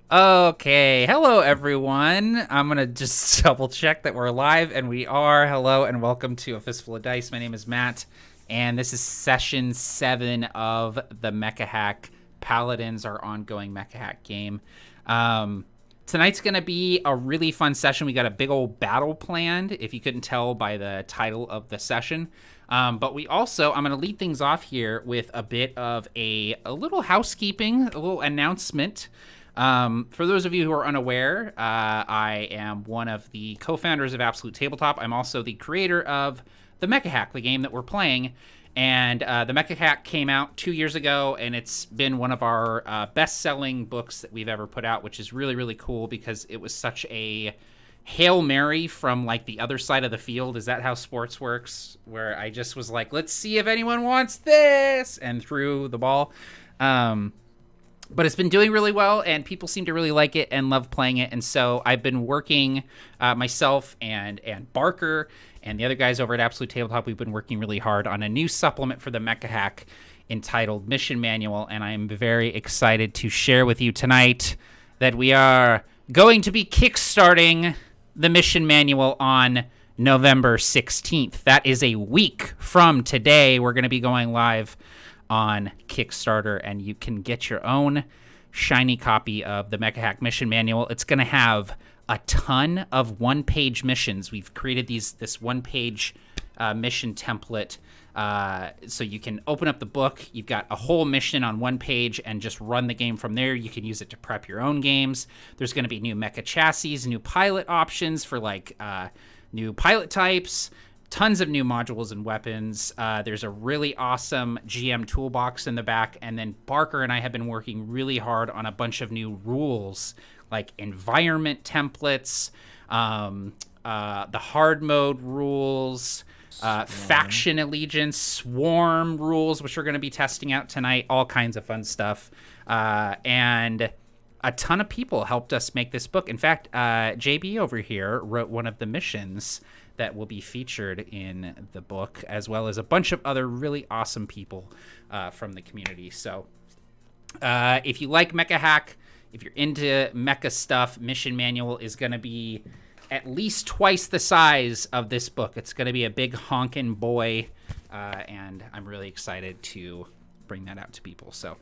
Okay, hello everyone. I'm gonna just double check that we're live, and we are. Hello and welcome to A Fistful of Dice. My name is Matt, and this is session 7 of the Mecha Hack Paladins, our ongoing Mecha Hack game. Tonight's gonna be a really fun session. We got a big old battle planned, if you couldn't tell by the title of the session. But we also, I'm gonna lead things off here with a bit of a little housekeeping, a little announcement. For those of you who are unaware, I am one of the co-founders of Absolute Tabletop. I'm also the creator of the Mecha Hack, the game that we're playing. And the Mecha Hack came out 2 years ago, and it's been one of our best-selling books that we've ever put out, which is really, really cool because it was such a Hail Mary from, like, the other side of the field. Is that how sports works? Where I just was like, let's see if anyone wants this, and threw the ball. But it's been doing really well, and people seem to really like it and love playing it. And so I've been working, myself and Barker and the other guys over at Absolute Tabletop, we've been working really hard on a new supplement for the Mecha Hack entitled Mission Manual. And I am very excited to share with you tonight that we are going to be kickstarting the Mission Manual on November 16th. That is a week from today. We're going to be going live on Kickstarter, and you can get your own shiny copy of the Mecha Hack Mission Manual. It's going to have a ton of one-page missions. We've created this one-page mission template, so you can open up the book. You've got a whole mission on one page and just run the game from there. You can use it to prep your own games. There's going to be new mecha chassis, new pilot options for like new pilot types, tons of new modules and weapons. There's a really awesome GM toolbox in the back. And then Barker and I have been working really hard on a bunch of new rules, like environment templates, the hard mode rules, faction allegiance, swarm rules, which we're going to be testing out tonight, all kinds of fun stuff. And a ton of people helped us make this book. In fact, JB over here wrote one of the missions that will be featured in the book, as well as a bunch of other really awesome people from the community. So if you like Mecha Hack, if you're into mecha stuff, Mission Manual is going to be at least twice the size of this book. It's going to be a big honkin' boy, and I'm really excited to bring that out to people. So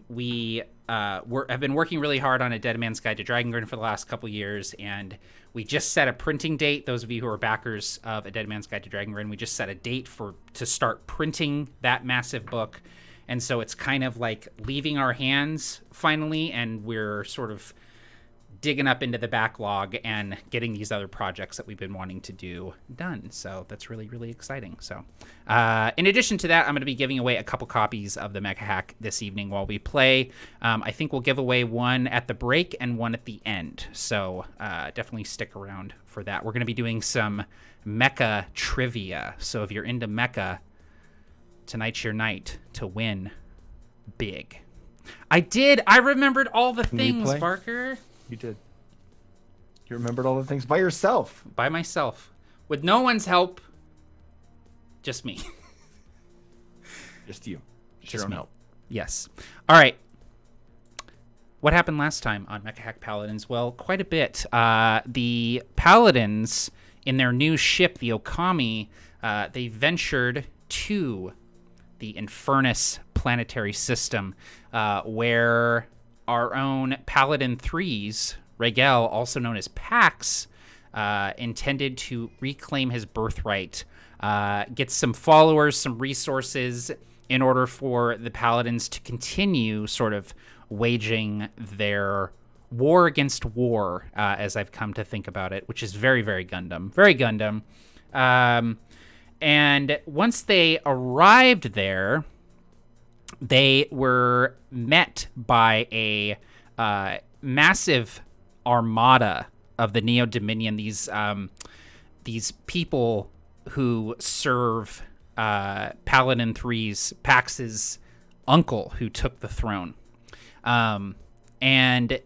we have been working really hard on A Dead Man's Guide to Dragongrin for the last couple years, and we just set a printing date. Those of you who are backers of A Dead Man's Guide to Dragongrin, we just set a date to start printing that massive book. And so it's kind of like leaving our hands finally, and we're sort of digging up into the backlog and getting these other projects that we've been wanting to do done. So that's really, really exciting. So in addition to that, I'm going to be giving away a couple copies of the Mecha Hack this evening while we play. I think we'll give away one at the break and one at the end. So definitely stick around for that. We're going to be doing some Mecha trivia. So if you're into Mecha, tonight's your night to win big. I remembered all the things, Barker. You did. You remembered all the things by yourself. By myself. With no one's help. Just me. Just you. Just your own help. Yes. All right. What happened last time on Mecha Hack Paladins? Well, quite a bit. The Paladins, in their new ship, the Okami, they ventured to the Infernis planetary system, where our own Paladin 3s, Regael, also known as Pax, intended to reclaim his birthright, get some followers, some resources, in order for the Paladins to continue sort of waging their war against war, as I've come to think about it, which is very, very Gundam. Very Gundam. And once they arrived there, they were met by a massive armada of the Neo Dominion. These people who serve Paladin 3's Pax's uncle, who took the throne, and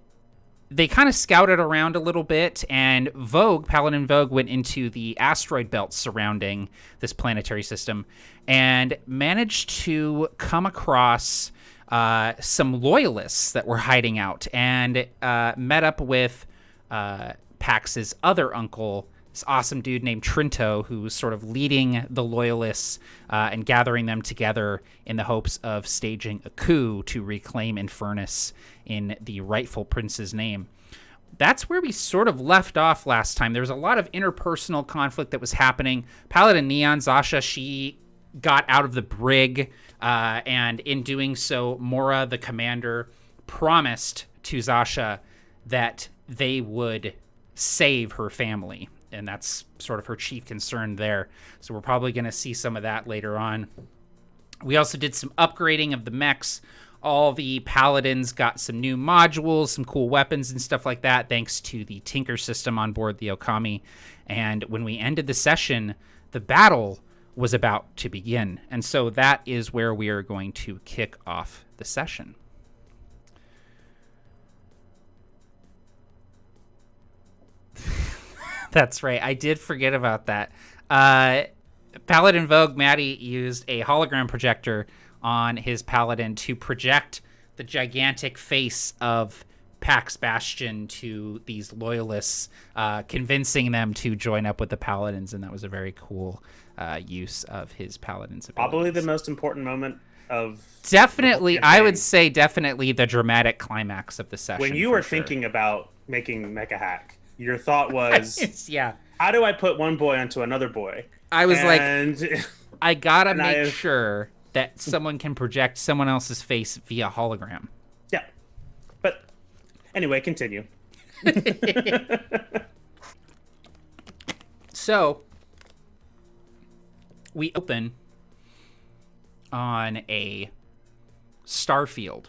they kind of scouted around a little bit, and Vogue, Paladin Vogue, went into the asteroid belt surrounding this planetary system and managed to come across some loyalists that were hiding out, and met up with Pax's other uncle, this awesome dude named Trinto, who was sort of leading the loyalists and gathering them together in the hopes of staging a coup to reclaim Infernis in the rightful prince's name. That's where we sort of left off last time. There was a lot of interpersonal conflict that was happening. Paladin Neon, Zasha, she got out of the brig, and in doing so, Mora, the commander, promised to Zasha that they would save her family, and that's sort of her chief concern there. So we're probably going to see some of that later on. We also did some upgrading of the mechs. All the Paladins got some new modules, some cool weapons and stuff like that, thanks to the Tinker system on board the Okami. And when we ended the session, the battle was about to begin. And so that is where we are going to kick off the session. That's right. I did forget about that. Paladin Vogue, Mattie, used a hologram projector on his Paladin to project the gigantic face of Pax Bastion to these loyalists, convincing them to join up with the Paladins, and that was a very cool use of his Paladin's abilities. Probably the most important moment of... Definitely, I would say definitely the dramatic climax of the session. When you were thinking about making Mecha Hack, your thought was, yeah, how do I put one boy onto another boy? I was like, I gotta make sure that someone can project someone else's face via hologram. Yeah. But anyway, continue. So we open on a starfield.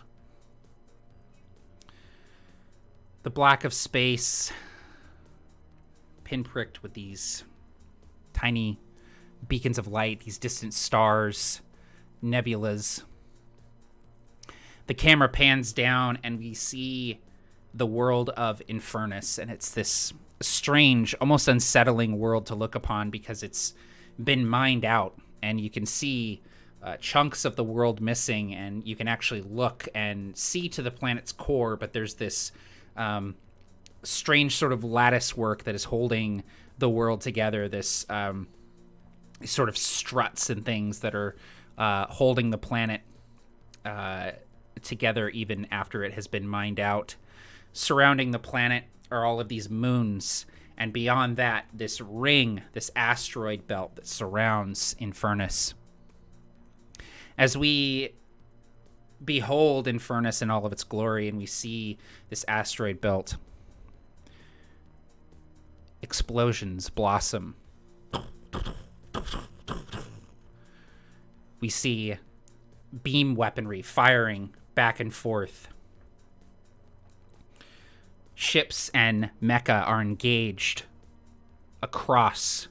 The black of space, pinpricked with these tiny beacons of light, these distant stars, nebulas. The camera pans down and we see the world of Infernis, and it's this strange, almost unsettling world to look upon because it's been mined out, and you can see chunks of the world missing, and you can actually look and see to the planet's core, but there's this strange sort of lattice work that is holding the world together, this sort of struts and things that are holding the planet together even after it has been mined out. Surrounding the planet are all of these moons, and beyond that, this ring, this asteroid belt that surrounds Infernis. As we behold Infernis in all of its glory, and we see this asteroid belt, explosions blossom. We see beam weaponry firing back and forth. Ships and Mecha are engaged across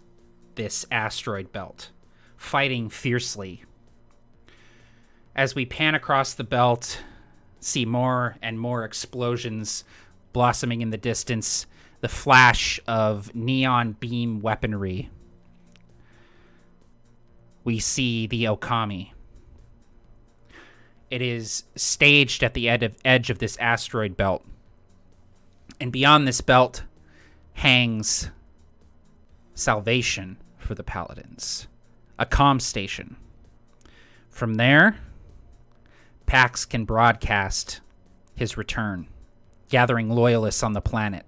this asteroid belt, fighting fiercely. As we pan across the belt, see more and more explosions blossoming in the distance, the flash of neon beam weaponry. We see the Okami. It is staged at the edge of this asteroid belt. And beyond this belt hangs salvation for the Paladins, a comm station. From there, Pax can broadcast his return, gathering loyalists on the planet,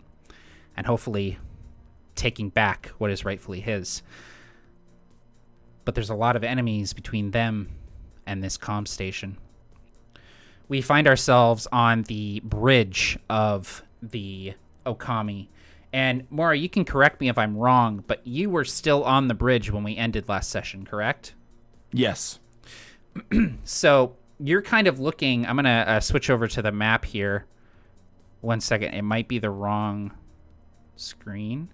and hopefully taking back what is rightfully his. But there's a lot of enemies between them and this comm station. We find ourselves on the bridge of the Okami. And Mora, you can correct me if I'm wrong, but you were still on the bridge when we ended last session, correct? Yes. So you're kind of looking... I'm going to switch over to the map here. 1 second. It might be the wrong screen.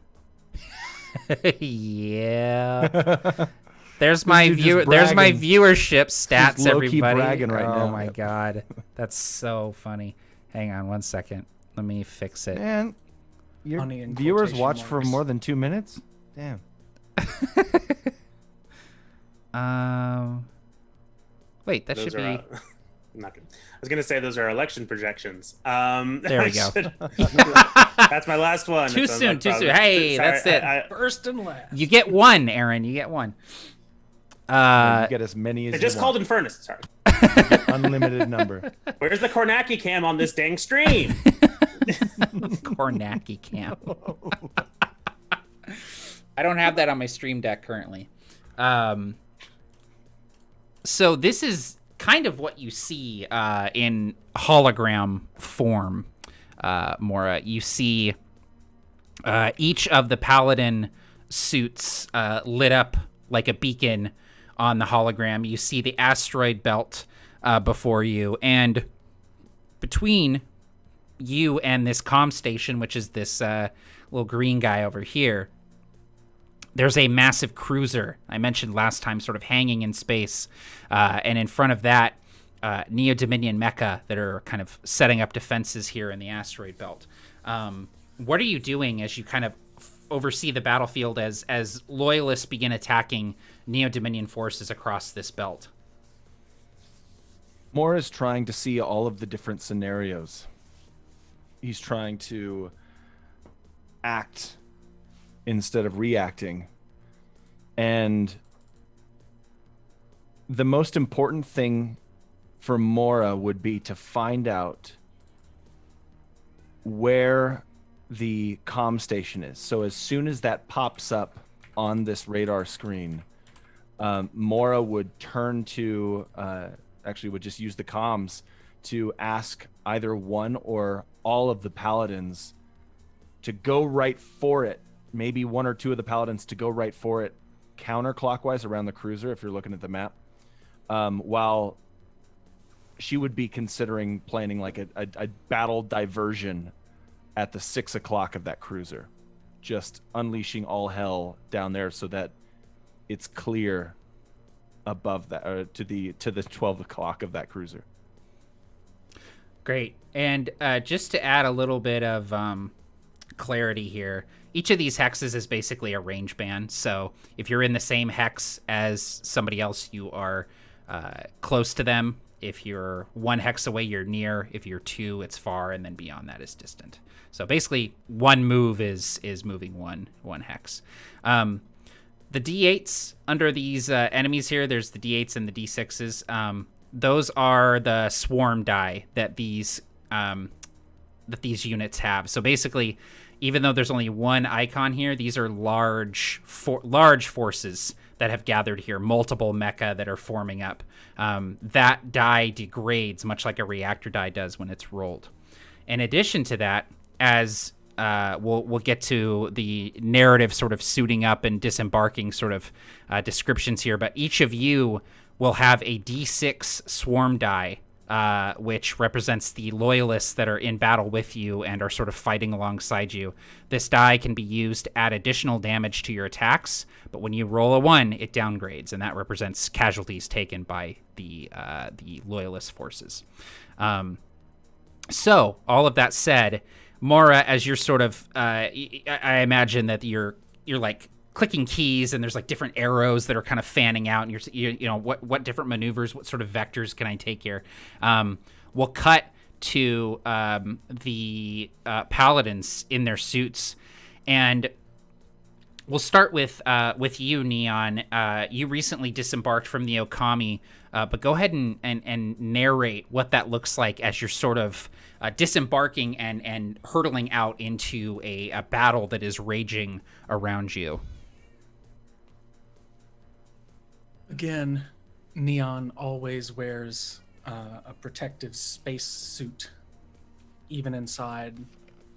Yeah. There's my There's my viewership stats, He's low-key everybody. bragging right now. Oh my god, that's so funny. Hang on 1 second. Let me fix it. Man, your Funny in viewers quotation watch for marks. more than 2 minutes? Damn. Wait, that Those should are, be. I'm not gonna, I was gonna say those are election projections. There we go. That's my last one. Too It's on my soon, too soon. problem. Hey, Sorry, that's it. First and last. You get one, Aaron. You get one. you get as many as They you just want. called Infernis. Sorry. Unlimited number. Where's the Kornacki cam on this dang stream? Kornacki camp. I don't have that on my stream deck currently. So this is kind of what you see in hologram form, Mora. You see each of the Paladin suits lit up like a beacon on the hologram. You see the asteroid belt before you, and between you and this comm station, which is this little green guy over here, there's a massive cruiser I mentioned last time, sort of hanging in space, and in front of that, Neo-Dominion Mecha that are kind of setting up defenses here in the asteroid belt. What are you doing as you kind of oversee the battlefield as loyalists begin attacking Neo-Dominion forces across this belt? Mora is trying to see all of the different scenarios. He's trying to act instead of reacting. And the most important thing for Mora would be to find out where the comm station is. So as soon as that pops up on this radar screen, Mora would turn to, actually would just use the comms to ask either one or all of the Paladins to go right for it. Maybe one or two of the Paladins to go right for it counterclockwise around the cruiser, if you're looking at the map, while she would be considering planning like a battle diversion at the 6 o'clock of that cruiser, just unleashing all hell down there so that it's clear above that, to the 12 o'clock of that cruiser. Great. And just to add a little bit of clarity here, each of these hexes is basically a range band. So if you're in the same hex as somebody else, you are close to them. If you're 1 hex away, you're near. If you're 2, it's far, and then beyond that is distant. So basically, 1 move is moving one hex. The D8s under these enemies here, there's the D8s and the D6s. Those are the swarm die that these units have. So basically, even though there's only 1 icon here, these are large forces that have gathered here, multiple mecha that are forming up. That die degrades much like a reactor die does when it's rolled. In addition to that, as we'll get to the narrative sort of suiting up and disembarking sort of descriptions here, but each of you will have a D6 swarm die, which represents the loyalists that are in battle with you and are sort of fighting alongside you. This die can be used to add additional damage to your attacks, but when you roll a 1, it downgrades, and that represents casualties taken by the loyalist forces. So, all of that said, Mora, as you're sort of, I imagine that you're like clicking keys, and there's like different arrows that are kind of fanning out, and you know what different maneuvers, what sort of vectors can I take here? We'll cut to the Paladins in their suits, and we'll start with you, Neon. You recently disembarked from the Okami, but go ahead and narrate what that looks like as you're sort of disembarking and hurtling out into a battle that is raging around you. Again, Neon always wears a protective space suit, even inside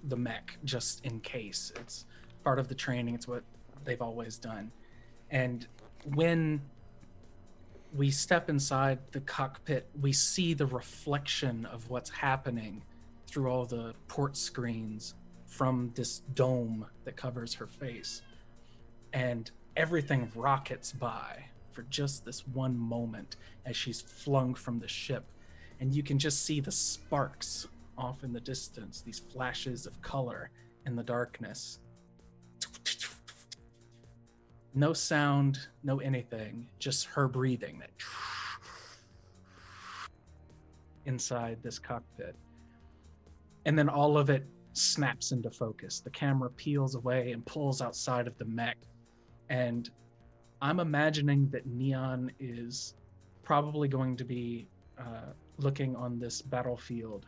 the mech, just in case. It's part of the training. It's what they've always done. And when we step inside the cockpit, we see the reflection of what's happening through all the port screens from this dome that covers her face. And everything rockets by for just this one moment as she's flung from the ship. And you can just see the sparks off in the distance, these flashes of color in the darkness. No sound, no anything, just her breathing that inside this cockpit. And then all of it snaps into focus. The camera peels away and pulls outside of the mech. And I'm imagining that Neon is probably going to be looking on this battlefield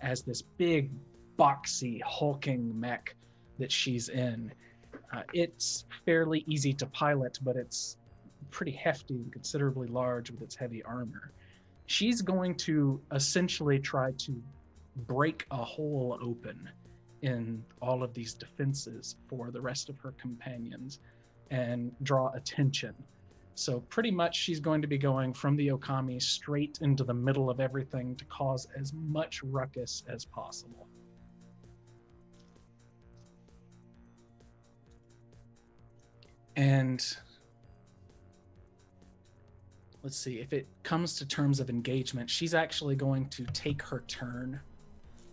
as this big, boxy, hulking mech that she's in. It's fairly easy to pilot, but it's pretty hefty and considerably large with its heavy armor. She's going to essentially try to break a hole open in all of these defenses for the rest of her companions and draw attention. So pretty much she's going to be going from the Okami straight into the middle of everything to cause as much ruckus as possible. And let's see, if it comes to terms of engagement, she's actually going to take her turn,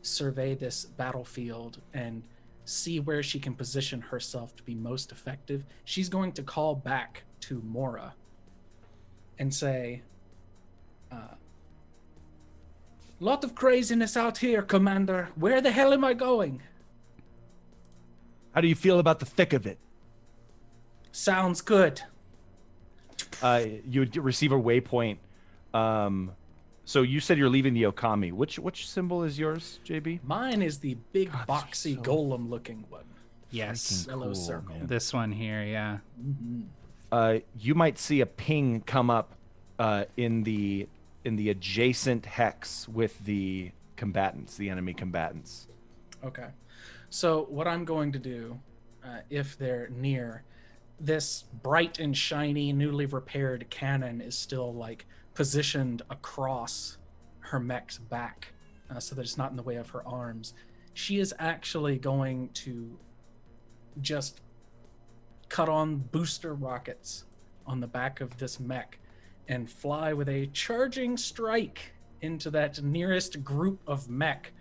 survey this battlefield, and see where she can position herself to be most effective. She's going to call back to Mora and say, lot of craziness out here, Commander. Where the hell am I going? How do you feel about the thick of it? Sounds good. You would receive a waypoint. So you said you're leaving the Okami. Which symbol is yours, JB? Mine is the big, God, boxy, golem-looking one. Yes. Yellow Cool, circle. man. This one here, yeah. Mm-hmm. You might see a ping come up in the adjacent hex with the combatants, the enemy combatants. Okay. So what I'm going to do, if they're near, this bright and shiny, newly repaired cannon is still like positioned across her mech's back, so that it's not in the way of her arms. She is actually going to just cut on booster rockets on the back of this mech and fly with a charging strike into that nearest group of mech,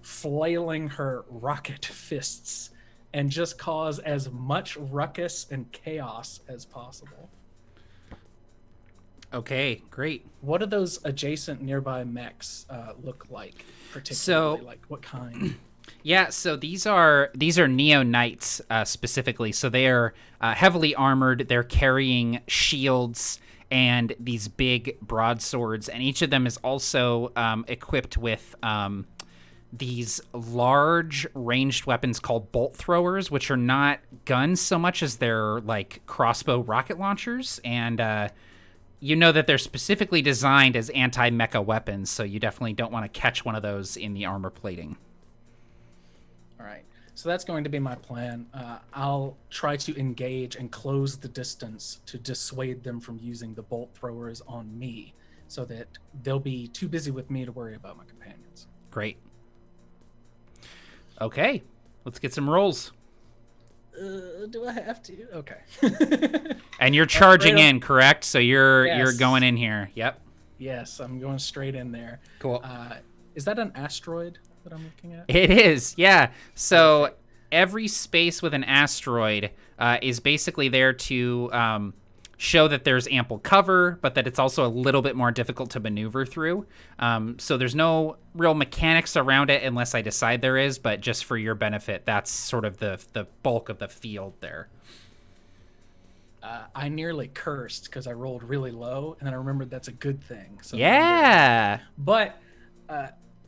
flailing her rocket fists and just cause as much ruckus and chaos as possible. Okay, great. What do those adjacent nearby mechs look like, particularly? So, like what kind? Yeah, so these are Neo Knights specifically. So they are heavily armored. They're carrying shields and these big broadswords, and each of them is also equipped with these large ranged weapons called bolt throwers, which are not guns so much as they're like crossbow rocket launchers. And you know that they're specifically designed as anti-mecha weapons, so you definitely don't want to catch one of those in the armor plating. All right. So that's going to be my plan. I'll try to engage and close the distance to dissuade them from using the bolt throwers on me, so that they'll be too busy with me to worry about my companions. Great. Okay, let's get some rolls. Do I have to? Okay. And you're charging in, correct? So you're Yes. going in here. Yep. Yes, I'm going straight in there. Cool. Is that an asteroid that I'm looking at? It is, yeah. So every space with an asteroid is basically there to show that there's ample cover, but that it's also a little bit more difficult to maneuver through. So there's no real mechanics around it unless I decide there is, but just for your benefit, that's sort of the bulk of the field there. I nearly cursed because I rolled really low, and then I remembered that's a good thing. So Yeah. But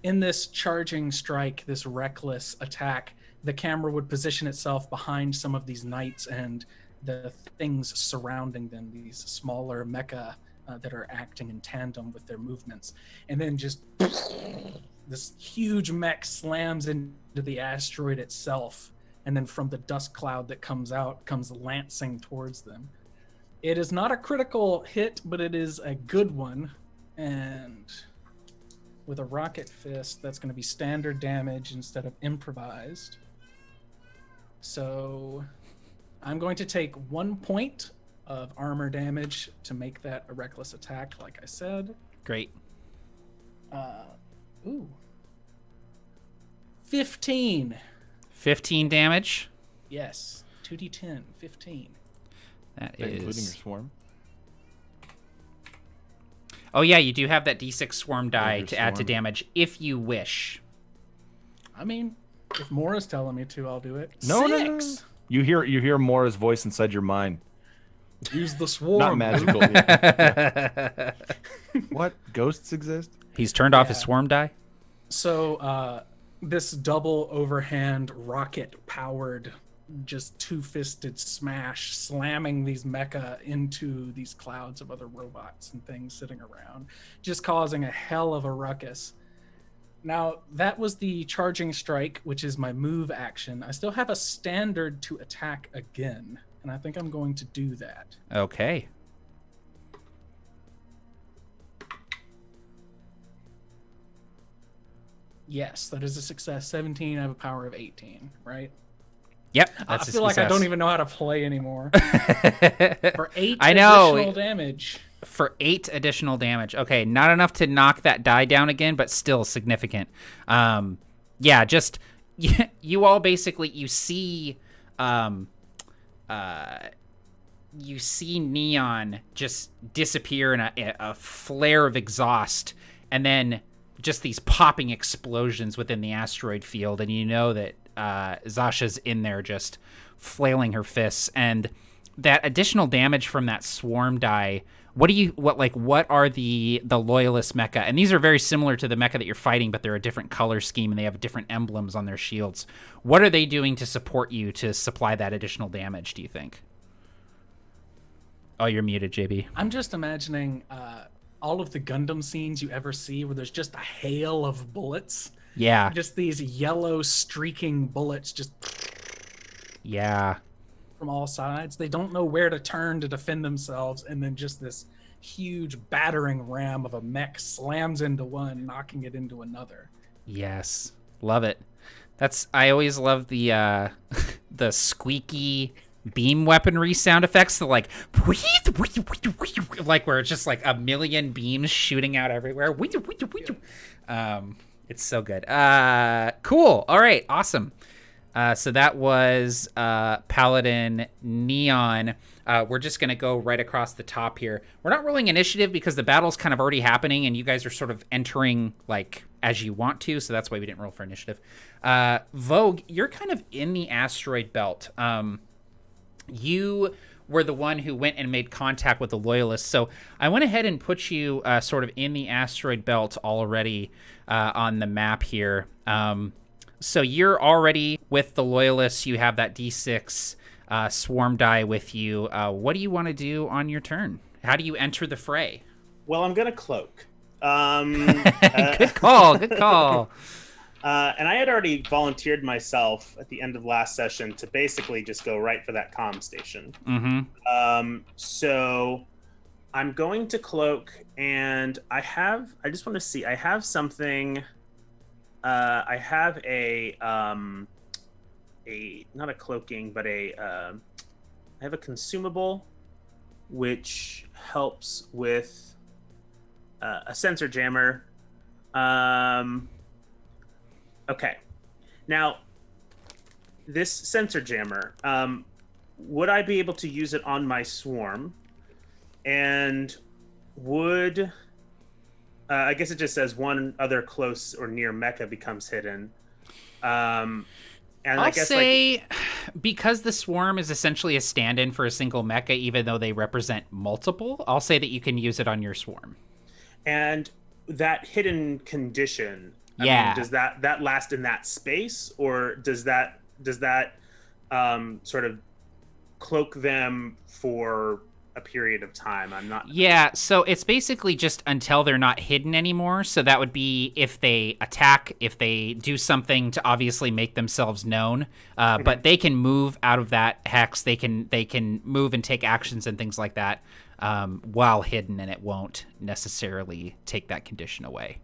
in this charging strike, this reckless attack, the camera would position itself behind some of these knights and the things surrounding them, these smaller mecha that are acting in tandem with their movements. And then just this huge mech slams into the asteroid itself. And then from the dust cloud that comes out, comes lancing towards them. It is not a critical hit, but it is a good one. And with a rocket fist, that's going to be standard damage instead of improvised. So I'm going to take 1 point of armor damage to make that a reckless attack, like I said. Great. 15. 15 damage. Yes. 2d10, 15. That Including your is. swarm. Oh yeah, you do have that D6 swarm die your to add to swarm. damage if you wish. I mean, if Mora's telling me to, I'll do it. No. 6. You hear Mora's voice inside your mind. Use the swarm. Not magical. Yeah. What? Ghosts exist? He's turned off his Yeah. swarm die. So this double overhand rocket powered just two-fisted smash, slamming these mecha into these clouds of other robots and things sitting around, just causing a hell of a ruckus. Now, that was the charging strike, which is my move action. I still have a standard to attack again, and I think I'm going to do that. Okay. Yes, that is a success. 17, I have a power of 18, right? Yep. I That's feel like I don't even know how to play anymore. For 8 I know. additional damage. For 8 additional damage. Okay, not enough to knock that die down again, but still significant. Yeah, just you all basically you see Neon just disappear in a flare of exhaust, and then just these popping explosions within the asteroid field, and you know that Zasha's in there just flailing her fists. And that additional damage from that swarm die, what are the loyalist mecha? And these are very similar to the mecha that you're fighting, but they're a different color scheme and they have different emblems on their shields. What are they doing to support you to supply that additional damage, do you think? Oh, you're muted, JB. I'm just imagining all of the Gundam scenes you ever see where there's just a hail of bullets. Yeah. Just these yellow streaking bullets just Yeah. from all sides. They don't know where to turn to defend themselves, and then just this huge battering ram of a mech slams into one, knocking it into another. Yes. Love it. I always love the the squeaky beam weaponry sound effects, like where it's just like a million beams shooting out everywhere. It's so good. Cool. All right. Awesome. So that was Paladin Neon. We're just going to go right across the top here. We're not rolling initiative because the battle's kind of already happening and you guys are sort of entering like as you want to. So that's why we didn't roll for initiative. Vogue, you're kind of in the asteroid belt. You were the one who went and made contact with the loyalists. So I went ahead and put you sort of in the asteroid belt already on the map here. So you're already with the loyalists. You have that D6 swarm die with you. What do you want to do on your turn? How do you enter the fray? Well, I'm gonna cloak. Good call. Good call. And I had already volunteered myself at the end of last session to basically just go right for that comm station. Mm-hmm. So I'm going to cloak, and I just want to see. I have something. I have a not a cloaking, but I have a consumable, which helps with a sensor jammer. Okay, now this sensor jammer, would I be able to use it on my swarm? And would I guess it just says one other close or near mecha becomes hidden. And I'll say, because the swarm is essentially a stand-in for a single mecha, even though they represent multiple, I'll say that you can use it on your swarm. And that hidden condition, I mean, does that last in that space, or does that sort of cloak them for a period of time? I'm not. Yeah, so it's basically just until they're not hidden anymore. So that would be if they attack, if they do something to obviously make themselves known. But they can move out of that hex. They can move and take actions and things like that while hidden, and it won't necessarily take that condition away.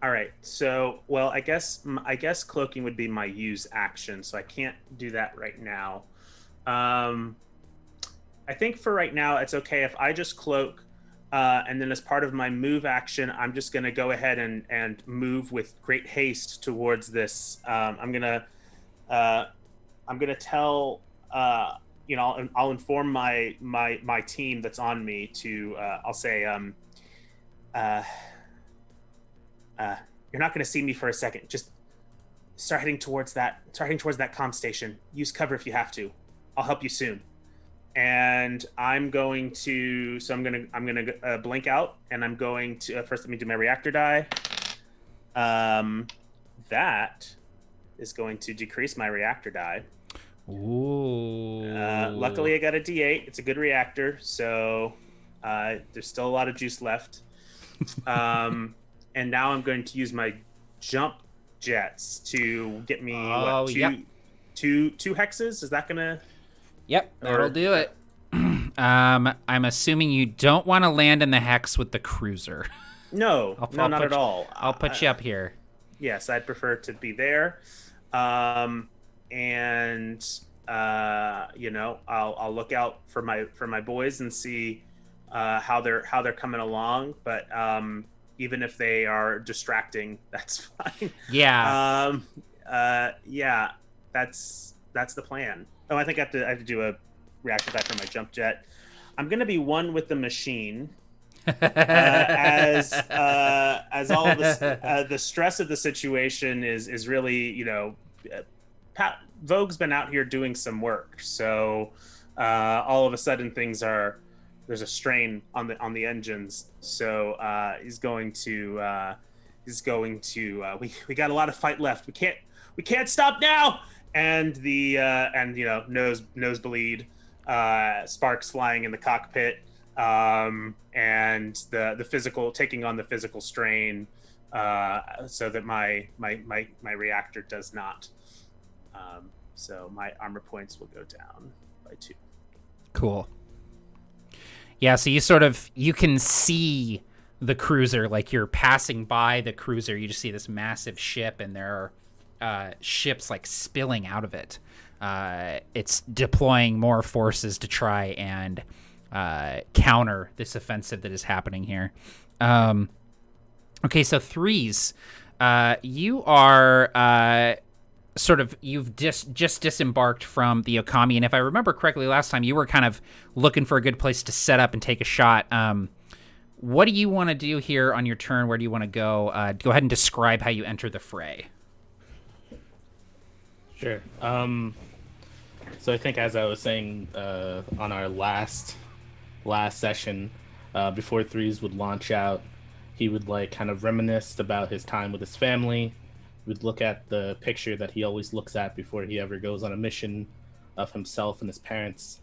All right. So, well, I guess cloaking would be my use action, so I can't do that right now. I think for right now, it's okay if I just cloak, and then as part of my move action, I'm just going to go ahead and move with great haste towards this. I'm gonna tell, I'll inform my team that's on me to, I'll say, you're not going to see me for a second. Just start heading towards that comm station. Use cover if you have to. I'll help you soon. And I'm going to blink out, and I'm going to first let me do my reactor die. That is going to decrease my reactor die. Ooh. Luckily, I got a D8. It's a good reactor, so there's still a lot of juice left. And now I'm going to use my jump jets to get me two hexes. Is that gonna? Yep, that'll do it. I'm assuming you don't want to land in the hex with the cruiser. No, not at all. I'll put you up here. Yes, I'd prefer to be there. I'll look out for my boys and see how they're coming along. But even if they are distracting, that's fine. Yeah. That's the plan. Oh, I think I have to do a reactor die for my jump jet. I'm gonna be one with the machine, as all of this, the stress of the situation is really, Vogue's been out here doing some work, so all of a sudden there's a strain on the engines. So he's going to we got a lot of fight left. We can't stop now. And nosebleed, sparks flying in the cockpit, and the physical taking on the physical strain, so that my reactor does not. So my armor points will go down by 2. Cool. Yeah, so you can see the cruiser, like you're passing by the cruiser. You just see this massive ship, and there are ships like spilling out of it. It's deploying more forces to try and counter this offensive that is happening here. Okay, so threes, you are you've just disembarked from the Okami, and if I remember correctly, last time you were kind of looking for a good place to set up and take a shot. What do you want to do here on your turn? Where do you want to go? Go ahead and describe how you enter the fray. Sure. So I think, as I was saying on our last session, before Threes would launch out, he would like kind of reminisce about his time with his family. Would look at the picture that he always looks at before he ever goes on a mission of himself and his parents.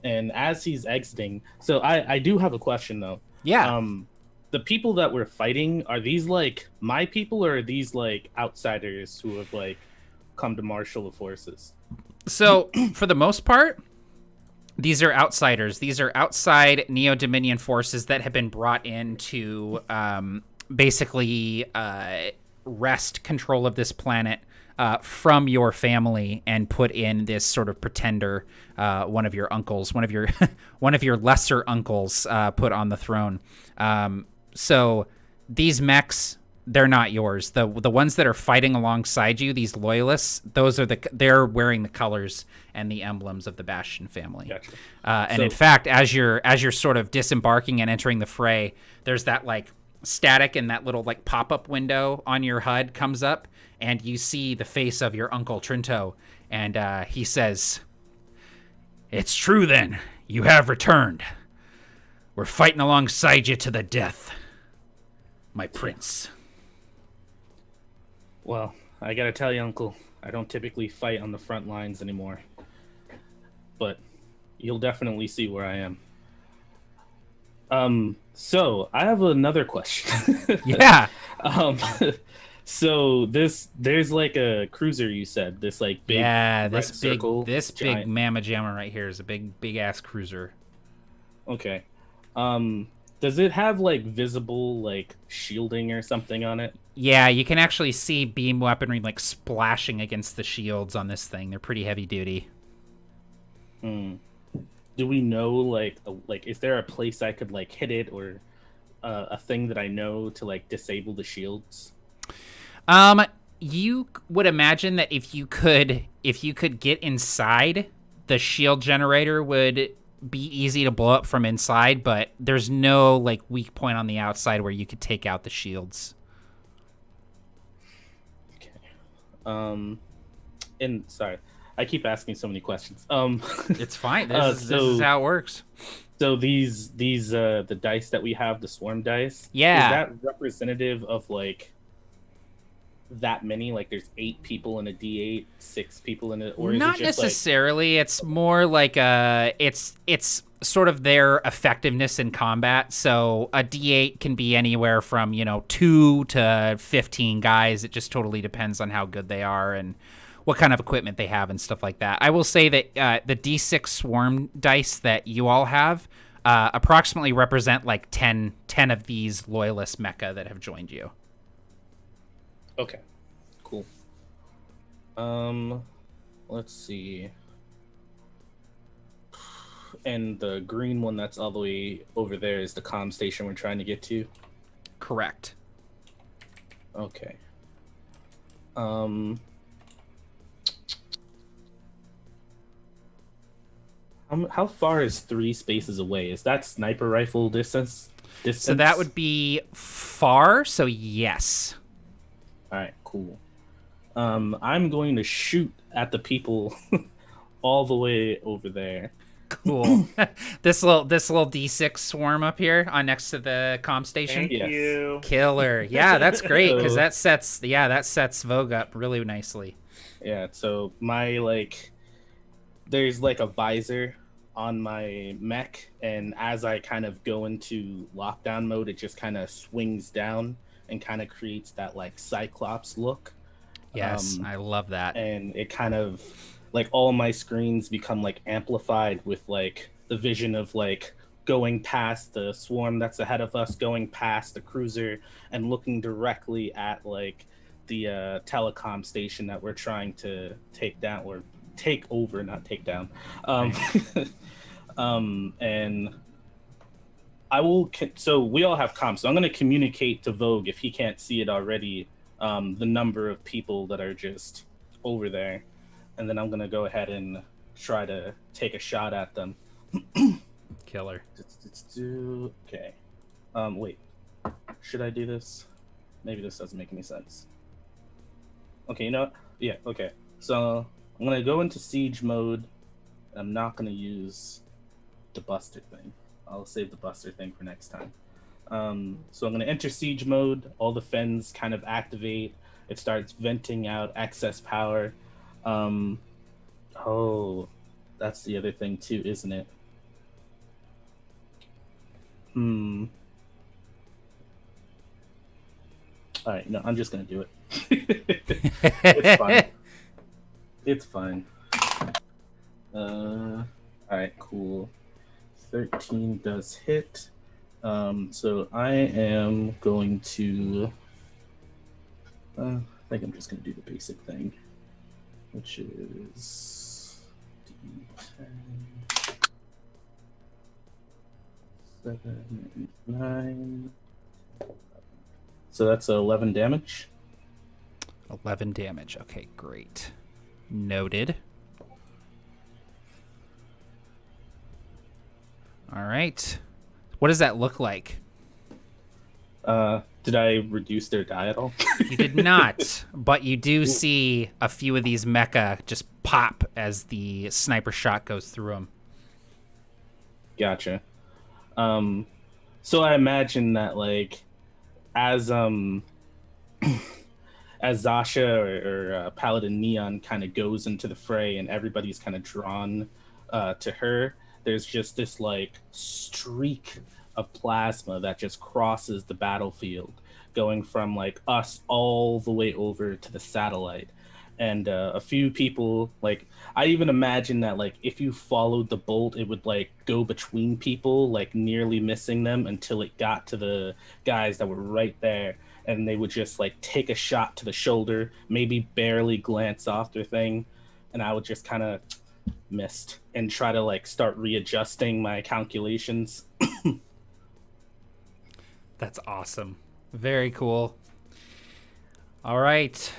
And as he's exiting, so I do have a question though. Yeah. The people that we're fighting, are these like my people, or are these like outsiders who have like come to marshal the forces? So for the most part, these are outsiders. These are outside Neo-Dominion forces that have been brought in to basically wrest control of this planet from your family and put in this sort of pretender, one of your uncles, one of your lesser uncles, put on the throne. So these mechs, they're not yours. The ones that are fighting alongside you, these loyalists, they're wearing the colors and the emblems of the Bastion family. Gotcha. And in fact, as you're sort of disembarking and entering the fray, there's that like static, and that little like pop-up window on your HUD comes up, and you see the face of your Uncle Trinto, and he says, "It's true then, you have returned. We're fighting alongside you to the death, my prince." Well, I gotta tell you, Uncle, I don't typically fight on the front lines anymore. But you'll definitely see where I am. So I have another question. Yeah. So there's like a cruiser, you said, this like big big mamma jamma right here is a big ass cruiser. Okay. Does it have like visible like shielding or something on it? Yeah, you can actually see beam weaponry like splashing against the shields on this thing. They're pretty heavy duty. Do we know like is there a place I could like hit it, or a thing that I know to like disable the shields? You would imagine that if you could get inside, the shield generator would be easy to blow up from inside, but there's no like weak point on the outside where you could take out the shields. Okay. And sorry, I keep asking so many questions. It's fine. This is how it works. So these the dice that we have, the swarm dice. Yeah. Is that representative of like that many? Like there's 8 people in a D8, 6 people in it, or is not it just necessarily? Like... It's more like it's sort of their effectiveness in combat. So a D8 can be anywhere from 2 to 15 guys. It just totally depends on how good they are and what kind of equipment they have and stuff like that. I will say that the D6 swarm dice that you all have approximately represent like 10 of these loyalist mecha that have joined you. Okay, cool. Let's see. And the green one that's all the way over there is the comm station we're trying to get to? Correct. Okay. How far is 3 spaces away? Is that sniper rifle distance? So that would be far, so yes. Alright, cool. I'm going to shoot at the people all the way over there. Cool. this little D6 swarm up here on next to the comm station. Thank you. Killer. Yeah, that's great because that sets Vogue up really nicely. Yeah, so my there's like a visor on my mech, and as I kind of go into lockdown mode, it just kind of swings down and kind of creates that like Cyclops look. Yes, I love that. And it kind of like all my screens become like amplified with like the vision of like going past the swarm that's ahead of us, going past the cruiser, and looking directly at like the telecom station that we're trying to take down, or take over, not take down. And I will. So we all have comms. So I'm going to communicate to Vogue, if he can't see it already, the number of people that are just over there, and then I'm gonna go ahead and try to take a shot at them. Killer. Okay. Wait. Should I do this? Maybe this doesn't make any sense. Okay, you know what? Yeah, okay. So I'm gonna go into siege mode. I'm not gonna use the buster thing. I'll save the buster thing for next time. So I'm gonna enter siege mode. All the fins kind of activate. It starts venting out excess power. Oh, that's the other thing too, isn't it? All right, no, I'm just gonna do it. It's fine. It's fine. All right, cool. 13 does hit. So I am going to. I think I'm just gonna do the basic thing, which is D10. 7, 8, 9. So that's 11 damage. 11 damage. Okay, great. Noted. All right. What does that look like? Did I reduce their die at all? You did not, but you do see a few of these mecha just pop as the sniper shot goes through them. Gotcha. So I imagine that, like, as Zasha or Paladin Neon kind of goes into the fray and everybody's kind of drawn to her, there's just this like streak of plasma that just crosses the battlefield, going from like us all the way over to the satellite. And a few people, like, I even imagine that, like, if you followed the bolt, it would, like, go between people, like, nearly missing them until it got to the guys that were right there. And they would just, like, take a shot to the shoulder, maybe barely glance off their thing. And I would just kind of missed and try to, like, start readjusting my calculations. That's awesome. Very cool. All right.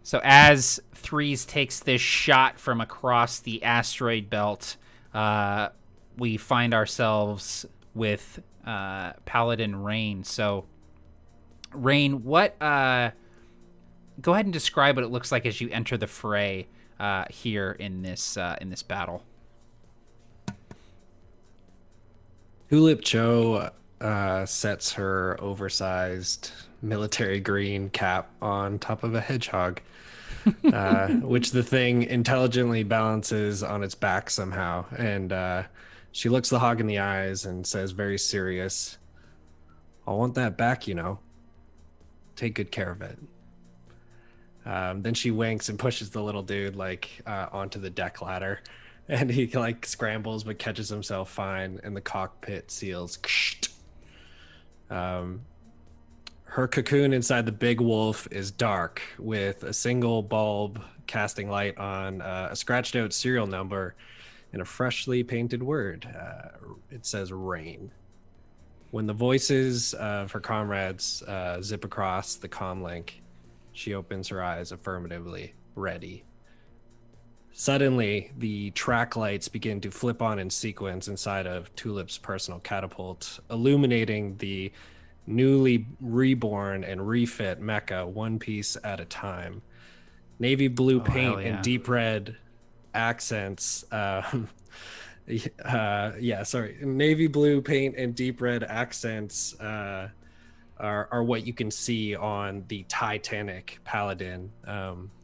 So as Threes takes this shot from across the asteroid belt, we find ourselves with Paladin Rain. So, Rain, what? Go ahead and describe what it looks like as you enter the fray here in this battle. Tulip Cho sets her oversized military green cap on top of a hedgehog, which the thing intelligently balances on its back somehow. And she looks the hog in the eyes and says, very serious, "I want that back, you know. Take good care of it." Then she winks and pushes the little dude onto the deck ladder, and he like scrambles but catches himself fine, and the cockpit seals. Her cocoon inside the big wolf is dark, with a single bulb casting light on a scratched out serial number and a freshly painted word. It says rain. When the voices of her comrades zip across the comm link, she opens her eyes affirmatively, ready. Suddenly, the track lights begin to flip on in sequence inside of Tulip's personal catapult, illuminating the newly reborn and refit Mecha one piece at a time. Navy blue paint and deep red accents. Navy blue paint and deep red accents are what you can see on the Titanic Paladin.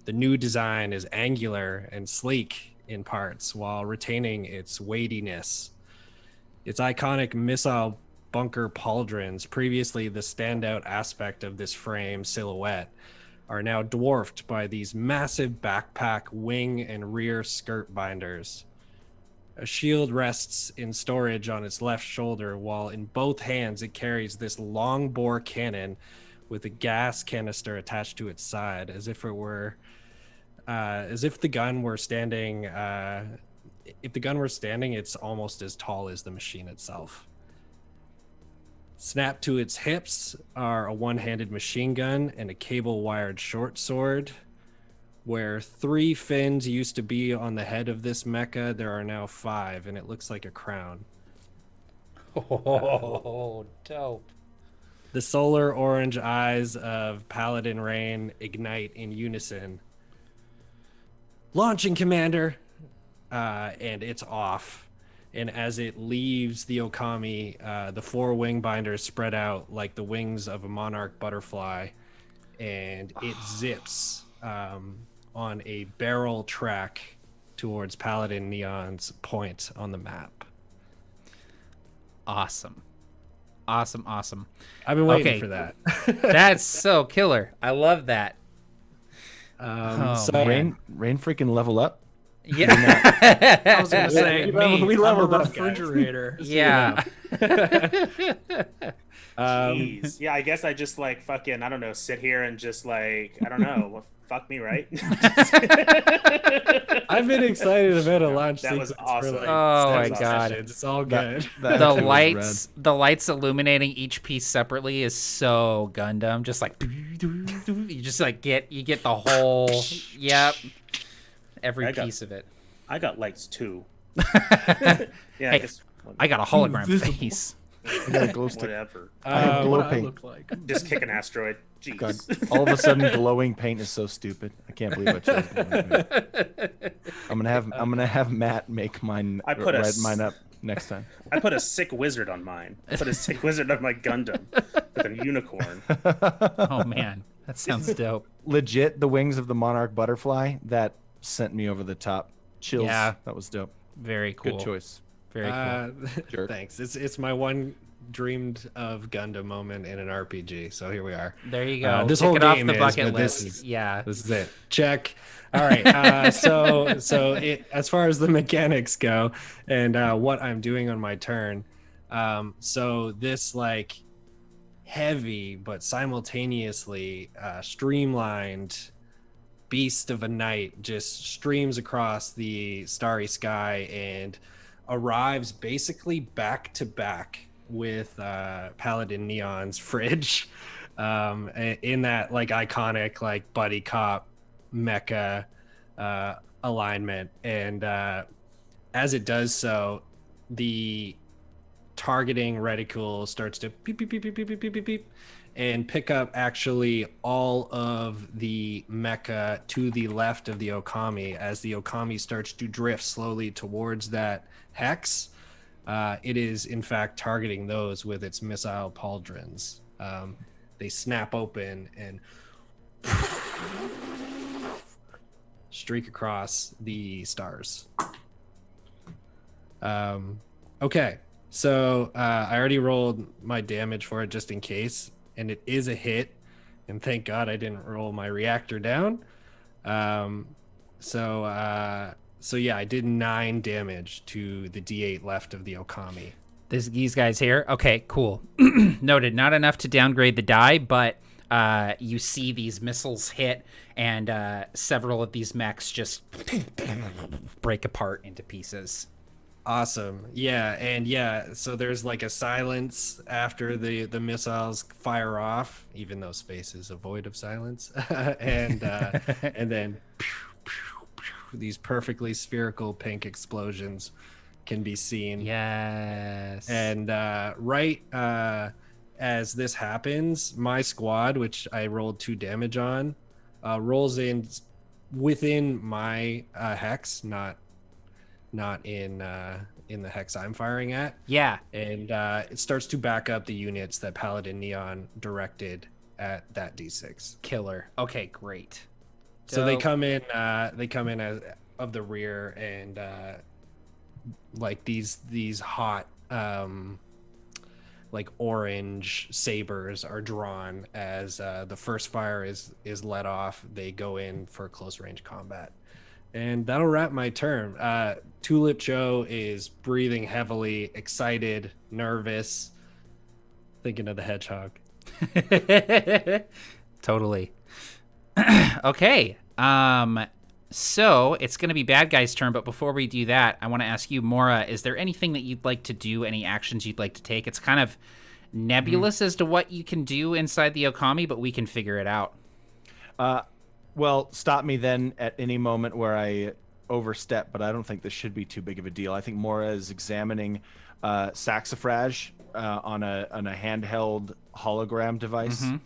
The new design is angular and sleek in parts while retaining its weightiness. Its iconic missile bunker pauldrons, previously the standout aspect of this frame silhouette, are now dwarfed by these massive backpack, wing, and rear skirt binders. A shield rests in storage on its left shoulder, while in both hands it carries this long bore cannon with a gas canister attached to its side, as if the gun were standing. If the gun were standing, it's almost as tall as the machine itself. Snapped to its hips are a one-handed machine gun and a cable-wired short sword. where 3 fins used to be on the head of this mecha, there are now 5, and it looks like a crown. Oh, dope. The solar orange eyes of Paladin Rain ignite in unison. Launching, Commander! And it's off. And as it leaves the Okami, the 4 wing binders spread out like the wings of a monarch butterfly, and it zips on a barrel track towards Paladin Neon's point on the map. Awesome. Awesome. I've been waiting for that. That's so killer. I love that. So Rain freaking level up. Yeah. I was gonna say we leveled I'm a up, guys. refrigerator. Yeah. Jeez. Yeah, I guess I just like fucking, I don't know, sit here and just like, I don't know, well, fuck me, right? I've been excited about a launch That was sequence awesome. for like Oh my 7 God. sessions. It's all good. That the actually was lights illuminating each piece separately is so Gundam. Just like you just like get the whole every I got- piece of it. I got lights too. Yeah, Hey, I guess I got a hologram face. I got a glow stick. whatever. I have glow What I paint. look like. Just kick an asteroid. Jeez. God, all of a sudden, glowing paint is so stupid. I can't believe I chose glowing paint. I'm gonna have Matt make mine. I put a write s- mine up next time. I put a sick wizard on mine. I put a sick wizard on my Gundam with a unicorn. Oh man, that sounds dope. Legit, the wings of the monarch butterfly that sent me over the top. Chills. Yeah. That was dope. Very cool. Good choice. Very cool. Jerk. Thanks. It's my one dreamed of Gundam moment in an RPG. So here we are. There you go. This Tick whole it off game the is, bucket but this list. is- Yeah. This is it. Check. All right. So as far as the mechanics go, and what I'm doing on my turn, so this like heavy but simultaneously streamlined beast of a night just streams across the starry sky and arrives basically back to back with Paladin Neon's fridge, in that like iconic like buddy cop mecha alignment. And as it does so, the targeting reticle starts to beep beep beep beep beep beep beep beep beep and pick up actually all of the mecha to the left of the Okami. As the Okami starts to drift slowly towards that hex, it is in fact targeting those with its missile pauldrons. They snap open and streak across the stars. Okay, so I already rolled my damage for it just in case, and it is a hit, and thank God I didn't roll my reactor down. So yeah, I did 9 damage to the D8 left of the Okami. These guys here. Okay, cool. Noted. Not enough to downgrade the die, but you see these missiles hit, and several of these mechs just break apart into pieces. Awesome. Yeah, and yeah, so there's like a silence after the missiles fire off, even though space is a void of silence. And then these perfectly spherical pink explosions can be seen. Yes. And right as this happens, my squad, which I rolled 2 damage on, rolls in within my hex, not in the hex I'm firing at. Yeah. And it starts to back up the units that Paladin Neon directed at that D6. Killer. Okay, great. So they Dope. come in as of the rear, and like these hot like orange sabers are drawn as the first fire is let off. They go in for close range combat. And that'll wrap my turn. Tulip Joe is breathing heavily, excited, nervous, thinking of the hedgehog. Totally. Okay. So it's going to be bad guy's turn, but before we do that, I want to ask you, Mora, is there anything that you'd like to do, any actions you'd like to take? It's kind of nebulous as to what you can do inside the Okami, but we can figure it out. Well, stop me then at any moment where I overstep, but I don't think this should be too big of a deal. I think Mora is examining Saxifrage on a handheld hologram device, Mm-hmm.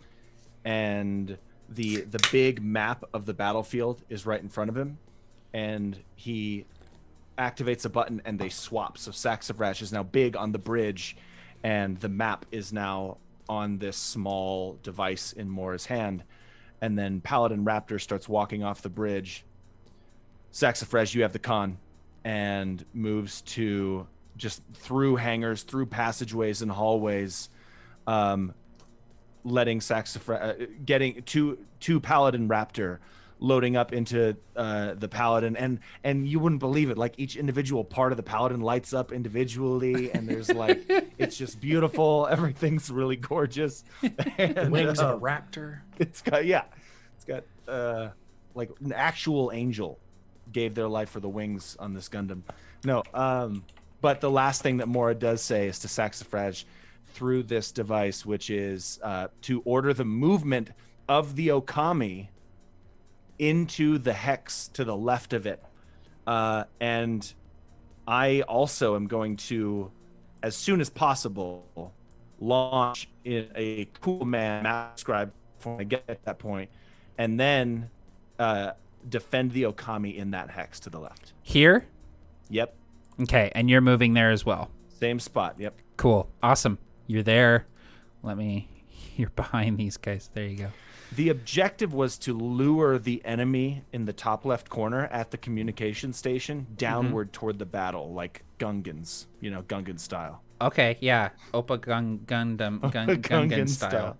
and the big map of the battlefield is right in front of him, and he activates a button and they swap. So Saxifrage is now big on the bridge, and the map is now on this small device in Mora's hand. And then Paladin Raptor starts walking off the bridge. Saxifrage, you have the con, and moves to just through hangars, through passageways and hallways, letting Saxifrage getting to Paladin Raptor, loading up into the Paladin, and you wouldn't believe it, like each individual part of the Paladin lights up individually, and there's like it's just beautiful. Everything's really gorgeous. And, Wings of a raptor. It's got like an actual angel gave their life for the wings on this Gundam. No, but the last thing that Mora does say is to Saxifrage through this device, which is to order the movement of the Okami into the hex to the left of it. And I also am going to, as soon as possible, launch in a cool man map scribe when I get at that point, and then defend the Okami in that hex to the left. Here? Yep. Okay, and you're moving there as well. Same spot. Yep. Cool. Awesome. You're there. You're behind these guys. There you go. The objective was to lure the enemy in the top left corner at the communication station downward toward the battle, like Gungans, Gungan style. Okay, yeah. Oppa Gungan style.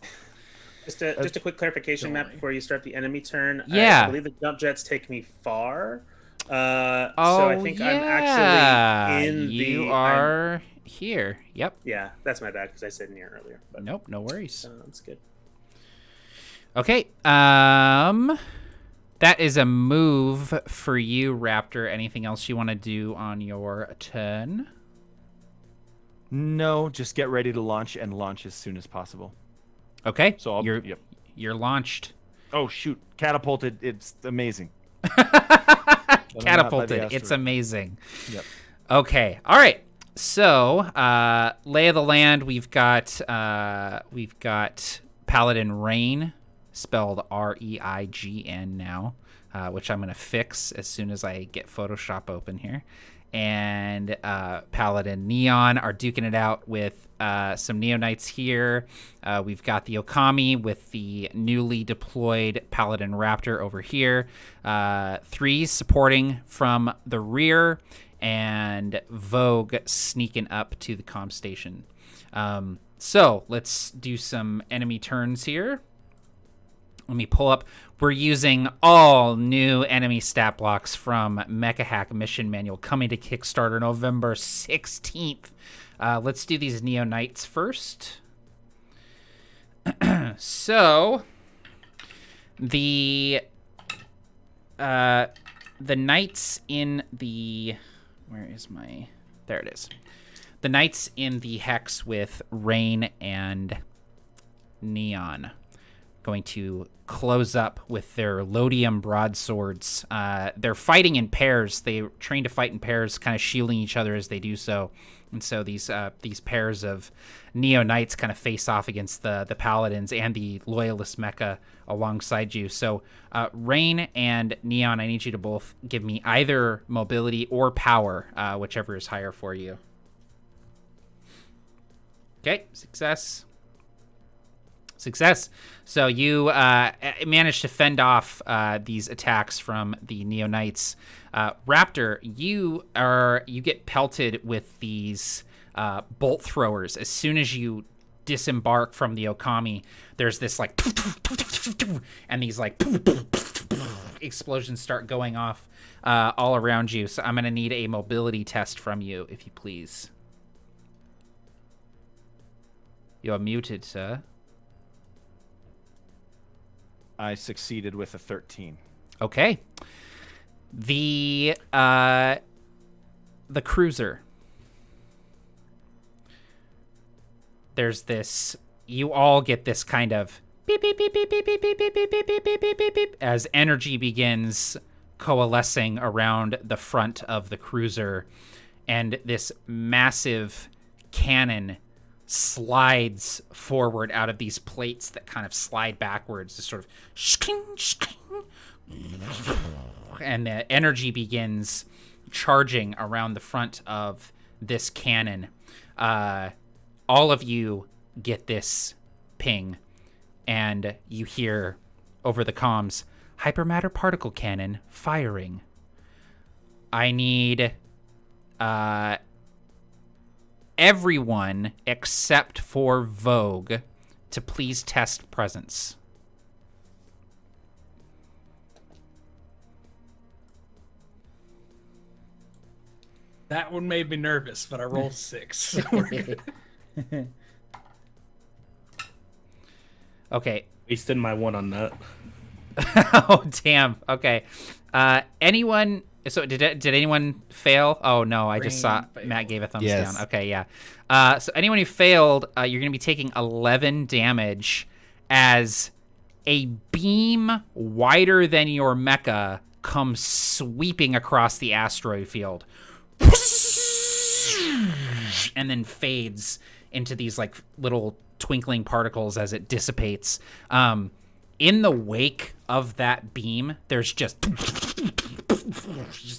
Just a quick clarification, Matt, before you start the enemy turn. Yeah. I believe the jump jets take me far. So I think I'm actually in You are here. Yep. Yeah, that's my bad because I said near earlier. But Nope, no worries. that's good. Okay. That is a move for you, Raptor. Anything else you want to do on your turn? No, just get ready to launch and launch as soon as possible. Okay. So you're launched. Oh shoot! Catapulted. It's amazing. Catapulted. It's amazing. Yep. Okay. All right. So, lay of the land. We've got Paladin Reign, spelled R-E-I-G-N now, which I'm gonna fix as soon as I get Photoshop open here. And Paladin Neon are duking it out with some Neo Knights here. We've got the Okami with the newly deployed Paladin Raptor over here. 3 supporting from the rear, and Vogue sneaking up to the comm station. So let's do some enemy turns here. Let me pull up. We're using all new enemy stat blocks from Mecha Hack Mission Manual, coming to Kickstarter November 16th. Let's do these Neo Knights first. So the Knights in the... Where is my... There it is. The Knights in the Hex with Rain and Neon going to close up with their Lodium broadswords. They're fighting in pairs. They train to fight in pairs, kind of shielding each other as they do so. And so these pairs of Neo Knights kind of face off against the Paladins and the Loyalist Mecha alongside you. So Rain and Neon, I need you to both give me either mobility or power, whichever is higher for you. Okay, success. So you managed to fend off these attacks from the Neo Knights. Raptor, you get pelted with these bolt throwers. As soon as you disembark from the Okami, there's this like, and these like explosions start going off all around you. So I'm gonna need a mobility test from you, if you please. You are muted, sir. I succeeded with a 13. Okay. The cruiser. There's this... You all get this kind of beep, beep, beep, beep, beep, beep, beep, beep, beep, beep, beep, beep, beep, beep, beep, as energy begins coalescing around the front of the cruiser, and this massive cannon slides forward out of these plates that kind of slide backwards, just sort of shking, shking, and the energy begins charging around the front of this cannon. All of you get this ping, and you hear over the comms, hypermatter particle cannon firing. I need everyone except for Vogue to please test presence. That one made me nervous, but I rolled 6. So we're good. Okay. Wasted my one on that. Oh, damn. Okay. Anyone... So did anyone fail? Oh, no. I just saw failed. Matt gave a thumbs Yes. down. Okay, yeah. So anyone who failed, you're going to be taking 11 damage as a beam wider than your mecha comes sweeping across the asteroid field. And then fades into these like little twinkling particles as it dissipates. In the wake of that beam, there's just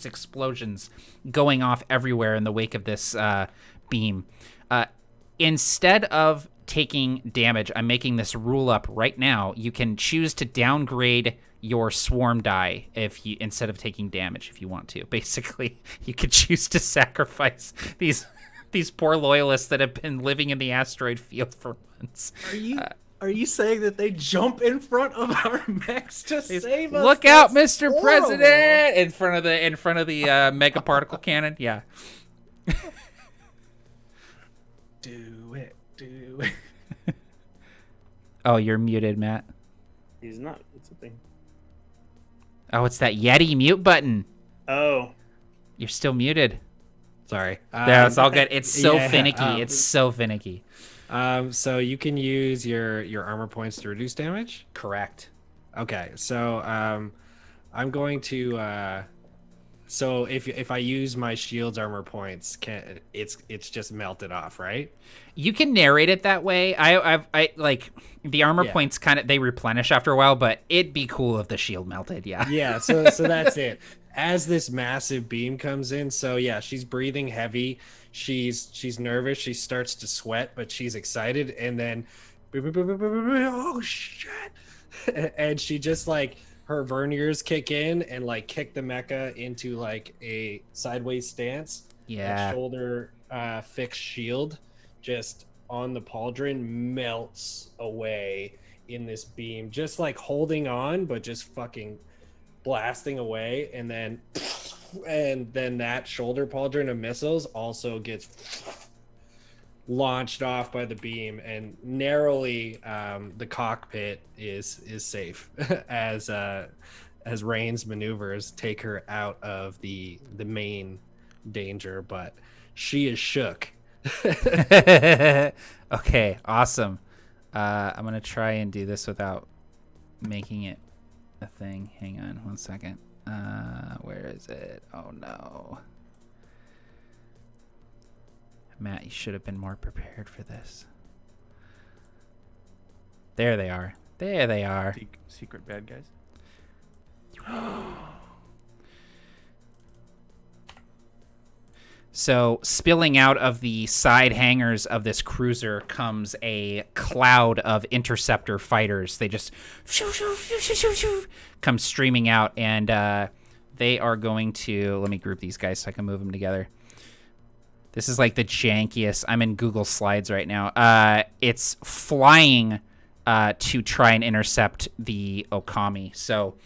explosions going off everywhere in the wake of this beam. Instead of taking damage, I'm making this rule up right now. You can choose to downgrade your swarm die if you, instead of taking damage, if you want to. Basically, you could choose to sacrifice these poor loyalists that have been living in the asteroid field for months. Are you saying that they jump in front of our mechs to save us? Look out, That's Mr. horrible. President! In front of the mega particle cannon. Yeah. Do it. Oh, you're muted, Matt. He's not. It's a thing. Oh, it's that Yeti mute button. Oh. You're still muted. Sorry. Yeah, it's all good. It's so yeah, finicky. It's so finicky. So you can use your armor points to reduce damage. Correct. Okay, so I'm going to so if I use my shield's armor points, it's just melted off, right? You can narrate it that way. I like the armor Yeah. points kind of they replenish after a while, but it'd be cool if the shield melted. Yeah. Yeah, so that's it. As this massive beam comes in, so yeah, she's breathing heavy. She's nervous. She starts to sweat, but she's excited, and then oh shit! And she just like her verniers kick in and like kick the mecha into like a sideways stance. Yeah. That shoulder fixed shield just on the pauldron melts away in this beam, just like holding on, but just fucking blasting away. And then that shoulder pauldron of missiles also gets launched off by the beam, and narrowly the cockpit is safe as Rain's maneuvers take her out of the main danger, but she is shook. Okay, awesome. I'm gonna try and do this without making it a thing. Hang on one second. Where is it? Oh no. Matt, you should have been more prepared for this. There they are. There they are. Secret bad guys. So, spilling out of the side hangars of this cruiser comes a cloud of interceptor fighters. They just come streaming out, and they are going to... Let me group these guys so I can move them together. This is like the jankiest... I'm in Google Slides right now. It's flying to try and intercept the Okami. So,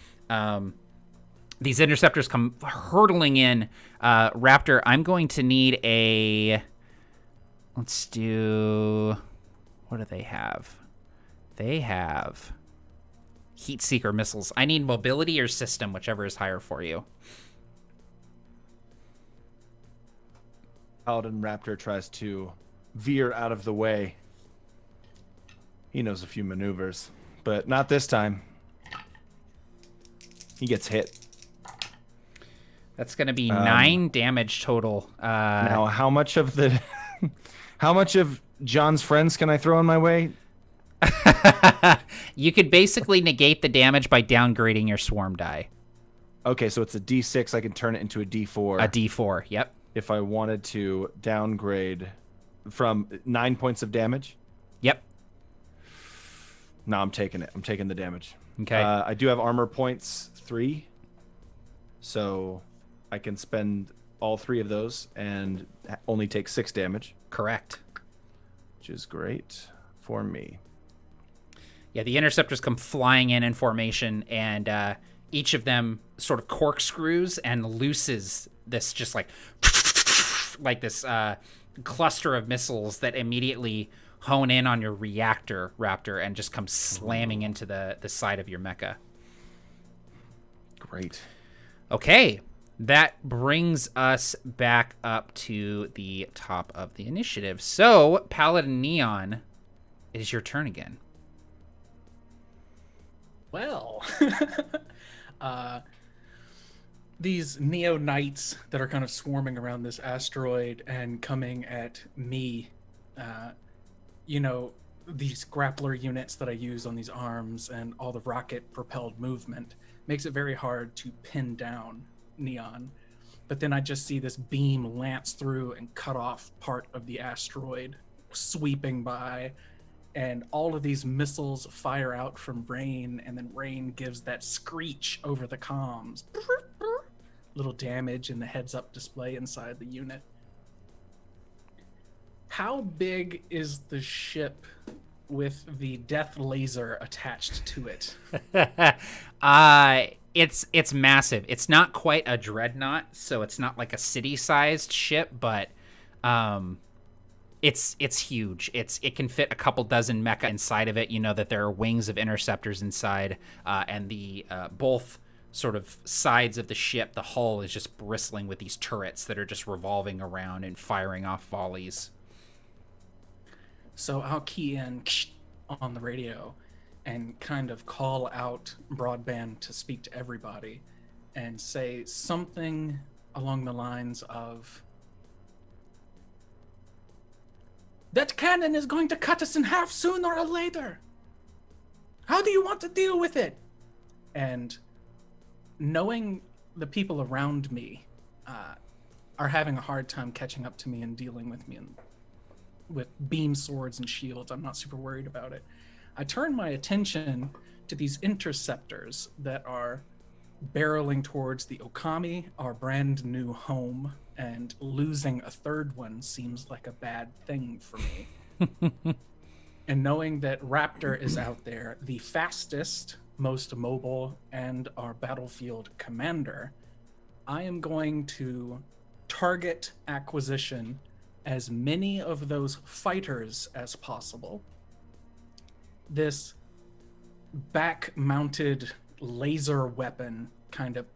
these interceptors come hurtling in. Raptor, I'm going to need a... Let's do... What do they have? They have heat seeker missiles. I need mobility or system, whichever is higher for you. Paladin Raptor tries to veer out of the way. He knows a few maneuvers. but not this time. He gets hit. That's going to be 9 damage total. Now, how much of John's friends can I throw in my way? You could basically negate the damage by downgrading your swarm die. Okay, so it's a D6. I can turn it into a D4. A D4, yep. If I wanted to downgrade from 9 points of damage. Yep. No, I'm taking it. I'm taking the damage. Okay. I do have armor points 3, so I can spend all 3 of those and only take 6 damage. Correct. Which is great for me. Yeah, the interceptors come flying in formation, and each of them sort of corkscrews and looses this just like this cluster of missiles that immediately hone in on your reactor, Raptor, and just come slamming into the side of your mecha. Great. Okay, that brings us back up to the top of the initiative. So, Paladin Neon, it is your turn again. Well, these Neo Knights that are kind of swarming around this asteroid and coming at me, these grappler units that I use on these arms and all the rocket-propelled movement makes it very hard to pin down Neon. But then I just see this beam lance through and cut off part of the asteroid, sweeping by, and all of these missiles fire out from Rain, and then Rain gives that screech over the comms. Little damage in the heads-up display inside the unit. How big is the ship with the death laser attached to it? It's massive. It's not quite a dreadnought, so it's not like a city-sized ship, but it's huge. It can fit a couple dozen mecha inside of it. You know that there are wings of interceptors inside, and the both sort of sides of the ship, the hull is just bristling with these turrets that are just revolving around and firing off volleys. So I'll key in on the radio and kind of call out broadband to speak to everybody and say something along the lines of, "That cannon is going to cut us in half sooner or later. How do you want to deal with it?" And knowing the people around me are having a hard time catching up to me and dealing with me with beam swords and shields, I'm not super worried about it. I turn my attention to these interceptors that are barreling towards the Okami, our brand new home, and losing a third one seems like a bad thing for me. And knowing that Raptor is out there, the fastest, most mobile, and our battlefield commander, I am going to target acquisition as many of those fighters as possible. This back-mounted laser weapon kind of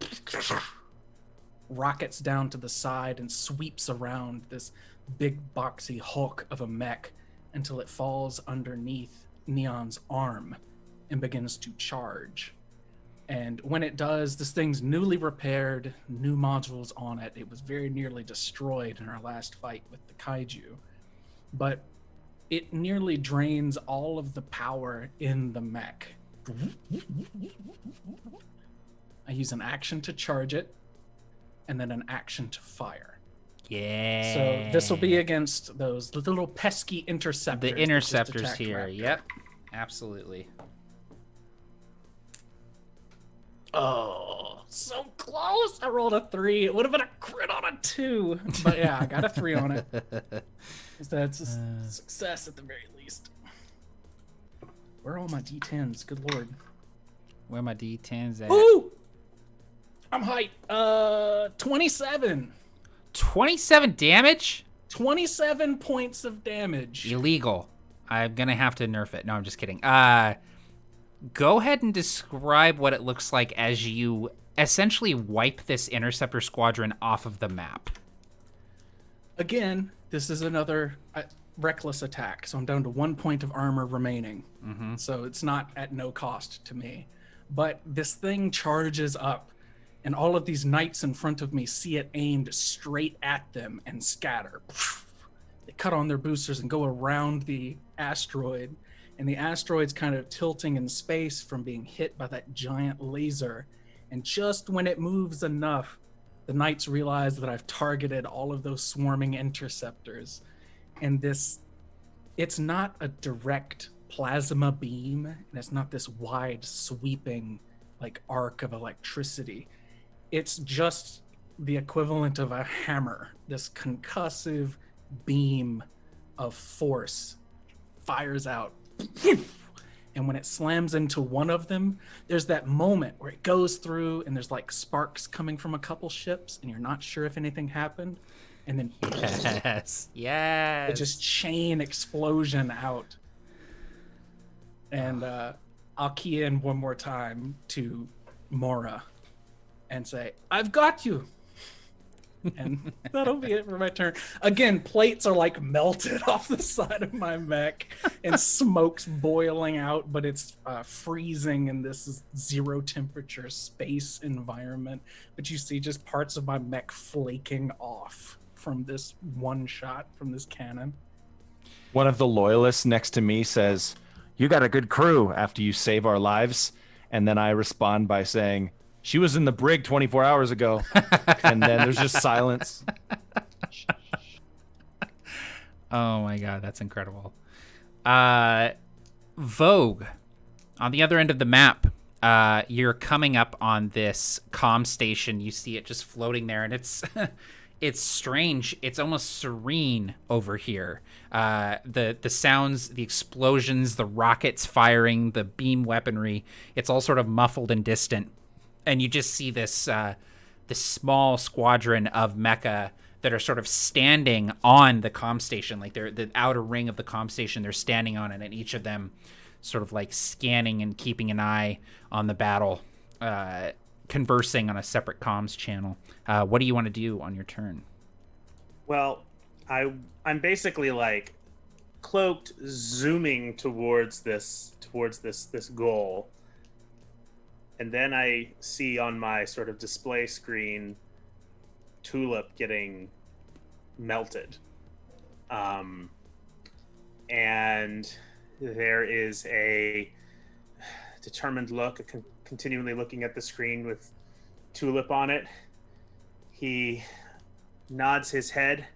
rockets down to the side and sweeps around this big boxy hulk of a mech until it falls underneath Neon's arm and begins to charge. And when it does, this thing's newly repaired, new modules on it. It was very nearly destroyed in our last fight with the kaiju. But it nearly drains all of the power in the mech. I use an action to charge it, and then an action to fire. Yeah. So this will be against those little pesky interceptors. The interceptors here. Raptor. Yep. Absolutely. Oh, so close. I rolled a 3. It would have been a crit on a 2. But yeah, I got a 3 on it. That's a success at the very least. Where are all my D10s? Good lord. Where are my D10s at? Ooh! I'm hyped. 27. 27 damage? 27 points of damage. Illegal. I'm going to have to nerf it. No, I'm just kidding. Go ahead and describe what it looks like as you essentially wipe this interceptor squadron off of the map. Again, this is another... reckless attack, so I'm down to 1 point of armor remaining. Mm-hmm. So it's not at no cost to me. But this thing charges up, and all of these knights in front of me see it aimed straight at them and scatter. They cut on their boosters and go around the asteroid, and the asteroid's kind of tilting in space from being hit by that giant laser. And just when it moves enough, the knights realize that I've targeted all of those swarming interceptors. And it's not a direct plasma beam, and it's not this wide sweeping like arc of electricity. It's just the equivalent of a hammer. This concussive beam of force fires out. And when it slams into one of them, there's that moment where it goes through and there's like sparks coming from a couple ships and you're not sure if anything happened. And then Yes. it just chain explosion out. And I'll key in one more time to Mora and say, I've got you. And that'll be it for my turn. Again, plates are like melted off the side of my mech and smoke's boiling out, but it's freezing in this zero temperature space environment. But you see just parts of my mech flaking off from this one shot from this cannon. One of the loyalists next to me says, "You got a good crew after you save our lives." And then I respond by saying, "She was in the brig 24 hours ago." And then there's just silence. Oh my god, that's incredible. Vogue, on the other end of the map, you're coming up on this comm station. You see it just floating there, and it's it's strange. It's almost serene over here. The sounds, the explosions, the rockets firing, the beam weaponry, it's all sort of muffled and distant. And you just see this small squadron of Mecha that are sort of standing on the comm station, like they're the outer ring of the comm station. They're standing on it, and each of them sort of like scanning and keeping an eye on the battle, conversing on a separate comms channel. What do you want to do on your turn? Well, I'm basically like cloaked, zooming towards this goal. And then I see on my sort of display screen Tulip getting melted. And there is a determined look, continually looking at the screen with Tulip on it. He nods his head.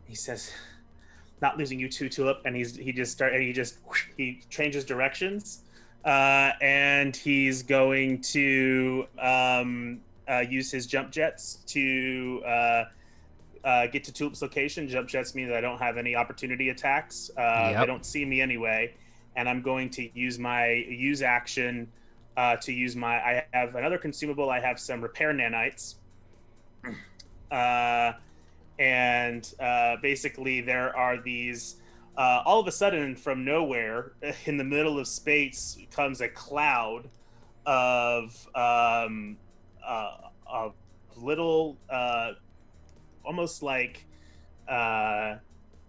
He says, "Not losing you too, Tulip." And he changes directions. And he's going to use his jump jets to get to Tulip's location. Jump jets mean that I don't have any opportunity attacks. They don't see me anyway. And I'm going to use my use action I have another consumable. I have some repair nanites. Basically there are these all of a sudden, from nowhere, in the middle of space, comes a cloud of little, almost like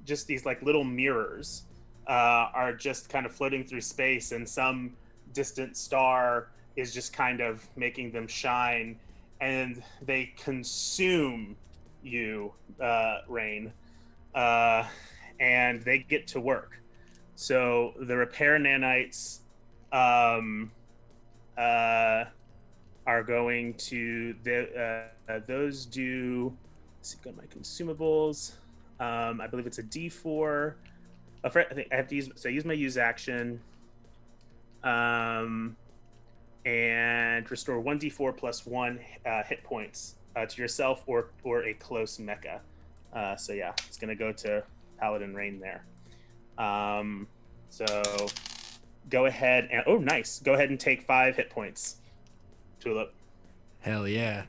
just these like little mirrors are just kind of floating through space, and some distant star is just kind of making them shine, and they consume you, Rain. And they get to work. So the repair nanites are going to those do. Let's see, got my consumables. I believe it's a D4. I think I have to use. So I use my use action, and restore 1d4 plus 1 hit points to yourself or a close mecha. So yeah, it's gonna go to Paladin Rain there. So go ahead and nice. Go ahead and take 5 hit points, Tulip. Hell yeah.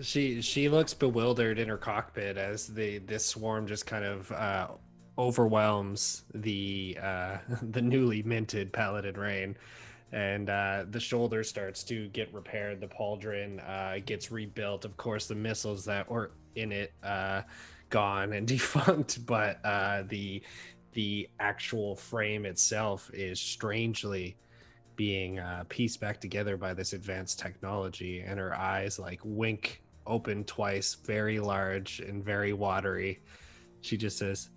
She looks bewildered in her cockpit as this swarm just kind of overwhelms the newly minted Paladin Rain. And the shoulder starts to get repaired. The pauldron gets rebuilt. Of course, the missiles that were in it gone and defunct, but the actual frame itself is strangely being pieced back together by this advanced technology, and her eyes like wink open twice, very large and very watery. She just says,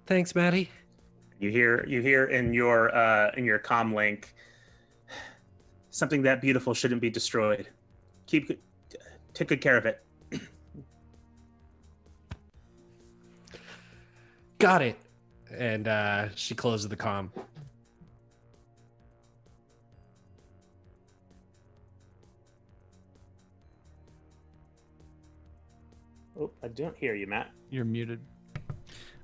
"Thanks, Mattie." You hear in your comm link, something that beautiful shouldn't be destroyed. Take good care of it. Got it. And she closes the comm. Oh, I don't hear you, Matt. You're muted.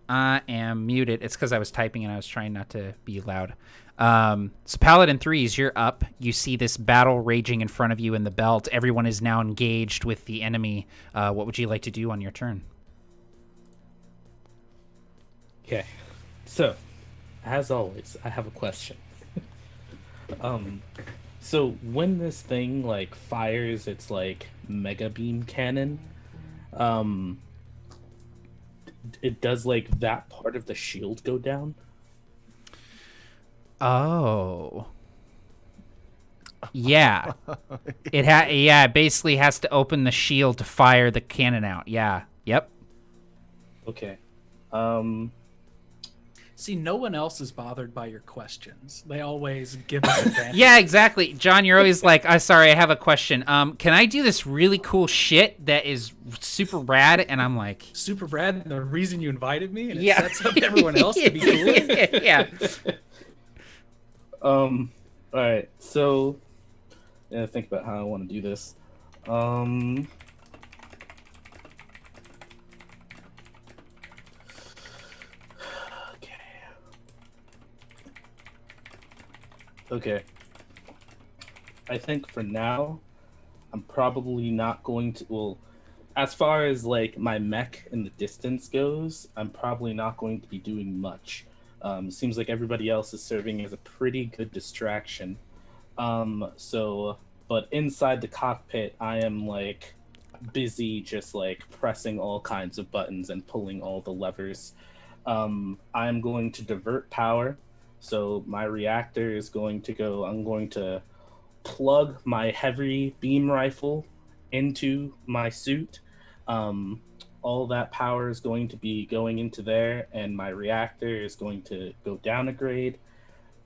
I am muted. It's because I was typing and I was trying not to be loud. So Paladin 3s, you're up. You see this battle raging in front of you in the belt. Everyone is now engaged with the enemy. What would you like to do on your turn? Okay, so as always, I have a question. So when this thing like fires its like mega beam cannon, it does like that part of the shield go down? Oh. Yeah. It basically has to open the shield to fire the cannon out. Yeah. Yep. Okay. See, no one else is bothered by your questions. They always give us advantage. Yeah, exactly. John, you're always like, sorry, I have a question. Can I do this really cool shit that is super rad? And I'm like, Super rad, and the reason you invited me, and it yeah. sets up everyone else to be cool. Yeah. All right. So, yeah, think about how I want to do this. Okay. I think for now, I'm probably not going to. Well, as far as like my mech in the distance goes, I'm probably not going to be doing much. Seems like everybody else is serving as a pretty good distraction. But inside the cockpit, I am like busy just like pressing all kinds of buttons and pulling all the levers. I'm going to divert power. So my reactor is going to go, I'm going to plug my heavy beam rifle into my suit. All that power is going to be going into there, and my reactor is going to go down a grade.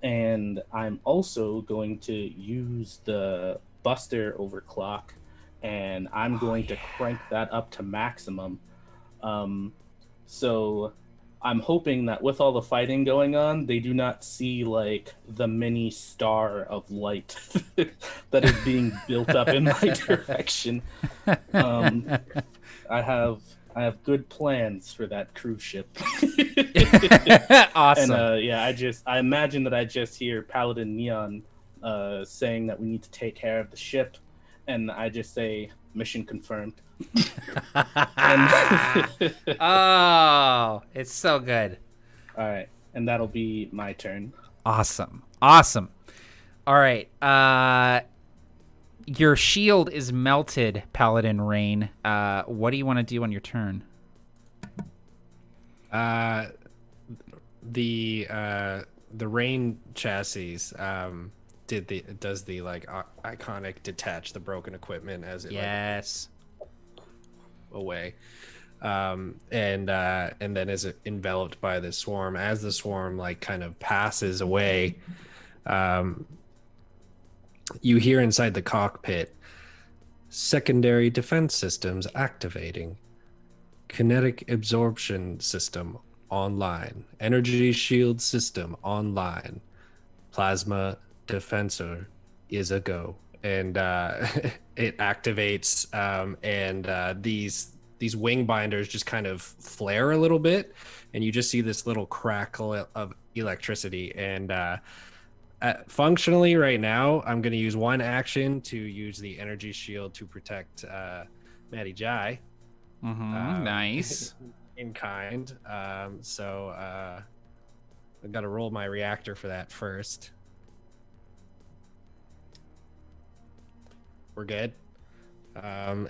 And I'm also going to use the Buster overclock, and I'm going to crank that up to maximum. So I'm hoping that with all the fighting going on, they do not see like the mini star of light that is being built up in my direction. I have good plans for that cruise ship. Awesome. And I imagine that I just hear Paladin Neon saying that we need to take care of the ship, and I just say mission confirmed. Oh, it's so good. All right, and that'll be my turn. Awesome. All right. Your shield is melted, Paladin Rain. What do you want to do on your turn? The rain chassis does the like iconic detach the broken equipment as it Yes. away, and then is enveloped by the swarm. As the swarm like kind of passes away, you hear inside the cockpit, secondary defense systems activating, kinetic absorption system online, energy shield system online, plasma defensor is a go. And it activates, and these wing binders just kind of flare a little bit, and you just see this little crackle of electricity. And functionally right now, I'm going to use one action to use the energy shield to protect Mattie Jai. Nice. In kind. So I've got to roll my reactor for that first. We're good. And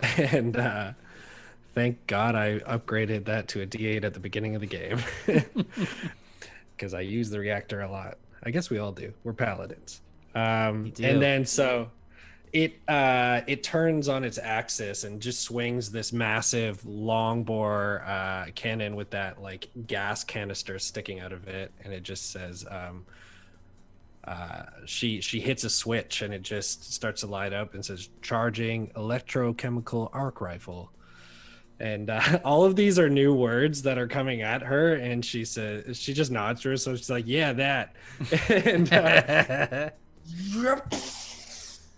Thank God I upgraded that to a D8 at the beginning of the game. Because I use the reactor a lot. I guess we all do. We're paladins. And then so it turns on its axis and just swings this massive long bore cannon with that like gas canister sticking out of it, and it just says she hits a switch and it just starts to light up and says charging electrochemical arc rifle. And all of these are new words that are coming at her, and she says, she just nods to her, so she's like, yeah, that.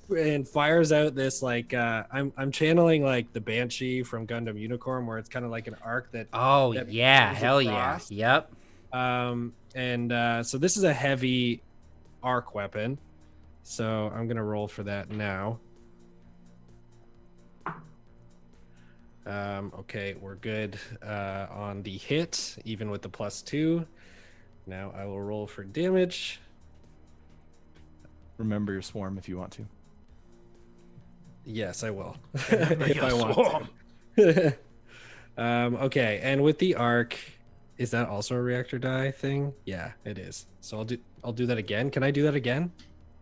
And fires out this like I'm channeling like the Banshee from Gundam Unicorn, where it's kind of like an arc that hell across. yeah, yep. So this is a heavy arc weapon, so I'm gonna roll for that now. Okay, we're good on the hit, even with the +2. Now I will roll for damage. Remember your swarm if you want to. Yes, I will. If I want to. Okay, and with the arc, is that also a reactor die thing? Yeah, it is. So I'll do that again. Can I do that again?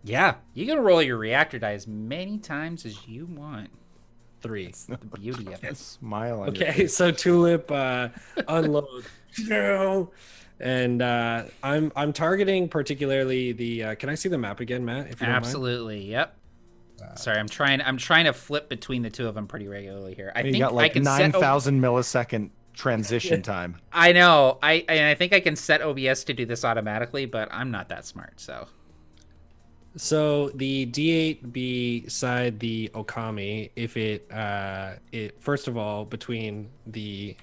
Yeah, you can roll your reactor die as many times as you want. 3. That's the beauty of it. Smile on Okay, so Tulip unloads. And I'm targeting particularly the can I see the map again, Matt, if you don't Absolutely, yep. Sorry, I'm trying to flip between the two of them pretty regularly here. I think you got like 9,000 millisecond transition time. I know. I think I can set OBS to do this automatically, but I'm not that smart, so. So the D8 beside the Okami, if it first of all between the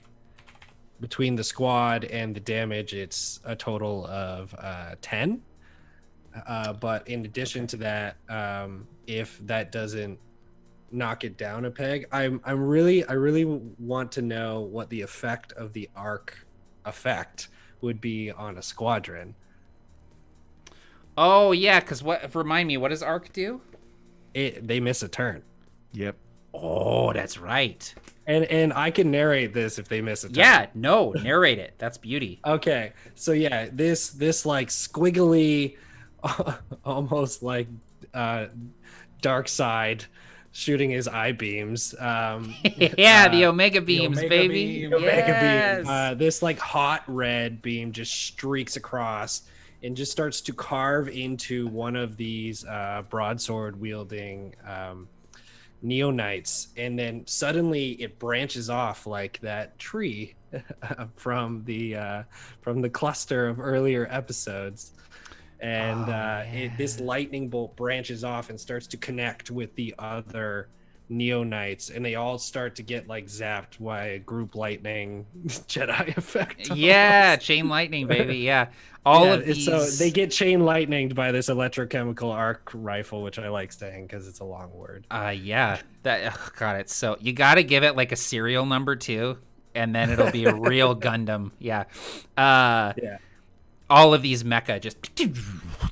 squad and the damage, it's a total of 10. But in addition to that, if that doesn't knock it down a peg, I really want to know what the effect of the arc effect would be on a squadron. Oh yeah, because remind me, what does arc do? They miss a turn. Yep. Oh, that's right. And I can narrate this if they miss a turn. Yeah, no, narrate it. That's beauty. Okay, so yeah, this like squiggly, almost like dark side shooting his eye beams. Yeah, the Omega beams, baby. Omega beam. This like hot red beam just streaks across and just starts to carve into one of these broadsword wielding neonites, and then suddenly it branches off like that tree from the cluster of earlier episodes, and this lightning bolt branches off and starts to connect with the other neonites, and they all start to get like zapped by a group lightning Jedi effect. Yeah, chain lightning, baby. Yeah, all of these. So they get chain lightninged by this electrochemical arc rifle, which I like saying because it's a long word. Yeah, got it. So you got to give it like a serial number too, and then it'll be a real Gundam. Yeah. Yeah. All of these mecha just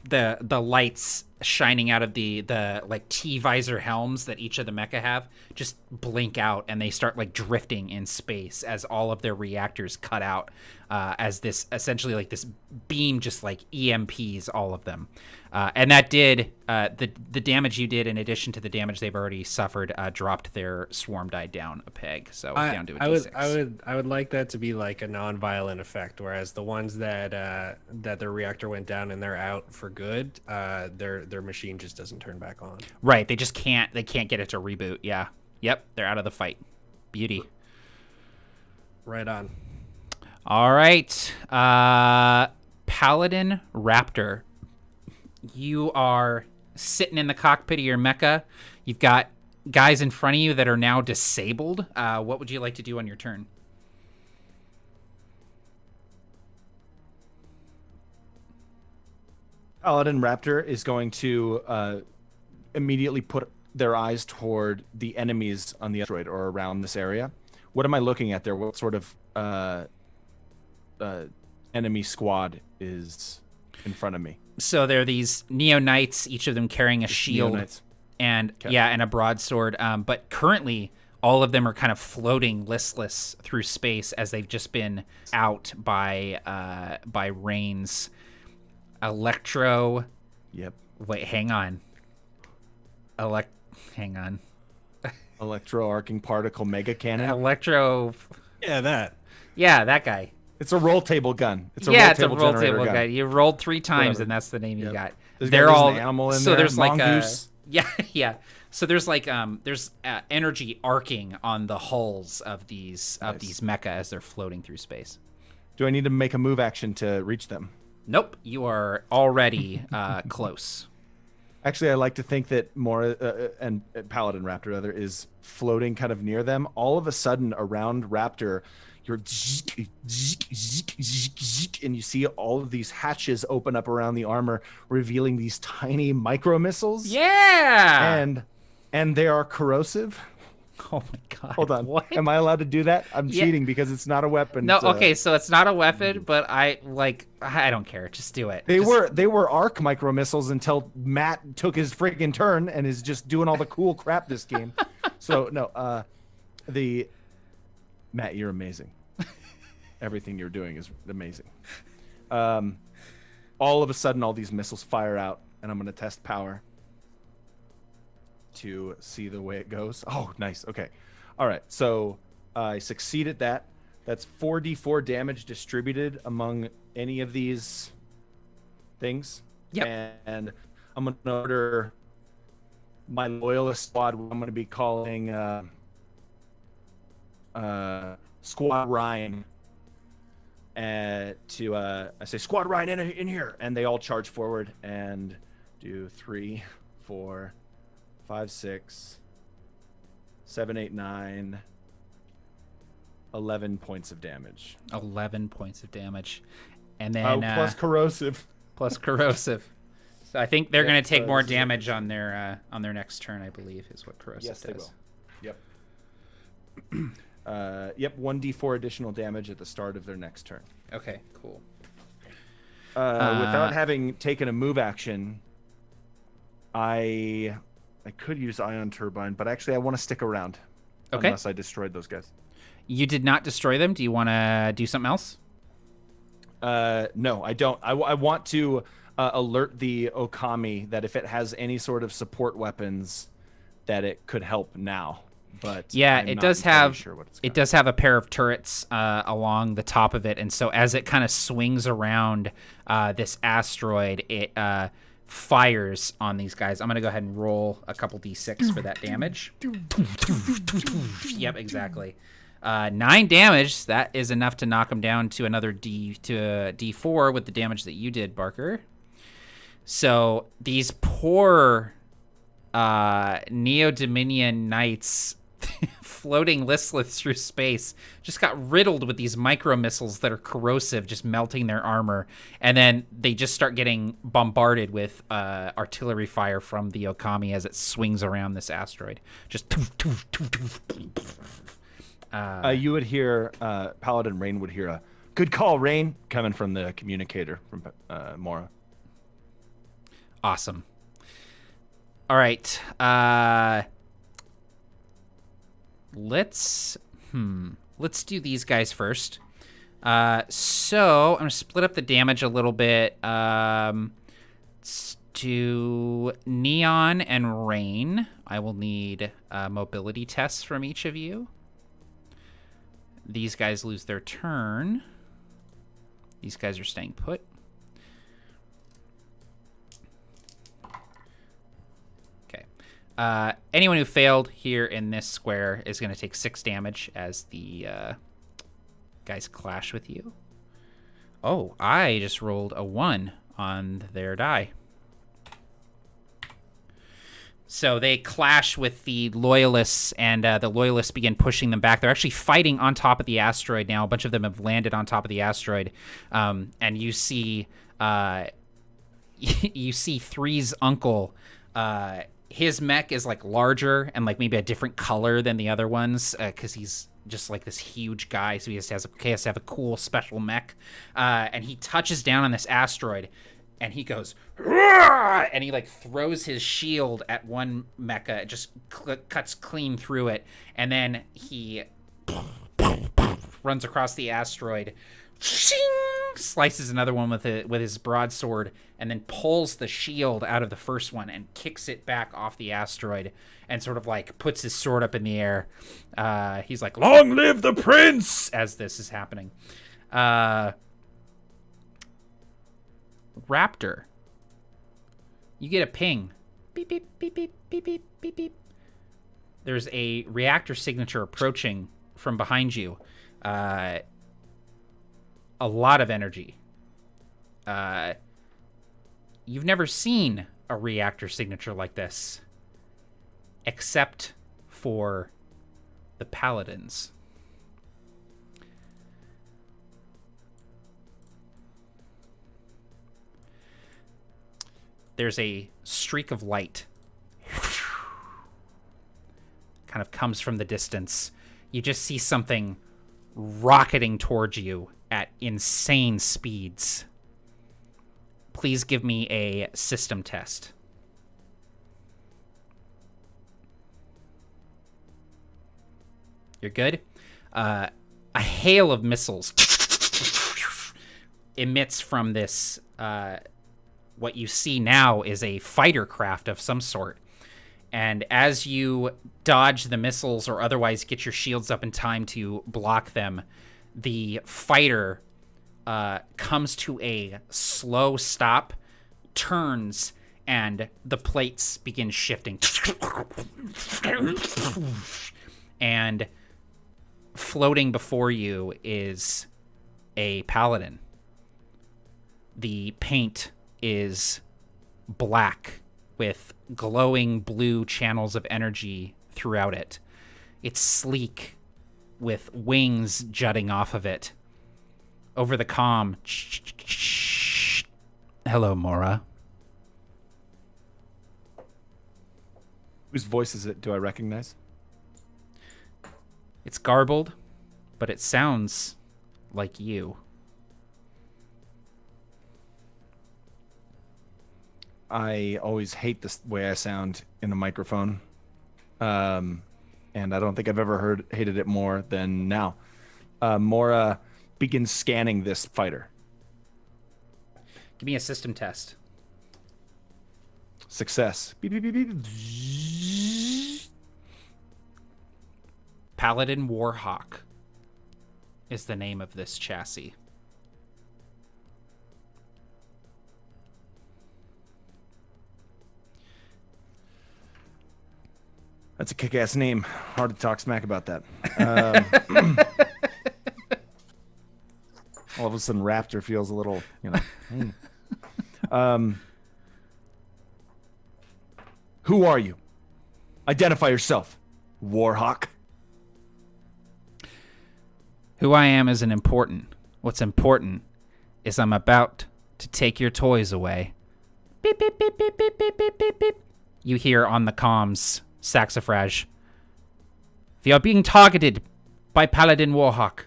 the lights shining out of the like T-visor helms that each of the mecha have just blink out, and they start like drifting in space as all of their reactors cut out, as this essentially like this beam just like EMPs all of them, and that did the damage you did, in addition to the damage they've already suffered, dropped their swarm die down a peg, so down to a D6. I would like that to be like a non-violent effect, whereas the ones that their reactor went down and they're out for good, their machine just doesn't turn back on. Right, they can't get it to reboot. Yeah. Yep, they're out of the fight. Beauty. Right on. All right. Paladin Raptor. You are sitting in the cockpit of your mecha. You've got guys in front of you that are now disabled. What would you like to do on your turn? Paladin Raptor is going to immediately put their eyes toward the enemies on the asteroid or around this area. What am I looking at there? What sort of enemy squad is in front of me? So there are these Neo-Knights, each of them carrying a shield. Neo-Knights. And Okay. and a broadsword. But currently, all of them are kind of floating listless through space as they've just been out by Rain's electro. Yep. Wait, hang on. Hang on. Electro arcing particle mega cannon. Electro. Yeah, that. Yeah, that guy. It's a roll table gun. It's a It's a roll roll table table guy. You rolled 3 times, Whatever. and that's the name you got. There's They're all an animal in so there. there's like Mongoose. yeah. So there's like energy arcing on the hulls of these mecha as they're floating through space. Do I need to make a move action to reach them? Nope, you are already close. Actually, I like to think that Mora and Paladin Raptor rather is floating kind of near them. All of a sudden, around Raptor, you're and you see all of these hatches open up around the armor, revealing these tiny micro missiles. Yeah, and they are corrosive. Oh my god! Hold on, What? am I allowed to do that? I'm cheating because it's not a weapon. No, It's okay, so it's not a weapon, but I don't care. Just do it. They were arc micro missiles until Matt took his freaking turn and is just doing all the cool crap this game. So no, Matt, you're amazing. Everything you're doing is amazing. All of a sudden, all these missiles fire out, and I'm going to test power to see the way it goes. Oh, nice. Okay. All right. So I succeed at that. That's 4d4 damage distributed among any of these things. Yep. And I'm going to order my loyalist squad, what I'm going to be calling Squad Ryan. I say, Squad Ryan in here. And they all charge forward and do 3, 4, 5, 6, 7, 8, 9, 11 points of damage. 11 points of damage, and then plus corrosive. Plus corrosive. So I think they're going to take so more this is- damage on their next turn. I believe is what corrosive Yes, they does. will. Yep. Yep. 1d4 additional damage at the start of their next turn. Okay, cool. Without having taken a move action, I could use Ion Turbine, but actually I want to stick around. Okay. Unless I destroyed those guys. You did not destroy them. Do you want to do something else? No, I don't. I want to alert the Okami that if it has any sort of support weapons, that it could help now. But Yeah, I'm it not does entirely have sure what it's it got. does have a pair of turrets along the top of it, and so as it kind of swings around this asteroid, it fires on these guys. I'm gonna go ahead and roll a couple d6 for that damage. Yep, exactly. 9 damage. That is enough to knock him down to another D4 with the damage that you did, Barker. So these poor Neo-Dominion knights floating listless through space just got riddled with these micro missiles that are corrosive, just melting their armor, and then they just start getting bombarded with artillery fire from the Okami as it swings around this asteroid. Just you would hear Paladin Rain would hear a good call, Rain, coming from the communicator from Mora. Awesome. All right. Let's do these guys first. So I'm gonna split up the damage a little bit. Let's do Neon and Rain. I will need mobility tests from each of you. These guys lose their turn. These guys are staying put. Okay. Anyone who failed here in this square is going to take 6 damage as the guys clash with you. Oh, I just rolled a 1 on their die. So they clash with the Loyalists, and the Loyalists begin pushing them back. They're actually fighting on top of the asteroid now. A bunch of them have landed on top of the asteroid, and you see you see Three's uncle. His mech is like larger and like maybe a different color than the other ones because he's just like this huge guy. So he has to have a cool special mech, and he touches down on this asteroid. and he goes, "Roar!" And he like throws his shield at one mecha. It just cuts clean through it, and then he runs across the asteroid, slices another one with his broadsword, and then pulls the shield out of the first one and kicks it back off the asteroid, and sort of like puts his sword up in the air. He's like, "Long live the prince!" as this is happening. Raptor, you get a ping. Beep, beep, beep, beep, beep, beep, beep, beep. There's a reactor signature approaching from behind you. A lot of energy. You've never seen a reactor signature like this, except for the Paladins. There's a streak of light. Kind of comes from the distance. You just see something rocketing towards you at insane speeds. Please give me a system test. You're good? A hail of missiles emits from this. What you see now is a fighter craft of some sort. And as you dodge the missiles or otherwise get your shields up in time to block them, the fighter comes to a slow stop, turns, and the plates begin shifting. And floating before you is a paladin. The paint is black with glowing blue channels of energy throughout it. It's sleek with wings jutting off of it. Over the comm, "Hello, Mora." Whose voice is it? Do I recognize? It's garbled, but it sounds like you. I always hate the way I sound in a microphone. And I don't think I've ever hated it more than now. Mora begins scanning this fighter. Give me a system test. Success. Beep, beep, beep, beep. Paladin Warhawk is the name of this chassis. That's a kick-ass name. Hard to talk smack about that. All of a sudden, Raptor feels a little, Who are you? Identify yourself, Warhawk. Who I am isn't important. What's important is I'm about to take your toys away. Beep, beep, beep, beep, beep, beep, beep, beep, beep. You hear on the comms, Saxifrage. "We are being targeted by Paladin Warhawk.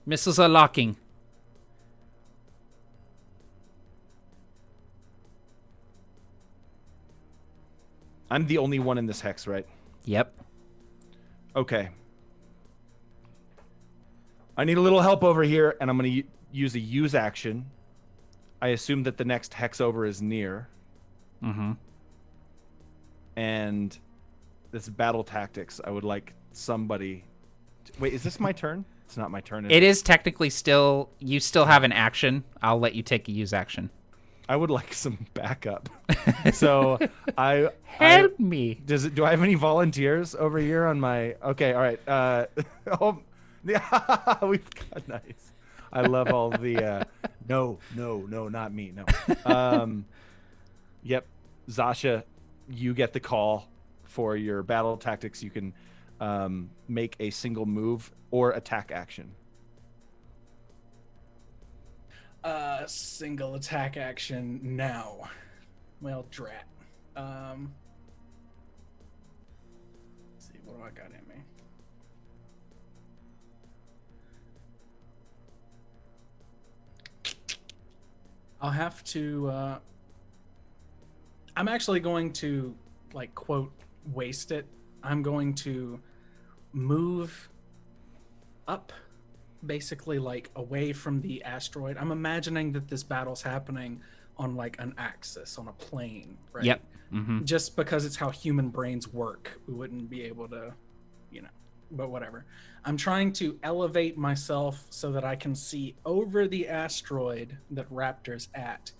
Missiles are locking." I'm the only one in this hex, right? Yep. Okay. I need a little help over here, and I'm going to use a use action. I assume that the next hex over is near. Mm-hmm. And this battle tactics, I would like somebody... Wait, is this my turn? It's not my turn. It is technically still... You still have an action. I'll let you take a use action. I would like some backup. So Help me. Do I have any volunteers over here on my... Okay, all right. Yeah, we've got nice. I love all the... No, not me. No. Yep. Zasha, you get the call for your battle tactics. You can make a single move or attack action. Single attack action now. Well, drat. Let's see, what do I got in me? I'll have to. I'm actually going to, like, quote, waste it. I'm going to move up, basically, like, away from the asteroid. I'm imagining that this battle's happening on, like, an axis, on a plane, right? Yep. Mm-hmm. Just because it's how human brains work, we wouldn't be able to, but whatever. I'm trying to elevate myself so that I can see over the asteroid that Raptor's at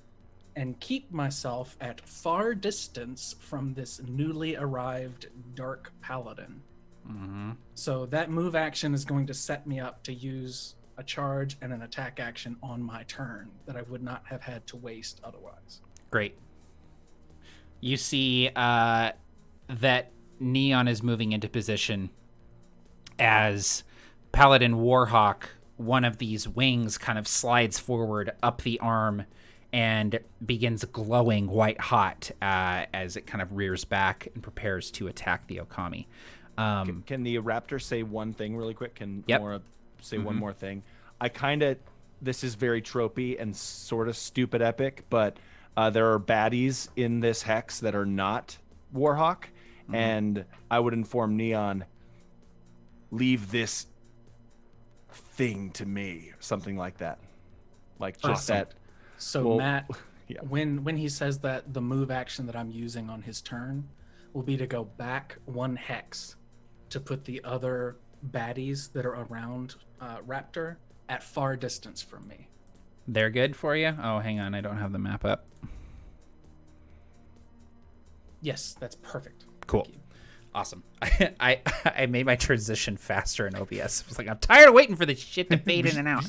and keep myself at far distance from this newly arrived Dark Paladin. Mm-hmm. So that move action is going to set me up to use a charge and an attack action on my turn that I would not have had to waste otherwise. Great. You see that Neon is moving into position as Paladin Warhawk, one of these wings kind of slides forward up the arm and begins glowing white hot as it kind of rears back and prepares to attack the Okami. Can the Raptor say one thing really quick? Can Yep. Mora say one more thing? This is very tropey and sort of stupid epic, but there are baddies in this hex that are not Warhawk, and I would inform Neon, leave this thing to me, something like that. Like just Awesome. that. So Well, Matt, yeah. when he says that, the move action that I'm using on his turn will be to go back one hex to put the other baddies that are around Raptor at far distance from me. They're good for you? Oh, hang on. I don't have the map up. Yes, that's perfect. Cool. Thank you. Awesome. I made my transition faster in OBS. I was like, I'm tired of waiting for this shit to fade in and out.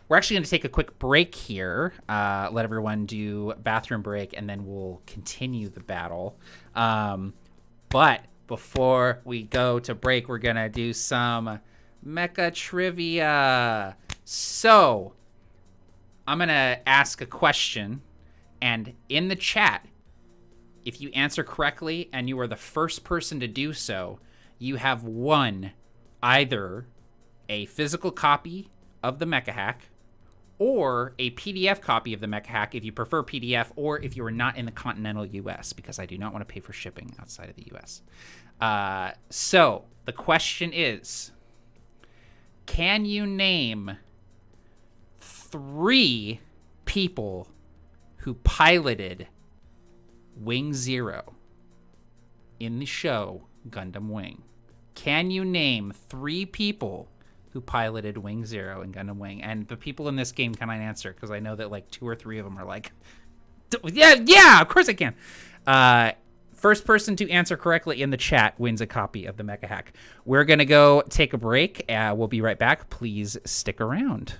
We're actually going to take a quick break here. Let everyone do bathroom break, and then we'll continue the battle. But before we go to break, we're going to do some Mecha trivia. So I'm going to ask a question, and in the chat, if you answer correctly and you are the first person to do so, you have won either a physical copy of the Mecha Hack or a PDF copy of the Mecha Hack if you prefer PDF, or if you are not in the continental US, because I do not want to pay for shipping outside of the US. So the question is, can you name 3 people who piloted Wing Zero in the show Gundam Wing? Can you name 3 people who piloted Wing Zero in Gundam Wing? And the people in this game cannot answer, because I know that like 2 or 3 of them are like, yeah, of course I can. First person to answer correctly in the chat wins a copy of the Mecha Hack. We're going to go take a break. We'll be right back. Please stick around.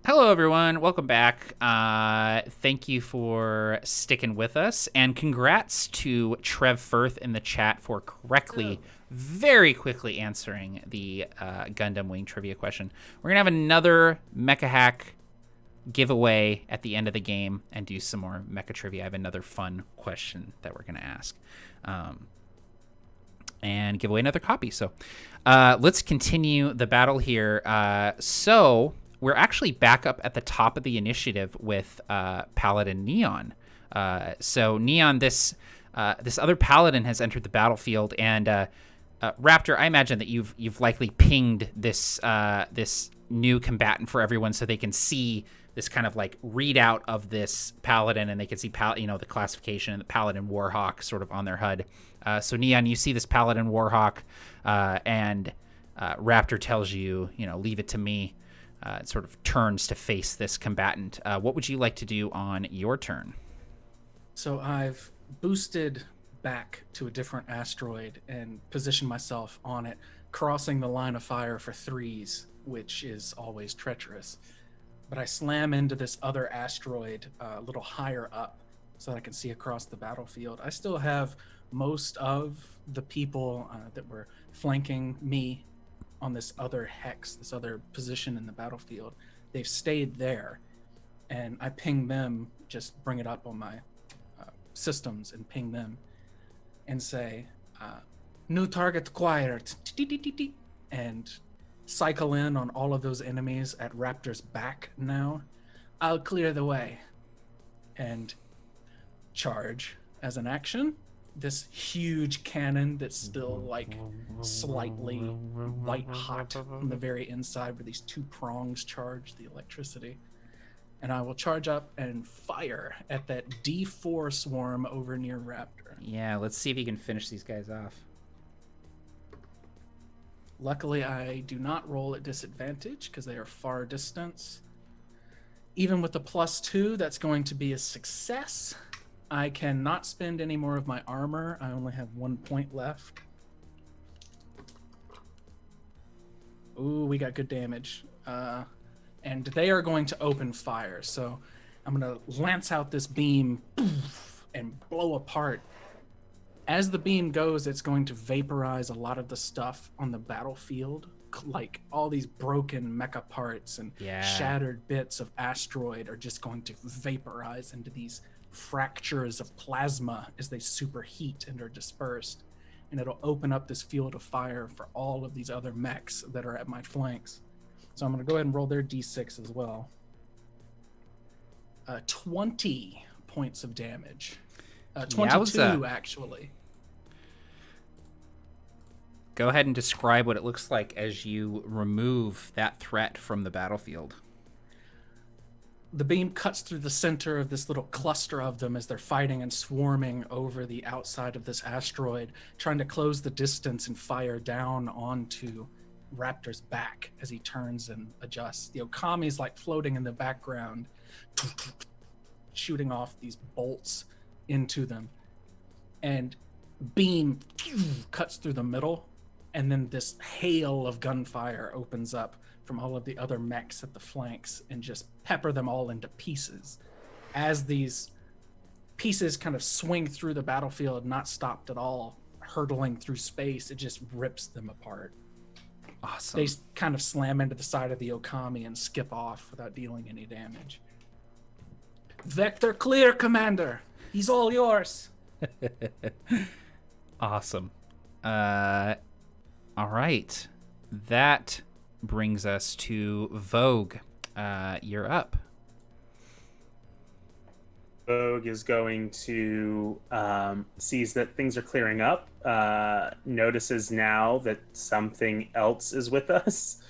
Hello, everyone. Welcome back. Thank you for sticking with us, and congrats to Trev Firth in the chat for very quickly answering the Gundam Wing trivia question. We're gonna have another Mecha Hack giveaway at the end of the game and do some more Mecha trivia. I have another fun question that we're gonna ask, and give away another copy. So let's continue the battle here. So we're actually back up at the top of the initiative with Paladin Neon. So Neon, this other Paladin has entered the battlefield, and Raptor, I imagine that you've likely pinged this new combatant for everyone so they can see this kind of like readout of this Paladin, and they can see the classification and the Paladin Warhawk sort of on their HUD. So Neon, you see this Paladin Warhawk, and Raptor tells you, leave it to me. It sort of turns to face this combatant. What would you like to do on your turn? So I've boosted back to a different asteroid and positioned myself on it, crossing the line of fire for 3s, which is always treacherous. But I slam into this other asteroid a little higher up so that I can see across the battlefield. I still have most of the people that were flanking me on this other hex, this other position in the battlefield. They've stayed there, and I ping them, just bring it up on my systems and ping them and say, new target acquired, and cycle in on all of those enemies at Raptor's back now. I'll clear the way. And charge as an action. This huge cannon that's still like slightly white hot on the very inside where these two prongs charge the electricity. And I will charge up and fire at that D4 swarm over near Raptor. Yeah, let's see if you can finish these guys off. Luckily, I do not roll at disadvantage because they are far distance. Even with the +2, that's going to be a success. I cannot spend any more of my armor. I only have 1 point left. Ooh, we got good damage. And they are going to open fire. So I'm going to lance out this beam and blow apart. As the beam goes, it's going to vaporize a lot of the stuff on the battlefield, like all these broken mecha parts and shattered bits of asteroid are just going to vaporize into these fractures of plasma as they superheat and are dispersed. And it'll open up this field of fire for all of these other mechs that are at my flanks. So I'm going to go ahead and roll their d6 as well. 20 points of damage. 22, actually. Go ahead and describe what it looks like as you remove that threat from the battlefield. The beam cuts through the center of this little cluster of them as they're fighting and swarming over the outside of this asteroid, trying to close the distance and fire down onto Raptor's back as he turns and adjusts. The Okami's like floating in the background, shooting off these bolts into them. And beam cuts through the middle, and then this hail of gunfire opens up from all of the other mechs at the flanks and just pepper them all into pieces. As these pieces kind of swing through the battlefield, not stopped at all, hurtling through space, it just rips them apart. Awesome. They kind of slam into the side of the Okami and skip off without dealing any damage. Vector clear, Commander. He's all yours. Awesome. All right. That brings us to Vogue. You're up. Vogue is going to sees that things are clearing up, notices now that something else is with us,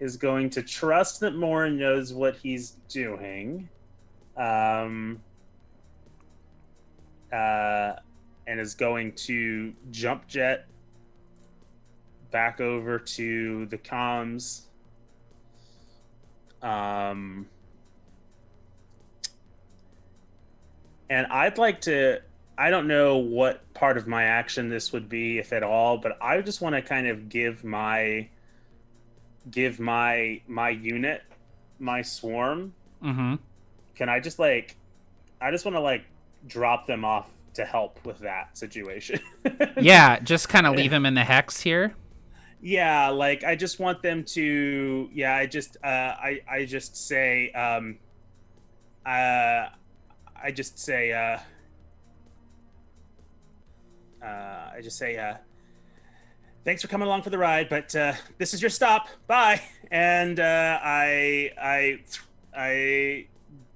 is going to trust that Mora knows what he's doing, and is going to jump jet back over to the comms. And I'd like to, I don't know what part of my action this would be, if at all, but I just want to kind of give my unit, my swarm. Mm-hmm. Can I just I just want to drop them off to help with that situation. Yeah, just kind of leave him in the hex here. Yeah, I just want them to. Yeah, I just say. Thanks for coming along for the ride, but this is your stop. Bye. And I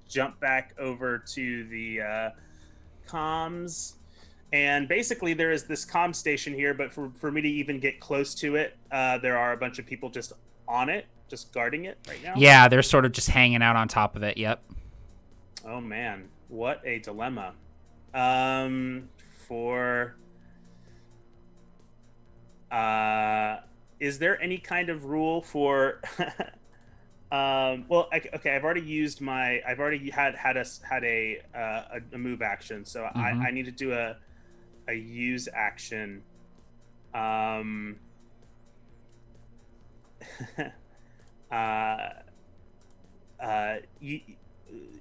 jump back over to the comms. And basically there is this comm station here, but for me to even get close to it, there are a bunch of people just on it, just guarding it right now. Yeah, they're sort of just hanging out on top of it. Yep. Oh man, what a dilemma. Is there any kind of rule for well, okay, I've already had a move action, so mm-hmm. I need to do a use action.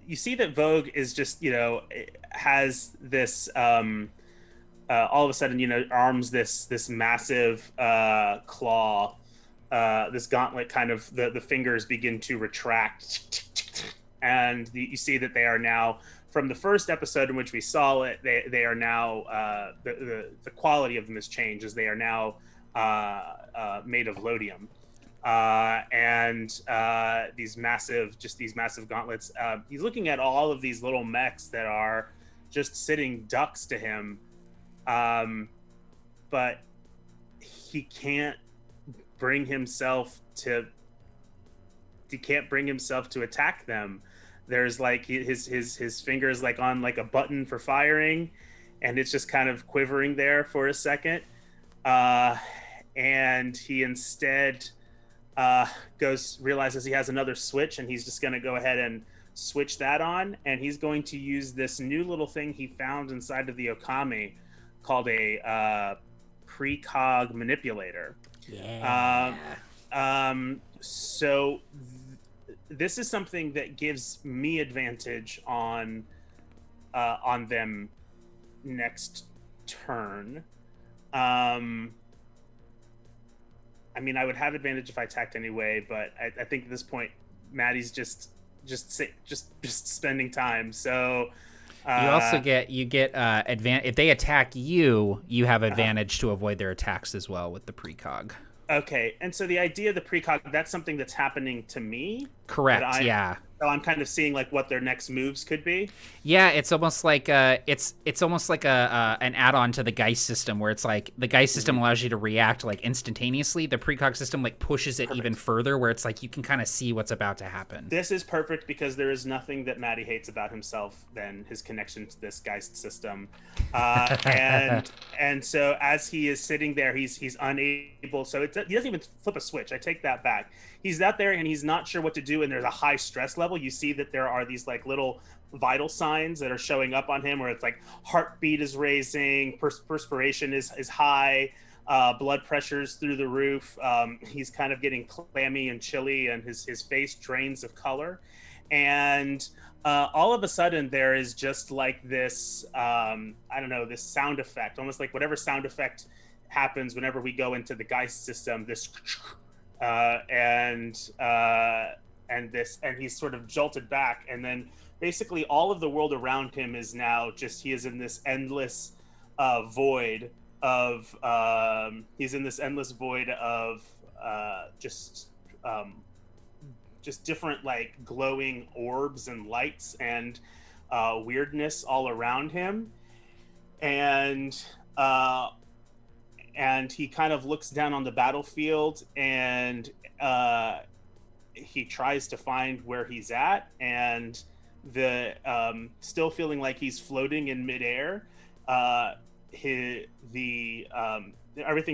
You see that Vogue is just, has this all of a sudden, arms this massive claw, this gauntlet, kind of the fingers begin to retract, and you see that they are now, from the first episode in which we saw it, they are now the quality of them has changed, as they are now made of lodium. and these massive gauntlets. He's looking at all of these little mechs that are just sitting ducks to him, but he can't bring himself to attack them. There's like his fingers like on like a button for firing, and it's just kind of quivering there for a second, and he instead realizes he has another switch, and he's just going to go ahead and switch that on, and he's going to use this new little thing he found inside of the Okami called a precog manipulator. So this is something that gives me advantage on them next turn. I mean, I would have advantage if I attacked anyway, but I think at this point, Mattie's just spending time. So you also get advantage if they attack you. You have advantage to avoid their attacks as well with the precog. Okay, and so the idea of the precog, that's something that's happening to me. Correct. Yeah. So I'm kind of seeing like what their next moves could be. Yeah, it's almost like it's almost like an add-on to the Geist system, where it's like the Geist system allows you to react like instantaneously. The precog system like pushes it even further, where it's like you can kind of see what's about to happen. This is perfect because there is nothing that Mattie hates about himself than his connection to this Geist system, and so as he is sitting there, he's unable. So he doesn't even flip a switch. I take that back. He's out there and he's not sure what to do, and there's a high stress level. You see that there are these like little vital signs that are showing up on him, where it's like heartbeat is raising, perspiration is high, blood pressure's through the roof. He's kind of getting clammy and chilly, and his face drains of color. And all of a sudden there is just like this, I don't know, this sound effect, almost like whatever sound effect happens whenever we go into the Geist system, this and he's sort of jolted back, and then basically all of the world around him is now just, he is in this endless void of just different like glowing orbs and lights and weirdness all around him, and he kind of looks down on the battlefield, and he tries to find where he's at, and the still feeling like he's floating in midair. Everything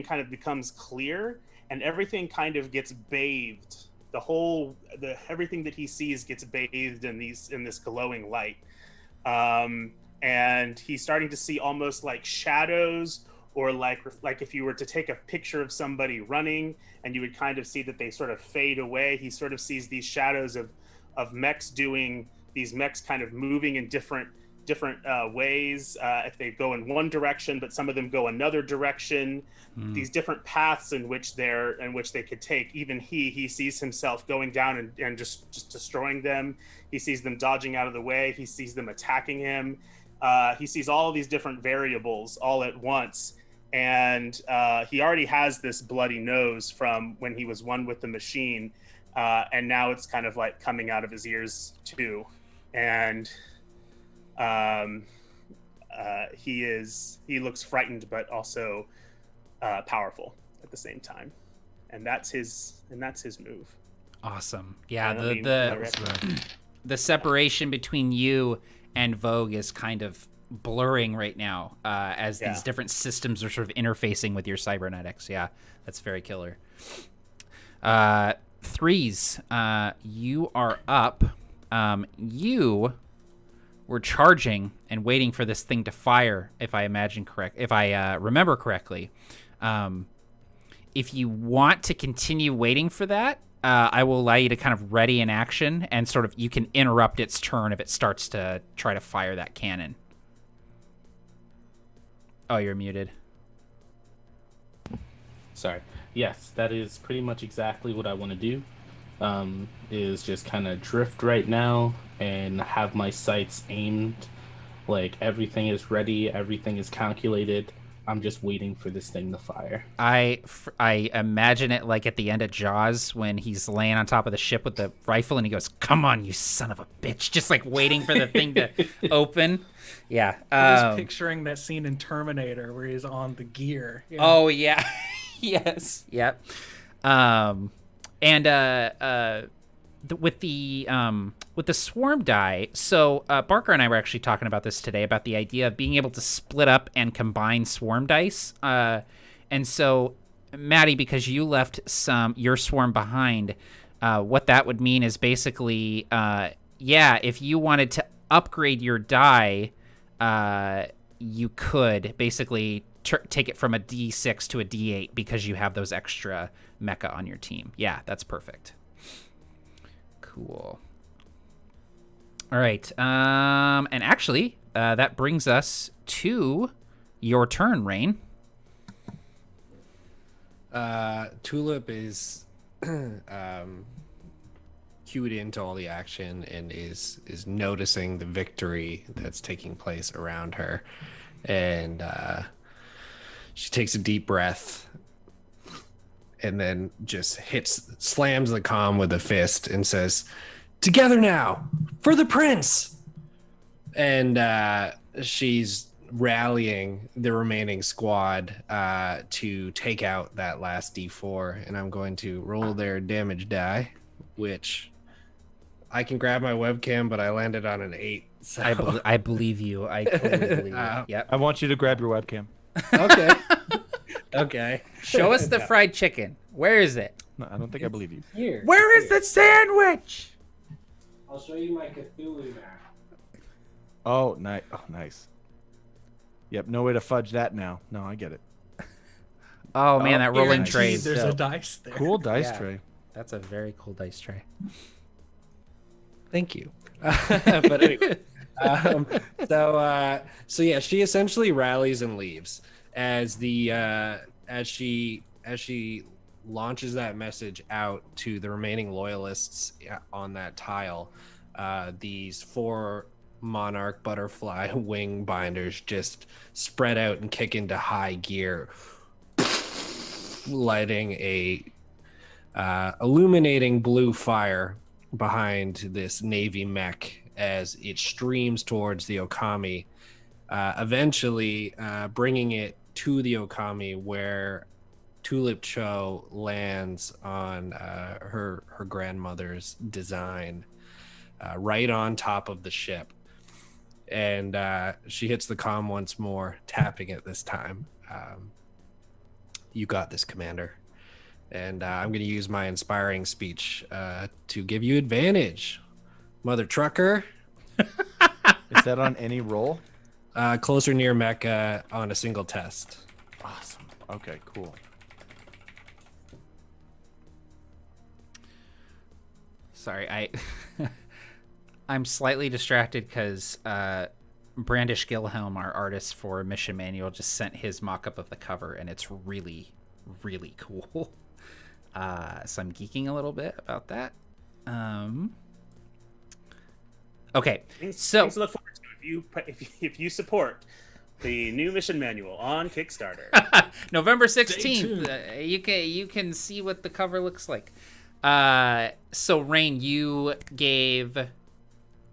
kind of becomes clear, and everything kind of gets bathed. Everything that he sees gets bathed in this glowing light, and he's starting to see almost like shadows, or like if you were to take a picture of somebody running and you would kind of see that they sort of fade away. He sort of sees these shadows of mechs kind of moving in different ways. If they go in one direction, but some of them go another direction. These different paths in which they could take. Even he sees himself going down and just destroying them. He sees them dodging out of the way. He sees them attacking him. He sees all of these different variables all at once. And he already has this bloody nose from when he was one with the machine, and now it's kind of like coming out of his ears too. And he looks frightened, but also powerful at the same time. And that's his move. Awesome. Yeah, the separation between you and Vogue is kind of blurring right now, as these different systems are sort of interfacing with your cybernetics. Yeah, that's very killer. Threes, you are up. You were charging and waiting for this thing to fire, if I remember correctly. If you want to continue waiting for that, I will allow you to kind of ready an action, and sort of you can interrupt its turn if it starts to try to fire that cannon. Oh, you're muted. Sorry. Yes, that is pretty much exactly what I want to do. Is just kind of drift right now and have my sights aimed. Like everything is ready, everything is calculated. I'm just waiting for this thing to fire. I imagine it like at the end of Jaws when he's laying on top of the ship with the rifle and he goes, "Come on, you son of a bitch!" Just like waiting for the thing to open. Yeah. I was picturing that scene in Terminator where he's on the gear. You know? Oh yeah. Yes. Yep. With the swarm die, so Barker and I were actually talking about this today, about the idea of being able to split up and combine swarm dice. And so, Mattie, because you left your swarm behind, what that would mean is basically, if you wanted to upgrade your die, you could basically take it from a D6 to a D8 because you have those extra mecha on your team. Yeah, that's perfect. Cool. All right. And actually, that brings us to your turn, Rain. Tulip is cued into all the action and is noticing the victory that's taking place around her, and she takes a deep breath and then just slams the comm with a fist and says, "Together now for the prince!" And she's rallying the remaining squad to take out that last D4, and I'm going to roll their damage die, which I can grab my webcam, but I landed on an 8. So. I believe you. I totally believe you. Yep. I want you to grab your webcam. Okay. Okay. Show us the fried chicken. Where is it? No, I don't think I believe you. Here. Where is the sandwich? I'll show you my Cthulhu map. Oh, nice. Oh, nice. Yep, no way to fudge that now. No, I get it. Oh man, that rolling nice. tray. There's a dice there. Cool dice Yeah. tray. That's a very cool dice tray. Thank you. But anyway, so yeah, she essentially rallies and leaves as she launches that message out to the remaining loyalists on that tile. These 4 monarch butterfly wing binders just spread out and kick into high gear, lighting a illuminating blue fire behind this navy mech as it streams towards the Okami, eventually bringing it to the Okami where Tulip Cho lands on her grandmother's design, right on top of the ship. And she hits the comm once more, tapping it this time. "You got this, Commander." And I'm going to use my inspiring speech to give you advantage, Mother Trucker. Is that on any roll? Closer near Mecha on a single test. Awesome. Okay, cool. Sorry, I'm slightly distracted because Brandish Gilhelm, our artist for Mission Manual, just sent his mock-up of the cover, and it's really, really cool. So I'm geeking a little bit about that. Okay, so things to look forward to if you support the new mission manual on Kickstarter. November 16th, you can see what the cover looks like. So Rain, you gave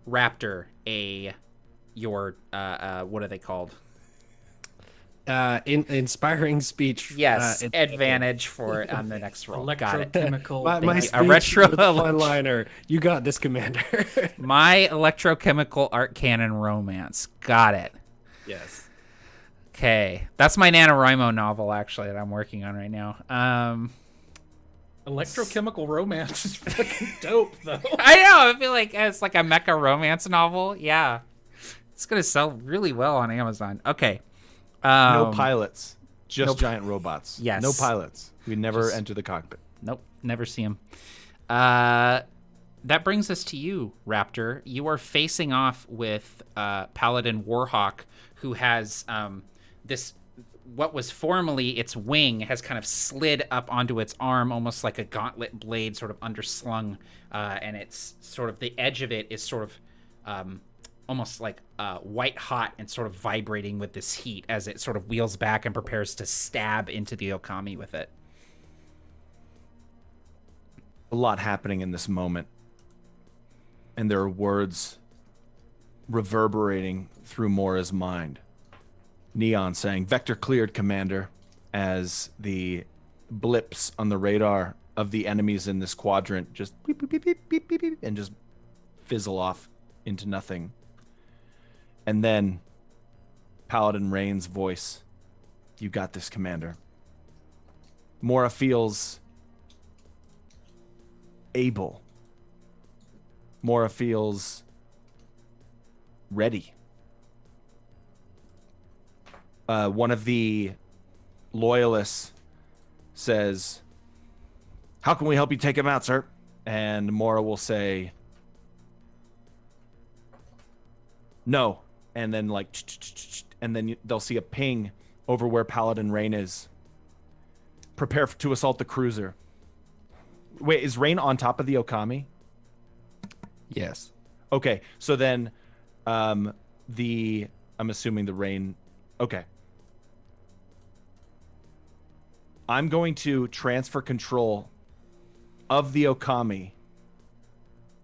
Raptor your what are they called? Inspiring speech. Yes, advantage for on the next roll. Got it. Electrochemical. My A retro one-liner. You got this, Commander. My electrochemical art canon romance. Got it. Yes. Okay, that's my NaNoWriMo novel actually that I'm working on right now. Electrochemical romance is fucking dope, though. I know. I feel like it's like a mecha romance novel. Yeah, it's gonna sell really well on Amazon. Okay. No pilots, just nope. giant robots. Yes. No pilots. We never enter the cockpit. Nope, never see him. That brings us to you, Raptor. You are facing off with Paladin Warhawk, who has this, what was formerly its wing, has kind of slid up onto its arm, almost like a gauntlet blade sort of underslung, and it's sort of, the edge of it is sort of almost like white hot and sort of vibrating with this heat as it sort of wheels back and prepares to stab into the Okami with it. A lot happening in this moment, and there are words reverberating through Mora's mind. Neon saying, "Vector cleared, Commander," as the blips on the radar of the enemies in this quadrant just beep, beep, beep, beep, beep, beep, beep, and just fizzle off into nothing. And then Paladin Rain's voice, "You got this, Commander." Mora feels able. Mora feels ready. One of the loyalists says, "How can we help you take him out, sir?" And Mora will say, "No." And then and then they'll see a ping over where Paladin Rain is. "Prepare to assault the cruiser." Wait, is Rain on top of the Okami? Yes. Okay, so then I'm assuming the Rain. Okay. I'm going to transfer control of the Okami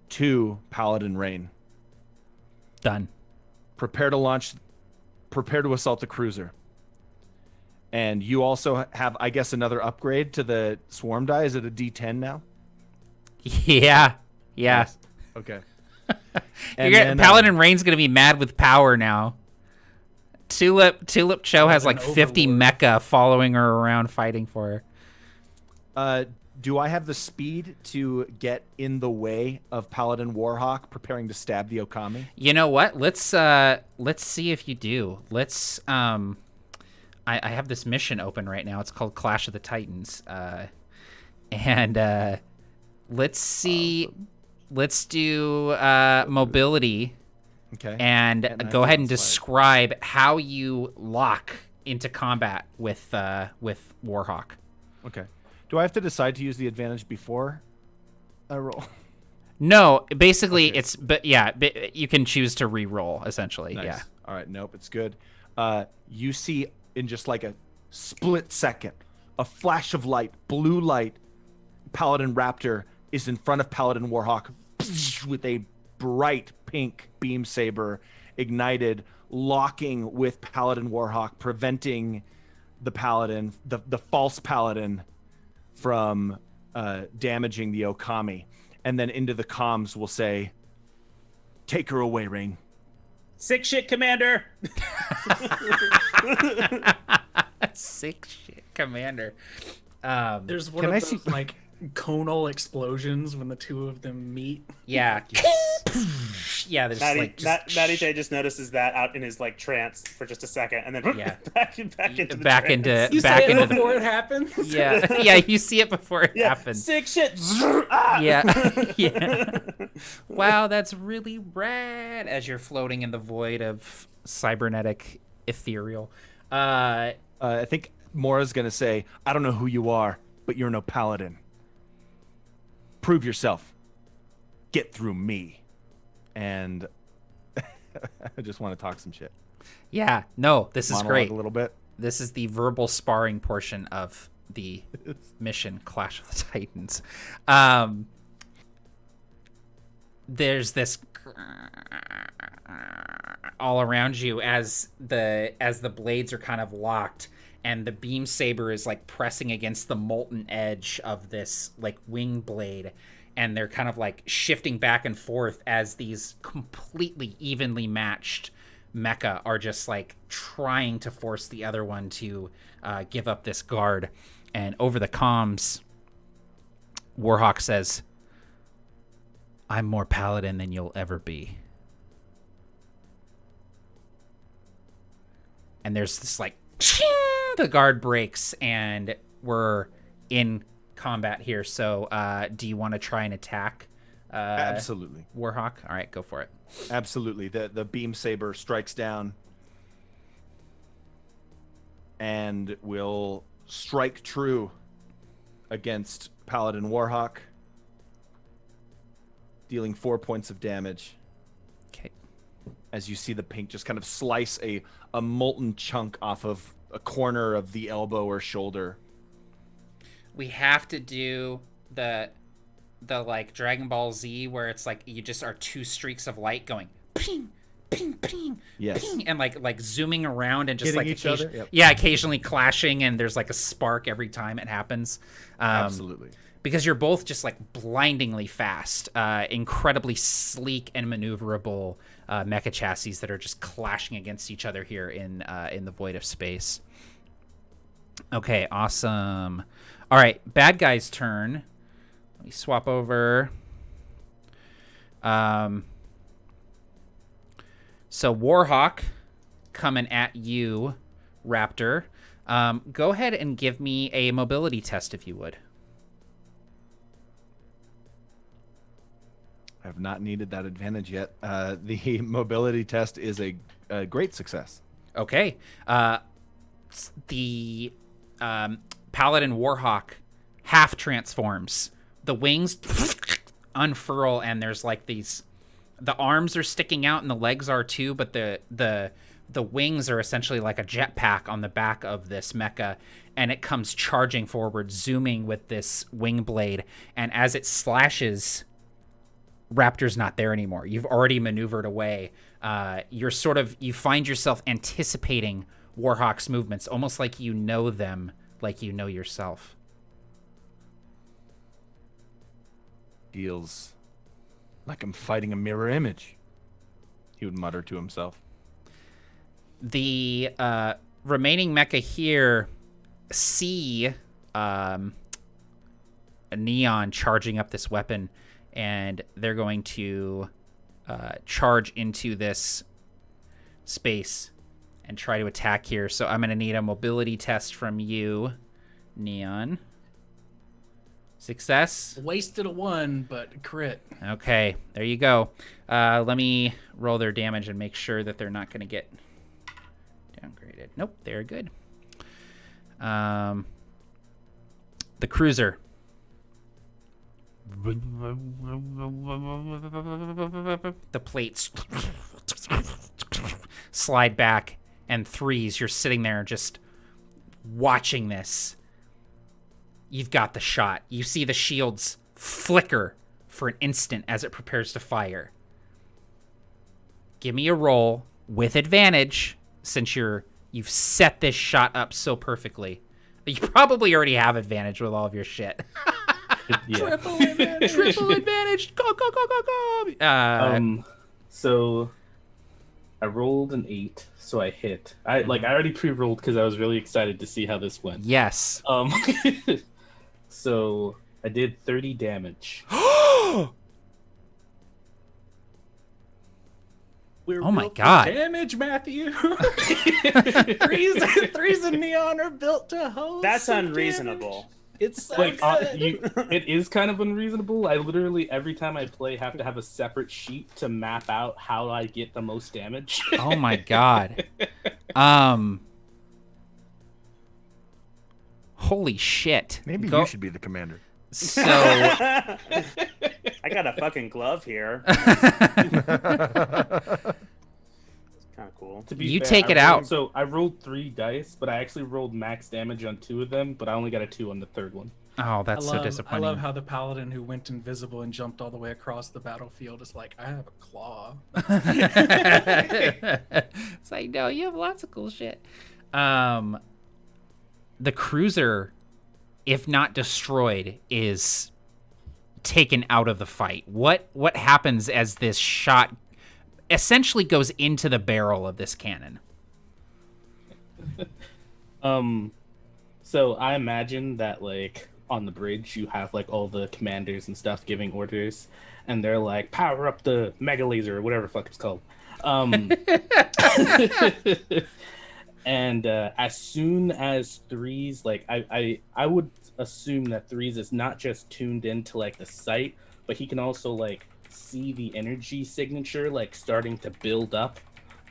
to Paladin Rain. Done. Prepare to assault the cruiser. And you also have, I guess, another upgrade to the swarm die. Is it a D10 now? Yeah. Nice. Okay. Paladin Rain's gonna be mad with power now. Tulip Cho has like 50 mecha following her around fighting for her. Do I have the speed to get in the way of Paladin Warhawk preparing to stab the Okami? You know what? Let's see if you do. I have this mission open right now. It's called Clash of the Titans. Let's see. Awesome. Let's do mobility. Okay. And go ahead and describe how you lock into combat with Warhawk. Okay. Do I have to decide to use the advantage before I roll? No, basically Okay. you can choose to re-roll essentially. Nice. Yeah. All right. Nope. It's good. You see in just like a split second, a flash of light, blue light. Paladin Raptor is in front of Paladin Warhawk with a bright pink beam saber ignited, locking with Paladin Warhawk, preventing the Paladin, the false Paladin, from damaging the Okami. And then into the comms will say, "Take her away, Rain." Sick shit, Commander. Sick shit, Commander. There's one of those like conal explosions when the two of them meet. Yeah. Yeah, there's Mattie J just notices that out in his like trance for just a second, and then back into the trance. You see it before it happens. Yeah, you see it before it happens. Sick shit. Yeah. Wow, that's really rad. As you're floating in the void of cybernetic ethereal. I think Mora's gonna say, "I don't know who you are, but you're no Paladin. Prove yourself. Get through me." And I just want to talk some shit. Yeah, no, this is Monologue great. a little bit. This is the verbal sparring portion of the mission Clash of the Titans. There's this all around you as the blades are kind of locked, and the beam saber is like pressing against the molten edge of this like wing blade, and they're kind of like shifting back and forth as these completely evenly matched mecha are just like trying to force the other one to give up this guard. And over the comms, Warhawk says, "I'm more Paladin than you'll ever be." And there's this like, the guard breaks, and we're in combat here. So do you want to try and attack Absolutely. Warhawk? All right, go for it. Absolutely. The beam saber strikes down and will strike true against Paladin Warhawk, dealing 4 points of damage. Okay. as you see the pink just kind of slice a molten chunk off of a corner of the elbow or shoulder. We have to do the like Dragon Ball Z where it's like you just are two streaks of light going ping, ping, ping, Yes. ping, and like zooming around and just Hitting like each other? Yep. yeah, occasionally clashing, and there's like a spark every time it happens. Absolutely. Because you're both just like blindingly fast, incredibly sleek and maneuverable mecha chassis that are just clashing against each other here in the void of space. Okay, awesome. All right, bad guy's turn. Let me swap over. So Warhawk coming at you, Raptor. Go ahead and give me a mobility test if you would. I have not needed that advantage yet. The mobility test is a great success. Okay. The Paladin Warhawk half transforms. The wings unfurl, and there's like these... The arms are sticking out, and the legs are too, but the wings are essentially like a jetpack on the back of this mecha, and it comes charging forward, zooming with this wing blade, and as it slashes... Raptor's not there anymore. You've already maneuvered away. You find yourself anticipating Warhawk's movements, almost like you know them, like you know yourself. Feels like I'm fighting a mirror image, he would mutter to himself. The remaining mecha here see a Neon charging up this weapon, and they're going to charge into this space and try to attack here. So I'm going to need a mobility test from you, Neon. Success? Wasted a 1, but crit. Okay, there you go. Let me roll their damage and make sure that they're not going to get downgraded. Nope, they're good. The cruiser. The plates slide back, and Threes, you're sitting there just watching this. You've got the shot. You see the shields flicker for an instant as it prepares to fire. Give me a roll with advantage, since you've set this shot up so perfectly. You probably already have advantage with all of your shit. Yeah. Triple advantage. Triple advantage. Go, go, go, go, go. So I rolled an 8, so I hit. I already pre-rolled because I was really excited to see how this went. Yes. So I did 30 damage. We're Oh my built for God. Damage, Matthew. threes and Neon are built to host. That's some unreasonable. damage. It's so Like good. it is kind of unreasonable. I literally every time I play have to have a separate sheet to map out how I get the most damage. Oh my God. Holy shit. Maybe you should be the commander. So I got a fucking glove here. Kind of cool. To be You fair, take I it rolled- out. So I rolled 3 dice, but I actually rolled max damage on 2 of them, but I only got a 2 on the third one. Oh, that's so I disappointing. love how the paladin who went invisible and jumped all the way across the battlefield is like, I have a claw. It's like, no, you have lots of cool shit. The cruiser, if not destroyed, is taken out of the fight. What happens as this shot essentially goes into the barrel of this cannon? So I imagine that like on the bridge you have like all the commanders and stuff giving orders, and they're like, power up the mega laser or whatever the fuck it's called. And as soon as Threes, like I would assume that Threes is not just tuned into like the sight, but he can also like see the energy signature like starting to build up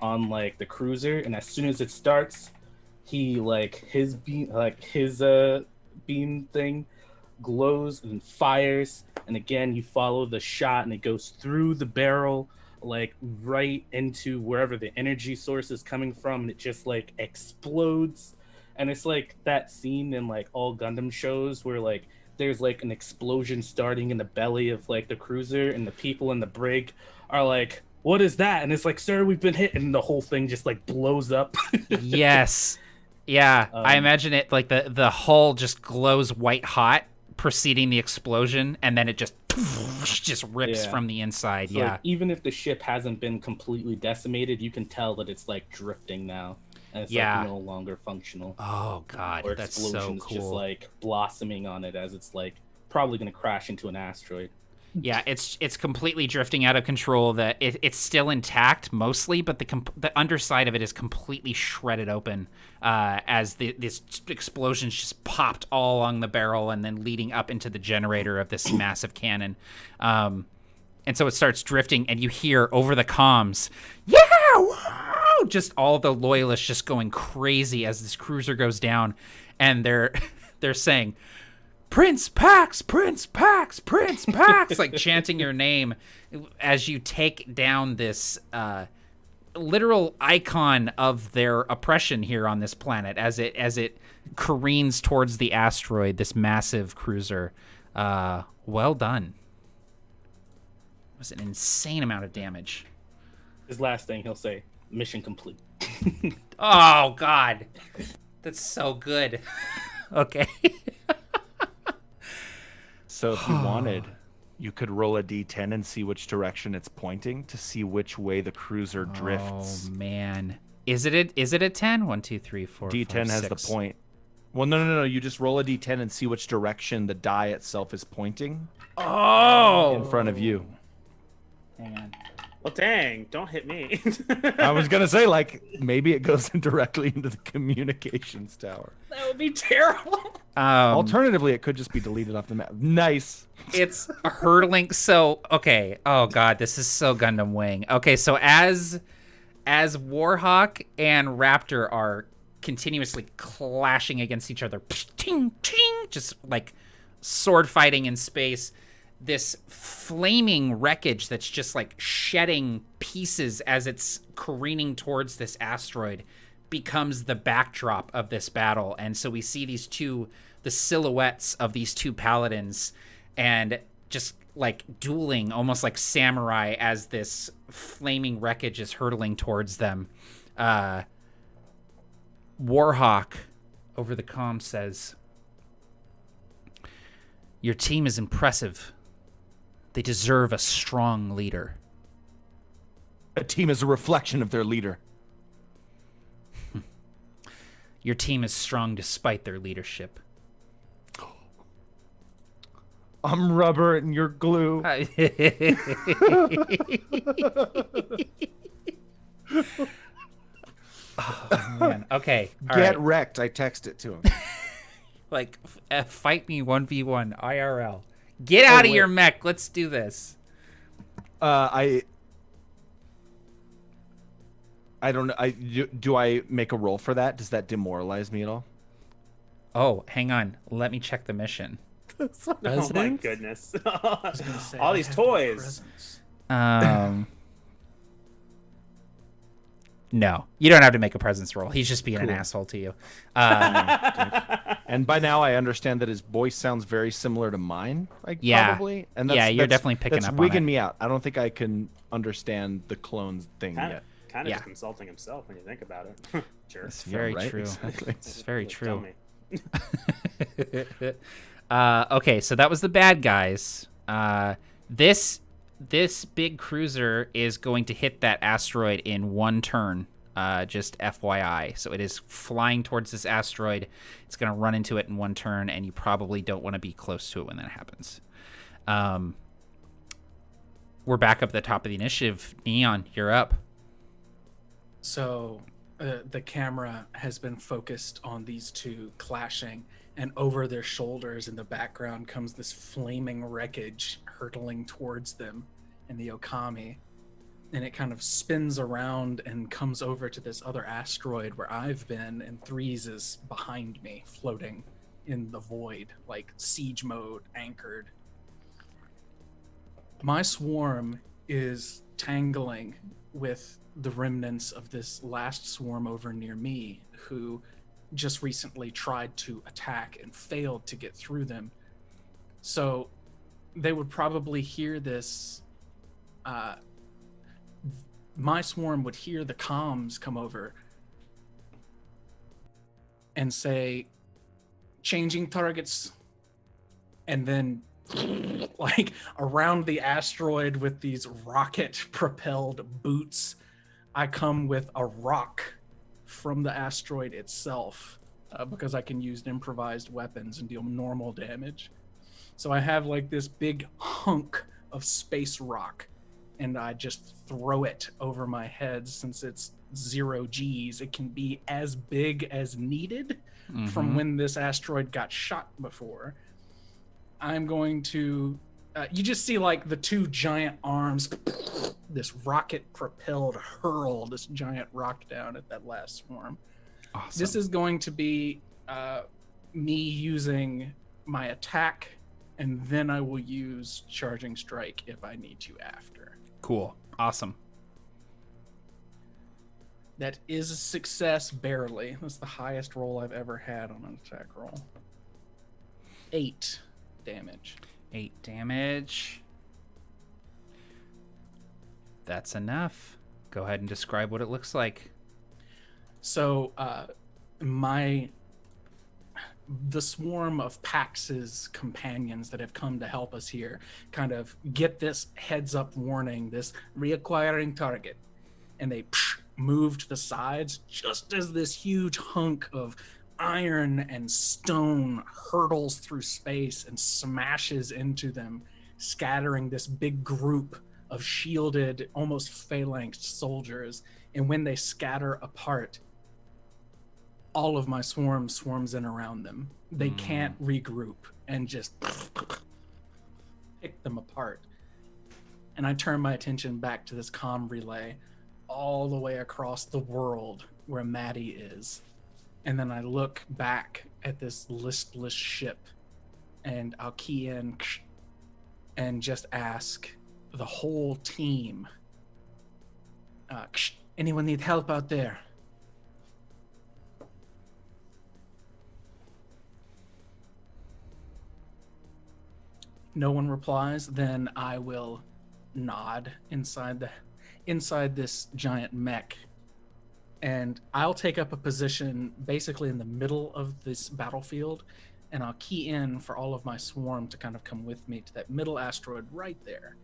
on like the cruiser, and as soon as it starts, he like his beam beam thing glows and fires, and again you follow the shot and it goes through the barrel like right into wherever the energy source is coming from, and it just like explodes. And it's like that scene in like all Gundam shows where like there's like an explosion starting in the belly of like the cruiser, and the people in the brig are like, what is that? And it's like, sir, we've been hit, and the whole thing just like blows up. Yes. Yeah, I imagine it like the hull just glows white hot preceding the explosion, and then it just rips from the inside. So, like, even if the ship hasn't been completely decimated, you can tell that it's like drifting now, and it's like no longer functional. Oh god, or that's so explosions cool. just like blossoming on it as it's like probably going to crash into an asteroid. Yeah, it's completely drifting out of control. That it's still intact mostly, but the underside of it is completely shredded open as this explosion just popped all along the barrel and then leading up into the generator of this massive cannon. And so it starts drifting, and you hear over the comms, yeah, wow! Just all the loyalists just going crazy as this cruiser goes down, and they're saying, Prince Pax, Prince Pax, Prince Pax, like chanting your name as you take down this literal icon of their oppression here on this planet as it careens towards the asteroid, this massive cruiser. Well done. It was an insane amount of damage. His last thing he'll say, mission complete. Oh, God. That's so good. Okay. So if you wanted, you could roll a d10 and see which direction it's pointing to see which way the cruiser drifts. Oh, man. Is it a 10? 1, 2, 3, 4, D10 5, has 6. the point. Well, no. You just roll a d10 and see which direction the die itself is pointing Oh! in front of you. Hang on. Well, dang! Don't hit me. I was gonna say, like, maybe it goes directly into the communications tower. That would be terrible. Alternatively, it could just be deleted off the map. Nice. It's hurtling. So, okay. Oh, God. This is so Gundam Wing. Okay, so as Warhawk and Raptor are continuously clashing against each other, ting, ting, just like sword fighting in space, this flaming wreckage that's just like shedding pieces as it's careening towards this asteroid becomes the backdrop of this battle. And so we see the silhouettes of these two paladins and just like dueling almost like samurai as this flaming wreckage is hurtling towards them. Warhawk over the comm says, "Your team is impressive. They deserve a strong leader." A team is a reflection of their leader. Your team is strong despite their leadership. I'm rubber and you're glue. Oh, man. Okay. All Get right. wrecked. I text it to him. Like, fight me 1v1 IRL. Get out of your mech. Let's do this. I don't know. Do I make a roll for that? Does that demoralize me at all? Oh, hang on. Let me check the mission. Oh my goodness! All these toys. No, you don't have to make a presence roll. He's just being an asshole to you. And by now I understand that his voice sounds very similar to mine. Probably. And you're definitely picking that's up on wigging it. me out. I don't think I can understand the clones thing yet. Kind of just insulting himself when you think about it. Sure. It's very right? true. Exactly. It's very Tell true. me. Okay, so that was the bad guys. This big cruiser is going to hit that asteroid in one turn. Just FYI. So it is flying towards this asteroid. It's going to run into it in one turn, and you probably don't want to be close to it when that happens. We're back up at the top of the initiative. Neon, you're up. So the camera has been focused on these two clashing, and over their shoulders in the background comes this flaming wreckage hurtling towards them in the Okami. And it kind of spins around and comes over to this other asteroid where I've been, and Threes is behind me, floating in the void, like siege mode, anchored. My swarm is tangling with the remnants of this last swarm over near me, who just recently tried to attack and failed to get through them. So they would probably hear this. My swarm would hear the comms come over and say, changing targets. And then, like, around the asteroid with these rocket-propelled boots, I come with a rock from the asteroid itself, because I can use improvised weapons and deal normal damage. So I have, like, this big hunk of space rock, and I just throw it over my head. Since it's 0 Gs, it can be as big as needed from when this asteroid got shot before. I'm going to... you just see, like, the two giant arms, this rocket-propelled hurl this giant rock down at that last swarm. Awesome. This is going to be me using my attack, and then I will use Charging Strike if I need to after. Cool. Awesome. That is a success, barely. That's the highest roll I've ever had on an attack roll. 8 damage. 8 damage. That's enough. Go ahead and describe what it looks like. So, the swarm of Pax's companions that have come to help us here kind of get this heads up warning, this reacquiring target, and they move to the sides just as this huge hunk of iron and stone hurtles through space and smashes into them, scattering this big group of shielded, almost phalanxed soldiers. And when they scatter apart, all of my swarms in around them. They can't regroup and just pick them apart. And I turn my attention back to this comm relay all the way across the world where Mattie is. And then I look back at this listless ship, and I'll key in and just ask the whole team, anyone need help out there? No one replies, then I will nod inside this giant mech, and I'll take up a position basically in the middle of this battlefield, and I'll key in for all of my swarm to kind of come with me to that middle asteroid right there.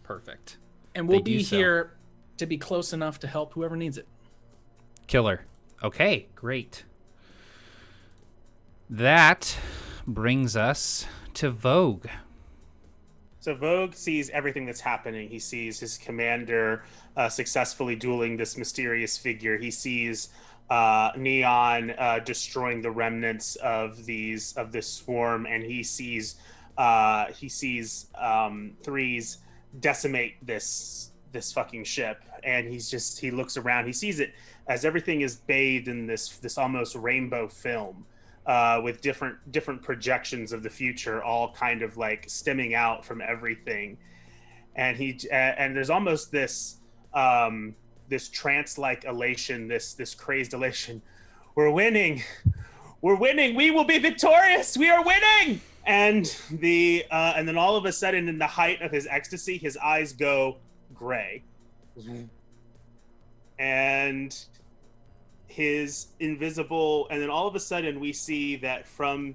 Perfect. And we'll be here to be close enough to help whoever needs it. Killer. Okay, great. That brings us to Vogue. So Vogue sees everything that's happening. He sees his commander successfully dueling this mysterious figure. He sees Neon destroying the remnants of this swarm, and he sees Threes decimate this fucking ship. And he looks around. He sees it as everything is bathed in this almost rainbow film. With different projections of the future, all kind of like stemming out from everything, and there's almost this trance-like elation, this crazed elation. We're winning, we will be victorious, we are winning. And then all of a sudden, in the height of his ecstasy, his eyes go gray, and his invisible, and then all of a sudden we see that from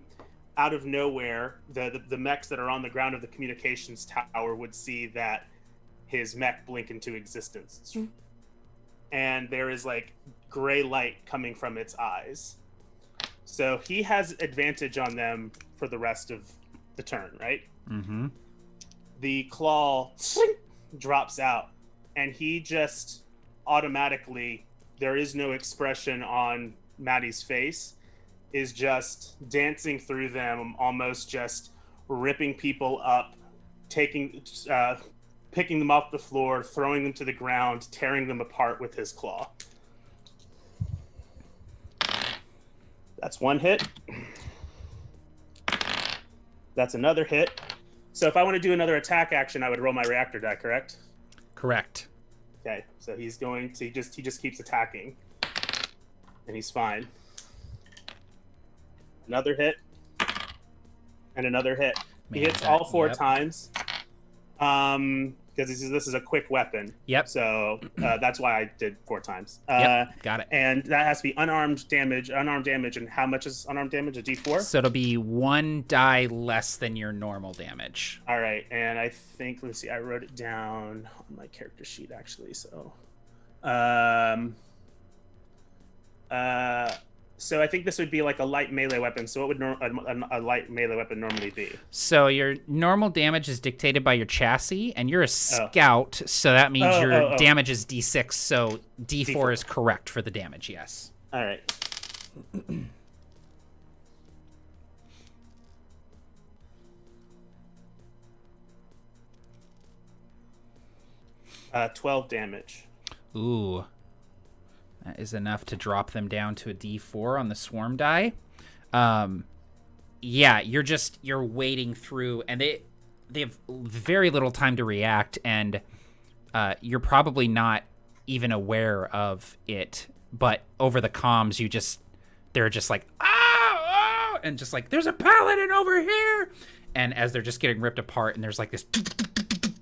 out of nowhere, the mechs that are on the ground of the communications tower would see that his mech blink into existence, and there is like gray light coming from its eyes. So he has advantage on them for the rest of the turn, right? Mm-hmm. The claw drops out, and he just automatically, there is no expression on Mattie's face, is just dancing through them, almost just ripping people up, picking them off the floor, throwing them to the ground, tearing them apart with his claw. That's one hit. That's another hit. So if I want to do another attack action, I would roll my reactor die, correct? Correct. Okay, so he just keeps attacking, and he's fine. Another hit, and another hit. He hits all 4 times. Because this is a quick weapon. Yep. So that's why I did 4 times. Yep. Got it. And that has to be unarmed damage. And how much is unarmed damage? A D4? So it'll be 1 die less than your normal damage. All right. And I think, let's see, I wrote it down on my character sheet, actually. So, so I think this would be like a light melee weapon. So what would a light melee weapon normally be? So your normal damage is dictated by your chassis, and you're a scout, so that means your damage is D6. So D4 is correct for the damage. Yes. All right. 12 damage. Ooh. That is enough to drop them down to a D4 on the swarm die. Yeah, you're wading through, and they have very little time to react, and you're probably not even aware of it. But over the comms, they're just like, ah, and just like, there's a paladin over here, and as they're just getting ripped apart, and there's like this,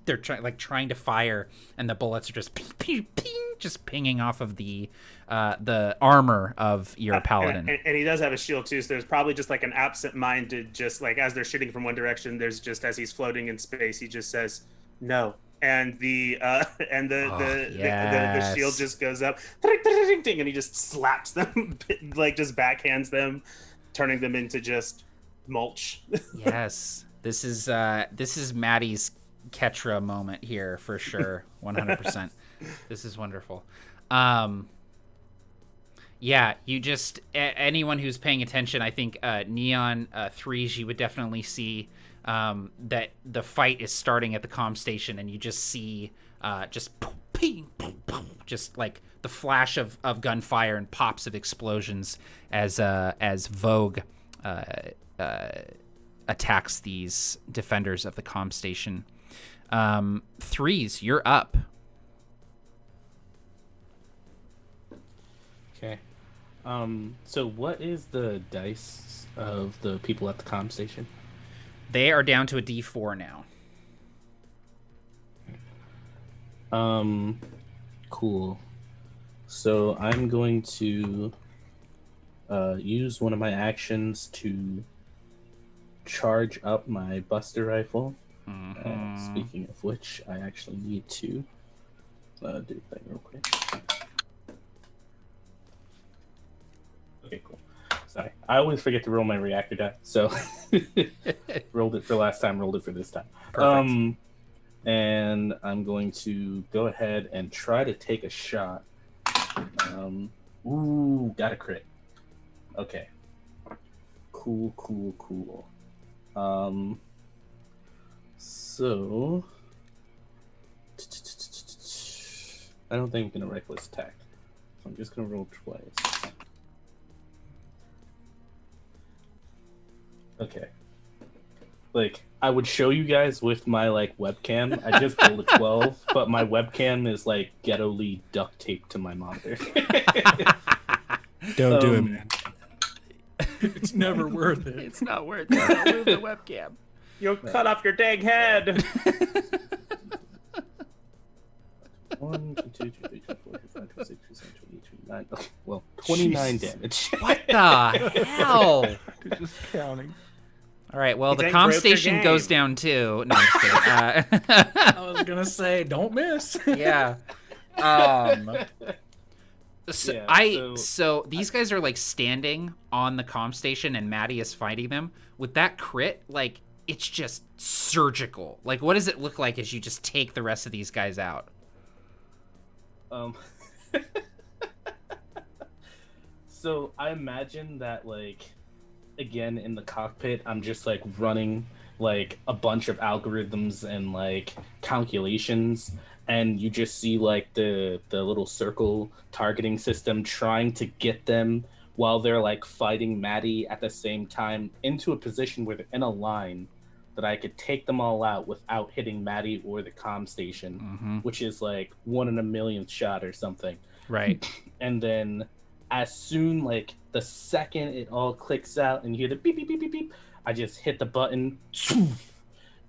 they're trying to fire, and the bullets are just ping, ping, ping, just pinging off of the armor of your paladin. And he does have a shield too, so there's probably just like an absent-minded, just like as they're shooting from one direction, there's just, as he's floating in space, he just says no, and the shield just goes up, and he just slaps them, like just backhands them, turning them into just mulch. Yes, this is Mattie's Ketra moment here for sure. 100%. This is wonderful. Yeah, you just anyone who's paying attention, I think Neon 3s, you would definitely see that the fight is starting at the comm station, and you just see just ping, ping, ping, just like the flash of gunfire and pops of explosions as Vogue attacks these defenders of the comm station. 3s, you're up. Okay. So what is the dice of the people at the comm station? They are down to a D4 now. Cool. So I'm going to use one of my actions to charge up my Buster rifle. Speaking of which, I actually need to do a thing real quick. Okay, cool. Sorry, I always forget to roll my reactor die, so rolled it for last time, rolled it for this time. Perfect. And I'm going to go ahead and try to take a shot. Ooh, got a crit. Okay. Cool. So I don't think I'm gonna reckless attack, so I'm just gonna roll twice. Okay. Like, I would show you guys with my webcam. I just rolled a 12, but my webcam is ghetto-ly duct taped to my monitor. Don't do it, man. It's never worth it. It's not worth it. I'll move the webcam. You'll cut off your dang head. 1, 2, 3, 4, 5, 6, 7, 8, 9. Oh, well, 29 damage. What the hell? Just counting. All right, well, You the dang comm broke your station goes game. down too. No, I'm just kidding. I was gonna say, don't miss. Yeah. So, Yeah, so these guys are standing on the comm station, and Mattie is fighting them. With that crit, it's just surgical. What does it look like as you just take the rest of these guys out? So I imagine that again in the cockpit, I'm just running a bunch of algorithms and calculations, and you just see the little circle targeting system trying to get them while they're fighting Mattie at the same time into a position where they're in a line that I could take them all out without hitting Mattie or the comm station, which is like 1 in a millionth shot or something. Right. And then as soon, like the second it all clicks out and you hear the beep, beep, beep, beep, beep, I just hit the button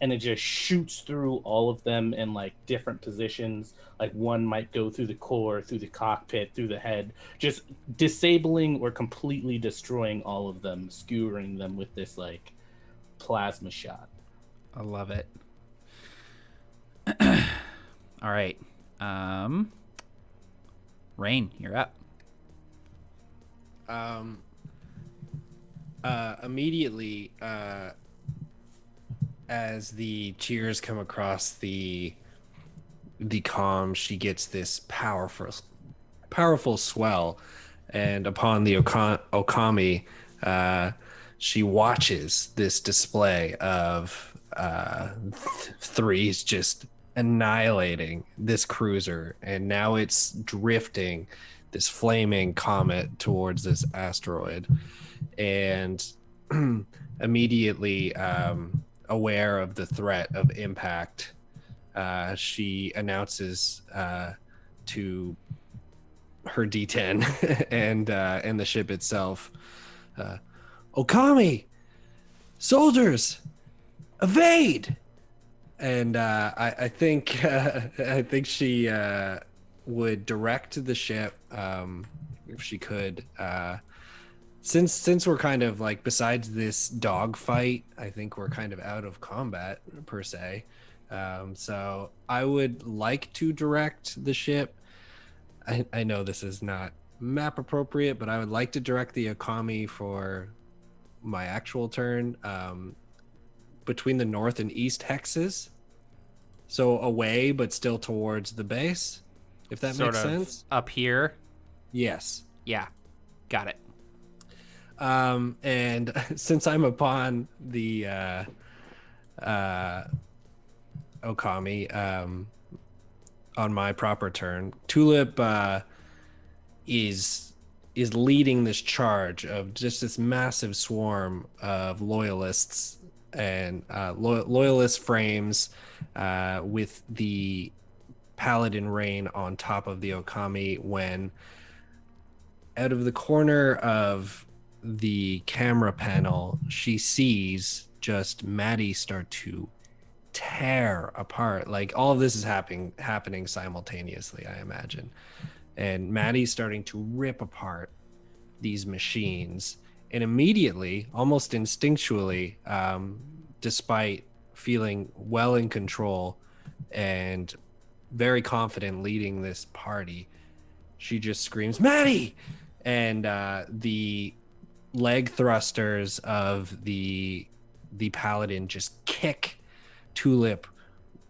and it just shoots through all of them in like different positions. Like one might go through the core, through the cockpit, through the head, just disabling or completely destroying all of them, skewering them with this like plasma shot. I love it. All right. Rain, you're up. Immediately, as the cheers come across the comm, she gets this powerful swell, and upon the Okami, she watches this display of threes just annihilating this cruiser, and now it's drifting this flaming comet towards this asteroid, and immediately aware of the threat of impact, she announces to her D10 and the ship itself, Okami, soldiers, evade! And I think she would direct the ship, if she could, since we're kind of like, besides this dogfight, I think we're kind of out of combat per se. So I would like to direct the ship. I know this is not map appropriate, but I would like to direct the Okami for my actual turn, between the north and east hexes, so away but still towards the base, if that Sort makes of sense. up here. Yes. Yeah, got it. And since I'm upon the Okami, on my proper turn, Tulip is leading this charge of just this massive swarm of loyalists and loyalist frames, with the Paladin reign on top of the Okami, when out of the corner of the camera panel, she sees just Mattie start to tear apart. Like, all of this is happening simultaneously, I imagine. And Mattie's starting to rip apart these machines. And immediately, almost instinctually, despite feeling well in control and very confident leading this party, she just screams, Mattie! And the leg thrusters of the Paladin just kick Tulip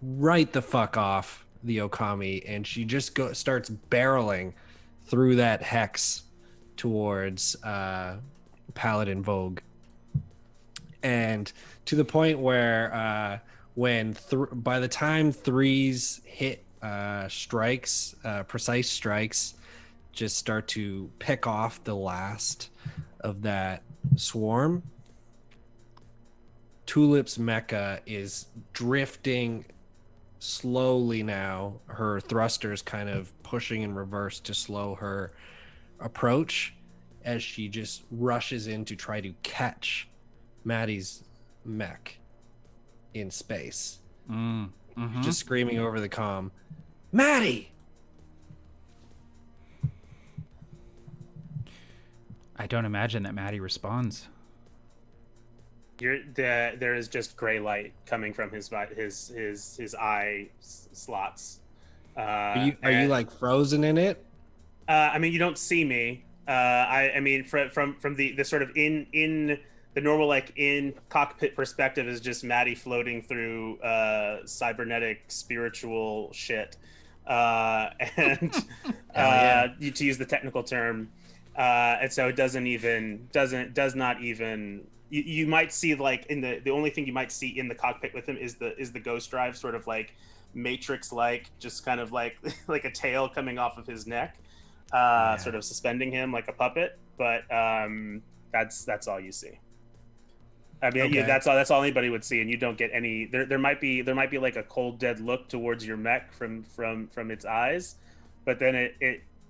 right the fuck off the Okami, and she just starts barreling through that hex towards Paladin Vogue, and to the point where by the time threes hit strikes, precise strikes, just start to pick off the last of that swarm, Tulip's mecha is drifting slowly now, her thrusters kind of pushing in reverse to slow her approach, as she just rushes in to try to catch Mattie's mech in space. Just screaming over the comm, Mattie! I don't imagine that Mattie responds. There is just gray light coming from his eye slots. Are you like frozen in it? I mean, you don't see me. I mean, from the sort of in the normal, like, in cockpit perspective, is just Mattie floating through cybernetic spiritual shit, and to use the technical term, and so it does not even. You might see, like, in the only thing you might see in the cockpit with him is the ghost drive, sort of like Matrix, like, just kind of like a tail coming off of his neck, sort of suspending him like a puppet. But that's all you see. I mean, Okay. that's all anybody would see, and you don't get any. There might be like a cold, dead look towards your mech from its eyes, but then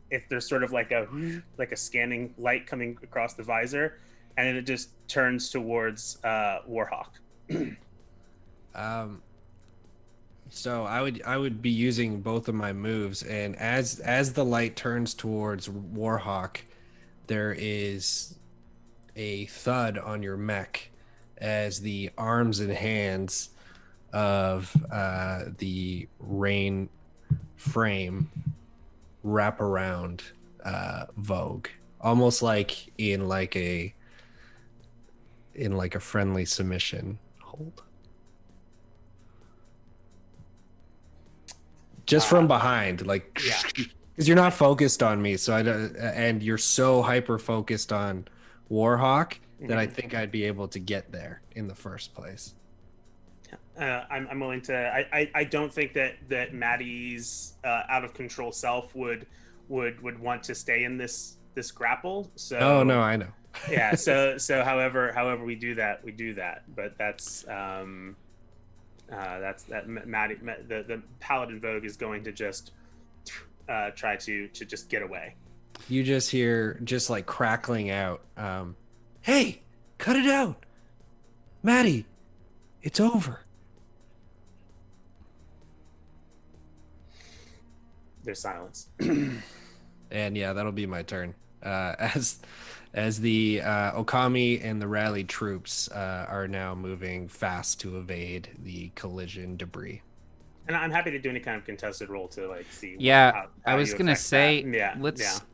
if there's sort of like a scanning light coming across the visor, and then it just turns towards Warhawk. So I would be using both of my moves, and as the light turns towards Warhawk, there is a thud on your mech as the arms and hands of the rain frame wrap around Vogue, almost like in a friendly submission hold. Just from behind, like, because you're not focused on me, so I don't, and you're so hyper focused on Warhawk that I think I'd be able to get there in the first place. I'm willing to. I don't think that Mattie's out of control self would want to stay in this grapple. So Oh no, I know. yeah. So however we do that. But that's Mattie. The Paladin Vogue is going to just try to just get away. You just hear just like crackling out. Hey, cut it out, Mattie. It's over. There's silence. And yeah, that'll be my turn. As the Okami and the rallied troops are now moving fast to evade the collision debris. And I'm happy to do any kind of contested roll to like see. Yeah, how I was you gonna affect say, that.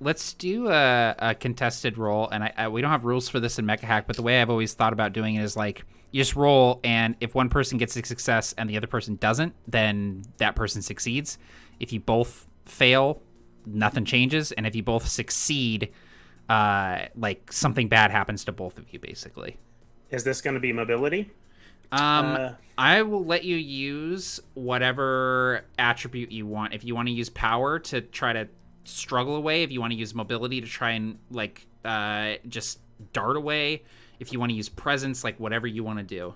let's do a contested roll, and we don't have rules for this in Mecha Hack, but the way I've always thought about doing it is like you just roll, and if one person gets a success and the other person doesn't, then that person succeeds. If you both fail, nothing changes, and if you both succeed, like something bad happens to both of you, basically. Is this going to be mobility? I will let you use whatever attribute you want. If you want to use power to try to struggle away, if you want to use mobility to try and like just dart away, if you want to use presence, like whatever you want to do.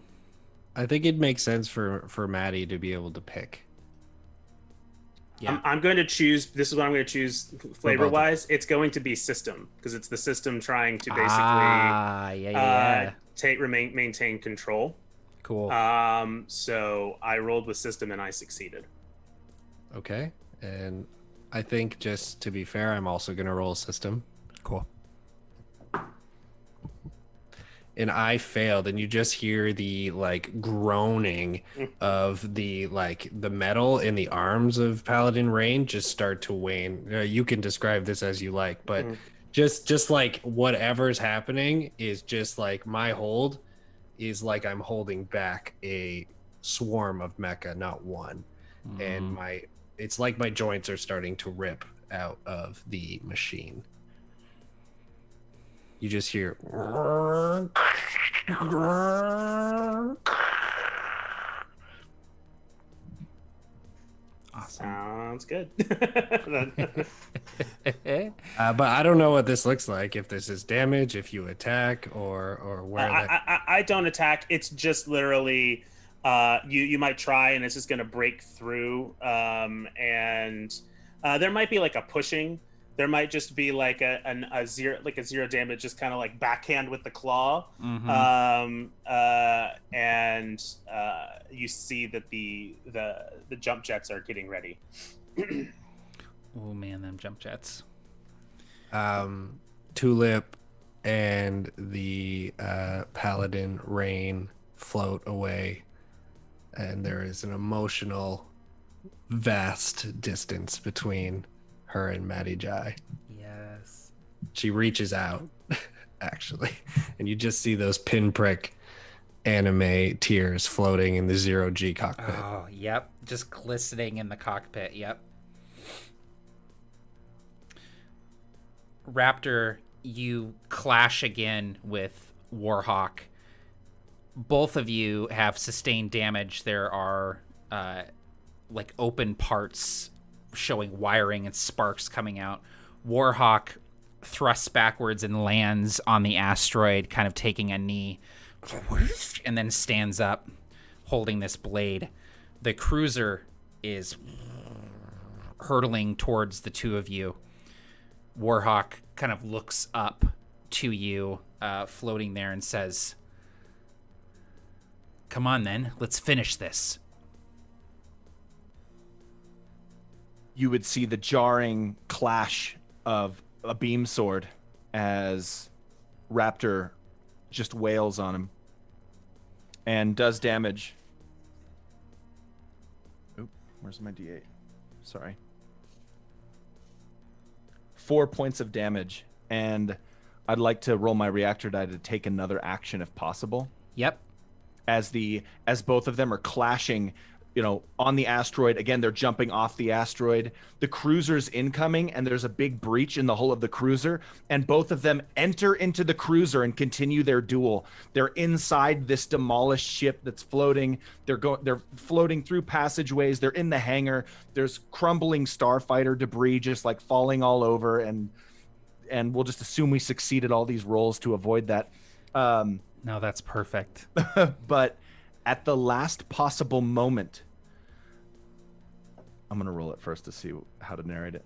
I think it makes sense for Mattie to be able to pick. Yeah. I'm going to choose. This is what I'm going to choose flavor wise. It's going to be system because it's the system trying to basically maintain control. Cool. So I rolled with system and I succeeded. Okay, and I think just to be fair, I'm also going to roll system. Cool. And I failed, and you just hear the like groaning of the metal in the arms of Paladin Rain just start to wane. You can describe this as you like, but just like whatever's happening is just like my hold is like I'm holding back a swarm of mecha, not one. And it's like my joints are starting to rip out of the machine. You just hear Awesome. Sounds good. but I don't know what this looks like. If this is damage, if you attack, or where. I don't attack. It's just literally, you might try, and it's just going to break through. And there might be like a pushing. There might just be like a zero damage, just kind of like backhand with the claw. And you see that the jump jets are getting ready. Oh man, them jump jets. Tulip and the Paladin Rain float away, and there is an emotional, vast distance between her and Mattie Jai. Yes. She reaches out, actually, and you just see those pinprick anime tears floating in the 0G cockpit. Oh, yep. Just glistening in the cockpit. Yep. Raptor, you clash again with Warhawk. Both of you have sustained damage. There are like open parts showing wiring and sparks coming out. Warhawk thrusts backwards and lands on the asteroid, kind of taking a knee. and then stands up, holding this blade. The cruiser is hurtling towards the two of you. Warhawk kind of looks up to you, floating there, and says, "Come on, then. Let's finish this." You would see the jarring clash of a beam sword as Raptor just wails on him and does damage. Oop, where's my D8? Sorry. 4 points of damage, and I'd like to roll my reactor die to take another action if possible. Yep. As both of them are clashing, on the asteroid. Again, they're jumping off the asteroid. The cruiser's incoming, and there's a big breach in the hull of the cruiser, and both of them enter into the cruiser and continue their duel. They're inside this demolished ship that's floating. They're floating through passageways. They're in the hangar. There's crumbling starfighter debris just like falling all over, and we'll just assume we succeeded all these rolls to avoid that. No, that's perfect. But at the last possible moment, I'm going to roll it first to see how to narrate it.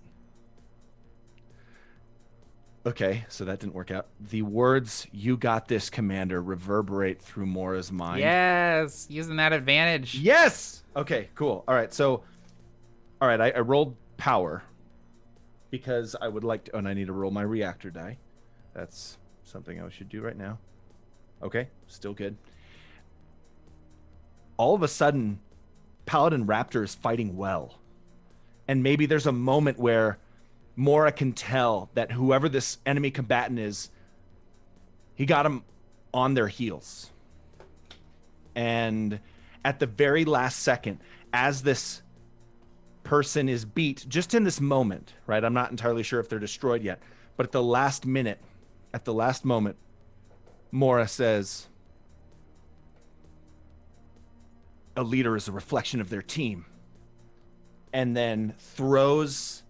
Okay, so that didn't work out. The words, "You got this, Commander," reverberate through Mora's mind. Yes, using that advantage. Yes! Okay, cool. All right, I rolled power because I would like to, and I need to roll my reactor die. That's something I should do right now. Okay, still good. All of a sudden, Paladin Raptor is fighting well. And maybe there's a moment where Mora can tell that whoever this enemy combatant is, he got him on their heels. And at the very last second, as this person is beat, just in this moment, right? I'm not entirely sure if they're destroyed yet, but at the last moment, Mora says, "A leader is a reflection of their team," and then throws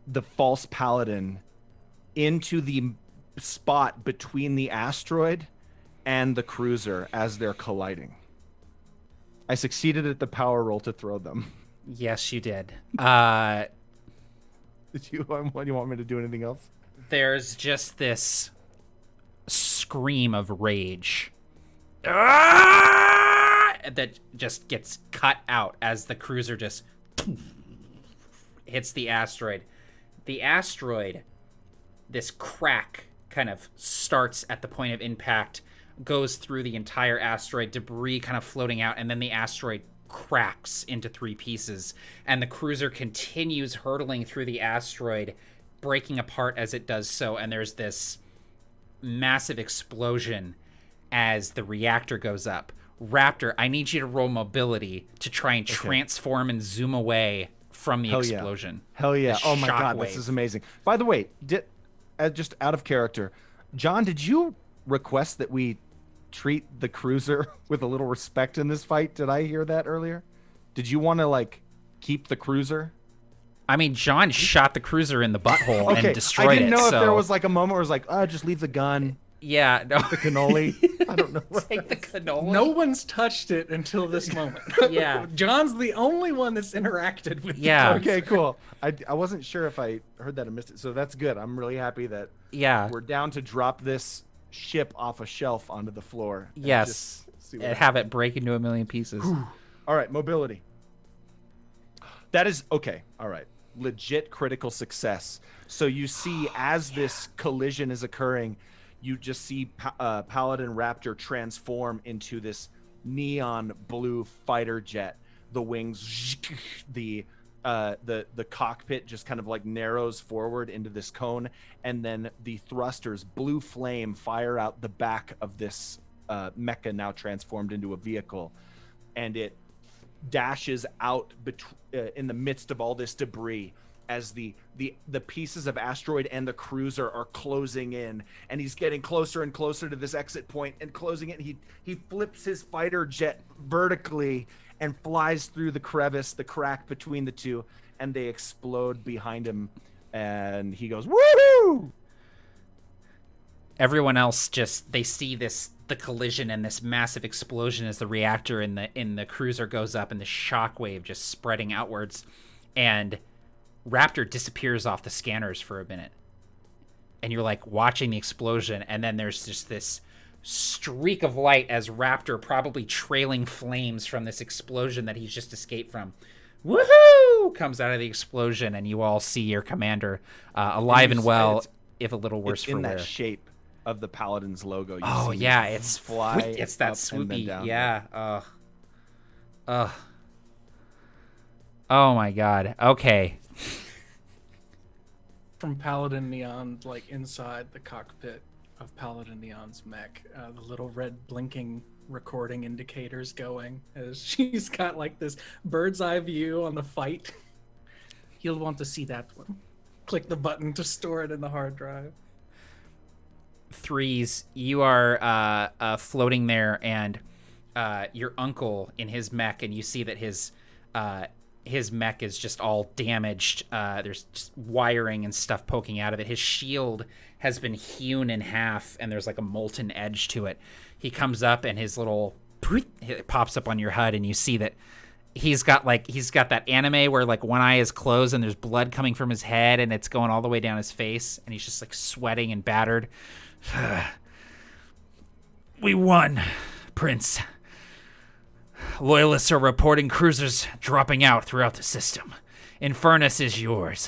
the false paladin into the spot between the asteroid and the cruiser as they're colliding. I succeeded at the power roll to throw them. Yes, you did. Did you? What, do you want me to do anything else? There's just this scream of rage that just gets cut out as the cruiser just hits the asteroid. The asteroid, this crack kind of starts at the point of impact, goes through the entire asteroid, debris kind of floating out, and then the asteroid cracks into 3 pieces, and the cruiser continues hurtling through the asteroid, breaking apart as it does so, and there's this massive explosion as the reactor goes up. Raptor, I need you to roll mobility to try and transform and zoom away from the explosion. Hell yeah. The Oh my God, shockwave. this is amazing. By the way, just out of character, John, did you request that we treat the cruiser with a little respect in this fight? Did I hear that earlier? Did you want to keep the cruiser? I mean, John shot the cruiser in the butthole and destroyed it. I didn't know if so... there was a moment where it was like, oh, just leave the gun. Yeah, no. The cannoli. I don't know. Take the cannoli. No one's touched it until this moment. Yeah. John's the only one that's interacted with Yeah. the cruiser. Okay, cool. I wasn't sure if I heard that and missed it, so that's good. I'm really happy that Yeah. we're down to drop this ship off a shelf onto the floor. And Yes. just see what And have it break into a million pieces. All right, mobility. That is okay. All right. Legit critical success. So you see as this collision is occurring, you just see Paladin Raptor transform into this neon blue fighter jet. The wings, the cockpit just kind of narrows forward into this cone, and then the thrusters, blue flame, fire out the back of this mecha now transformed into a vehicle, and it dashes out in the midst of all this debris as the pieces of asteroid and the cruiser are closing in, and he's getting closer and closer to this exit point and closing it. He flips his fighter jet vertically and flies through the crevice, the crack between the two, and they explode behind him, and he goes, "Woohoo!" everyone else they see the collision and this massive explosion as the reactor in the cruiser goes up and the shockwave just spreading outwards, and Raptor disappears off the scanners for a minute. And you're like watching the explosion, and then there's just this streak of light as Raptor, probably trailing flames from this explosion that he's just escaped from, woohoo, comes out of the explosion, and you all see your commander alive and well, if a little worse for wear. In that shape of the Paladin's logo. It's fly. It's that swoopy. Yeah. Oh my god. Okay. From Paladin Neon, like inside the cockpit of Paladin Neon's mech, the little red blinking recording indicators going as she's got like this bird's eye view on the fight. You'll want to see that one. Click the button to store it in the hard drive. Threes, you are floating there, and your uncle in his mech, and you see that his mech is just all damaged. There's just wiring and stuff poking out of it. His shield has been hewn in half, and there's like a molten edge to it. He comes up, and his little it pops up on your HUD, and you see that he's got that anime where like one eye is closed and there's blood coming from his head, and it's going all the way down his face, and he's just like sweating and battered. We won, Prince. Loyalists are reporting cruisers dropping out throughout the system. Infernis is yours.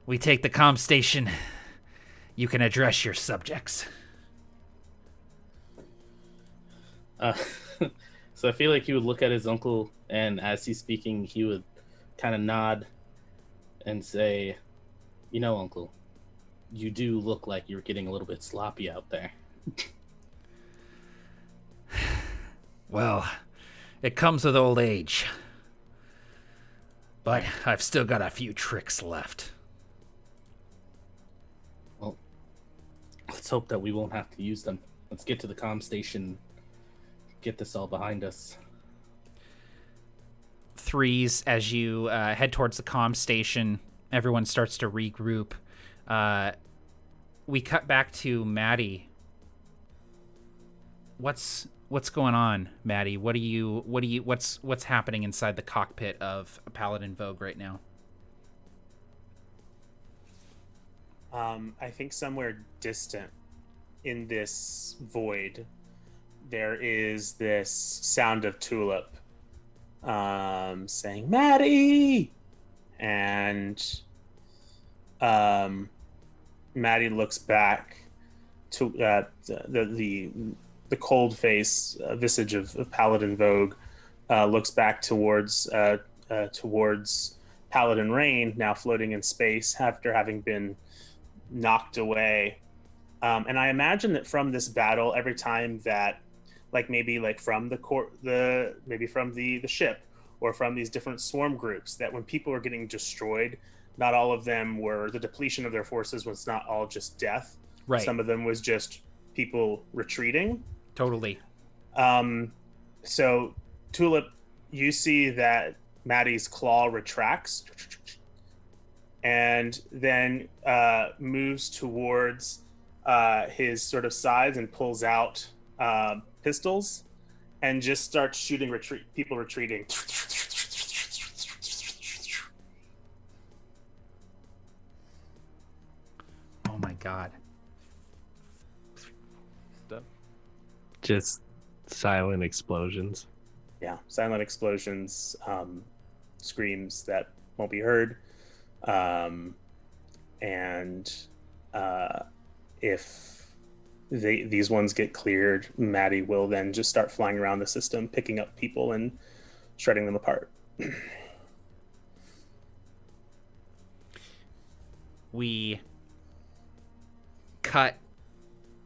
We take the comm station. You can address your subjects. So I feel like he would look at his uncle, and as he's speaking, he would kind of nod and say, "You know, Uncle, you do look like you're getting a little bit sloppy out there." Well, it comes with old age. But I've still got a few tricks left. Well, let's hope that we won't have to use them. Let's get to the comm station, get this all behind us. Threes, as you head towards the comm station, everyone starts to regroup. We cut back to Mattie. What's going on, Mattie? What's happening inside the cockpit of Paladin Vogue right now? I think somewhere distant in this void, there is this sound of Tulip saying, "Mattie!" And Mattie looks back to the cold face visage of Paladin Vogue, looks back towards Paladin Rain, now floating in space after having been knocked away. And I imagine that from this battle, every time that, maybe from the ship or from these different swarm groups, that when people were getting destroyed, not all of them were, the depletion of their forces was not all just death. Right. Some of them was just people retreating. Totally. So Tulip, you see that Mattie's claw retracts and then moves towards his sort of sides and pulls out pistols and just starts shooting people retreating. Oh my god. Just silent explosions. Yeah, silent explosions, screams that won't be heard. If these ones get cleared, Mattie will then just start flying around the system, picking up people and shredding them apart. We cut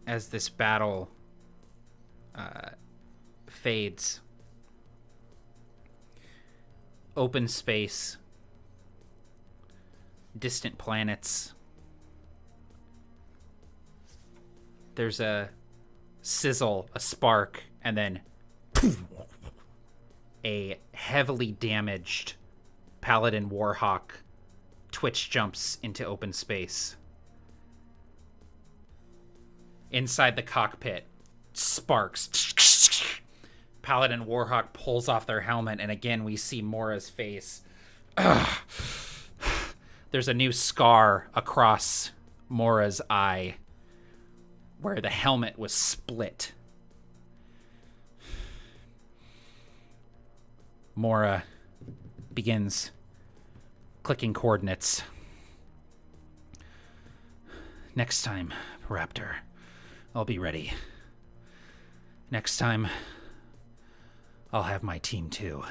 as this battle fades. Open space, distant planets. There's a sizzle, a spark, and then a heavily damaged Paladin Warhawk twitch jumps into open space. Inside the cockpit, sparks. Paladin Warhawk pulls off their helmet, and again we see Mora's face. Ugh. There's a new scar across Mora's eye where the helmet was split. Mora begins clicking coordinates. Next time, Raptor, I'll be ready. Next time, I'll have my team too.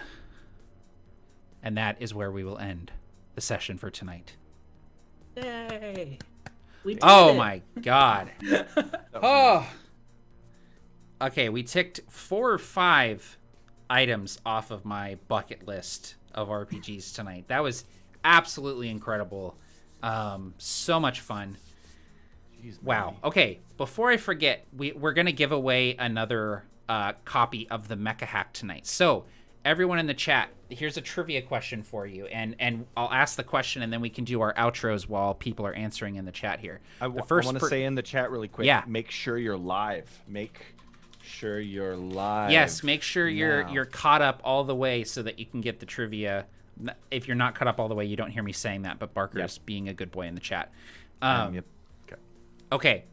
And that is where we will end the session for tonight. Yay! We did Oh it. my god. Oh. Okay, we ticked 4 or 5 items off of my bucket list of RPGs tonight. That was absolutely incredible. So much fun. Jeez, Wow. Mattie. Okay, before I forget, we're going to give away another copy of the Mecha hack tonight. So, everyone in the chat, here's a trivia question for you. And I'll ask the question, and then we can do our outros while people are answering in the chat here. I want to say in the chat really quick, Yeah. make sure you're live. Make sure you're live. Yes, make sure now. you're caught up all the way so that you can get the trivia. If you're not caught up all the way, you don't hear me saying that, but Barker's being a good boy in the chat. Yep. Okay.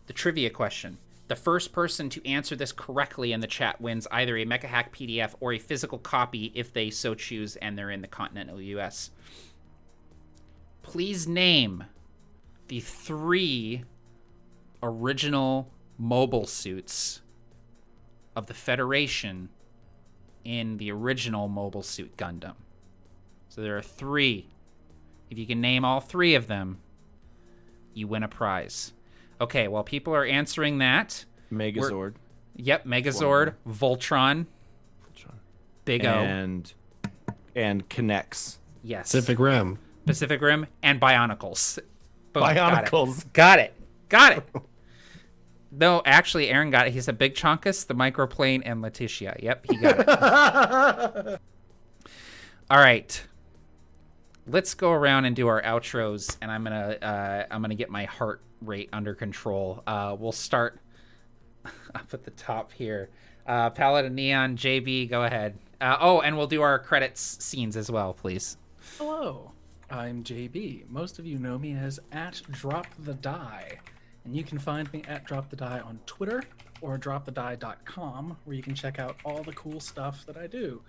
The trivia question. The first person to answer this correctly in the chat wins either a Mecha Hack PDF or a physical copy if they so choose and they're in the continental US. Please name the 3 original mobile suits of the Federation in the original Mobile Suit Gundam. So there are 3. If you can name all 3 of them, you win a prize. Okay, while people are answering that... Megazord. Yep, Megazord, Voltron, Big O. And Connects. Yes. Pacific Rim. Pacific Rim, and Bionicles. Boom, Bionicles. Got it. No, actually, Aaron got it. He said Big Chonkus, the Microplane, and Letitia. Yep, he got it. All right. Let's go around and do our outros, and I'm gonna get my heart rate under control. We'll start up at the top here. Paladin Neon, JB, go ahead. And we'll do our credits scenes as well, please. Hello, I'm JB. Most of you know me as @DropTheDie, and you can find me at DropTheDie on Twitter or dropthedie.com, where you can check out all the cool stuff that I do.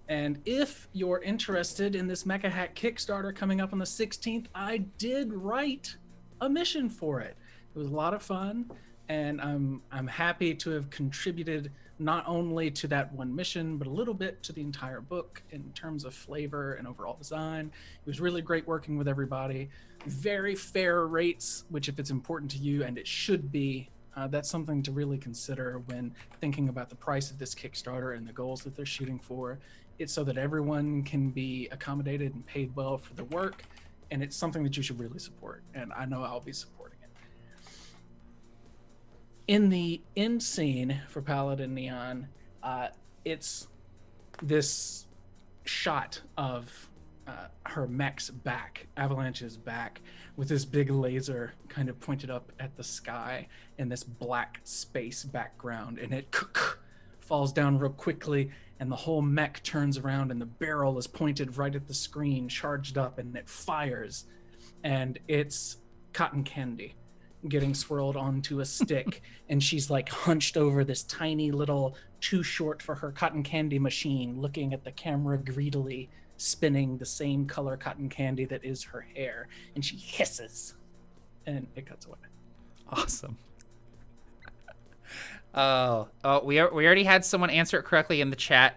And if you're interested in this Mecha Hack Kickstarter coming up on the 16th, I did write a mission for it. It was a lot of fun, and I'm happy to have contributed not only to that one mission, but a little bit to the entire book in terms of flavor and overall design. It was really great working with everybody. Very fair rates, which if it's important to you, and it should be, that's something to really consider when thinking about the price of this Kickstarter and the goals that they're shooting for. It's so that everyone can be accommodated and paid well for the work, and it's something that you should really support, and I know I'll be supporting it. In the end scene for Paladin Neon, it's this shot of her mech's back, Avalanche's back, with this big laser kind of pointed up at the sky in this black space background, and it falls down real quickly, and the whole mech turns around, and the barrel is pointed right at the screen, charged up, and it fires, and it's cotton candy getting swirled onto a stick, and she's like hunched over this tiny little too short for her cotton candy machine, looking at the camera greedily, spinning the same color cotton candy that is her hair, and she hisses, and it cuts away. Awesome. We already had someone answer it correctly in the chat.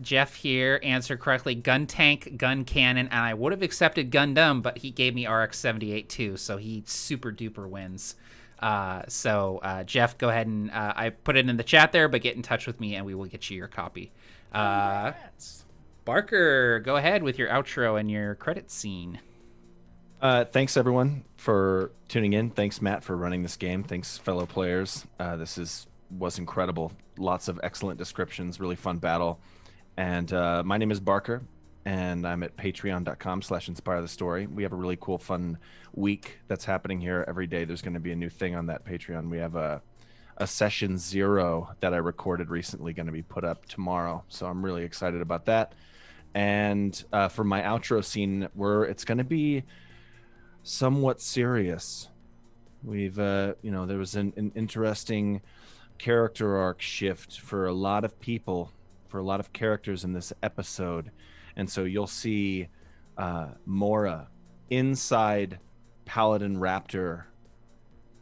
Jeff here answered correctly. Gun tank, gun cannon, and I would have accepted Gundam, but he gave me RX-78 too, so he super duper wins. Jeff, go ahead and I put it in the chat there, but get in touch with me and we will get you your copy. Congrats. Barker, go ahead with your outro and your credit scene. Thanks everyone for tuning in. Thanks Matt for running this game. Thanks fellow players. This was incredible. Lots of excellent descriptions, really fun battle. And my name is Barker. and I'm at patreon.com/inspirethestory. We have a really cool, fun week that's happening here every day. There's going to be a new thing on that Patreon. We have a session 0 that I recorded recently going to be put up tomorrow. So I'm really excited about that. And for my outro scene, it's going to be somewhat serious. We've, there was an interesting character arc shift for a lot of people, for a lot of characters in this episode. And so you'll see Mora inside Paladin Raptor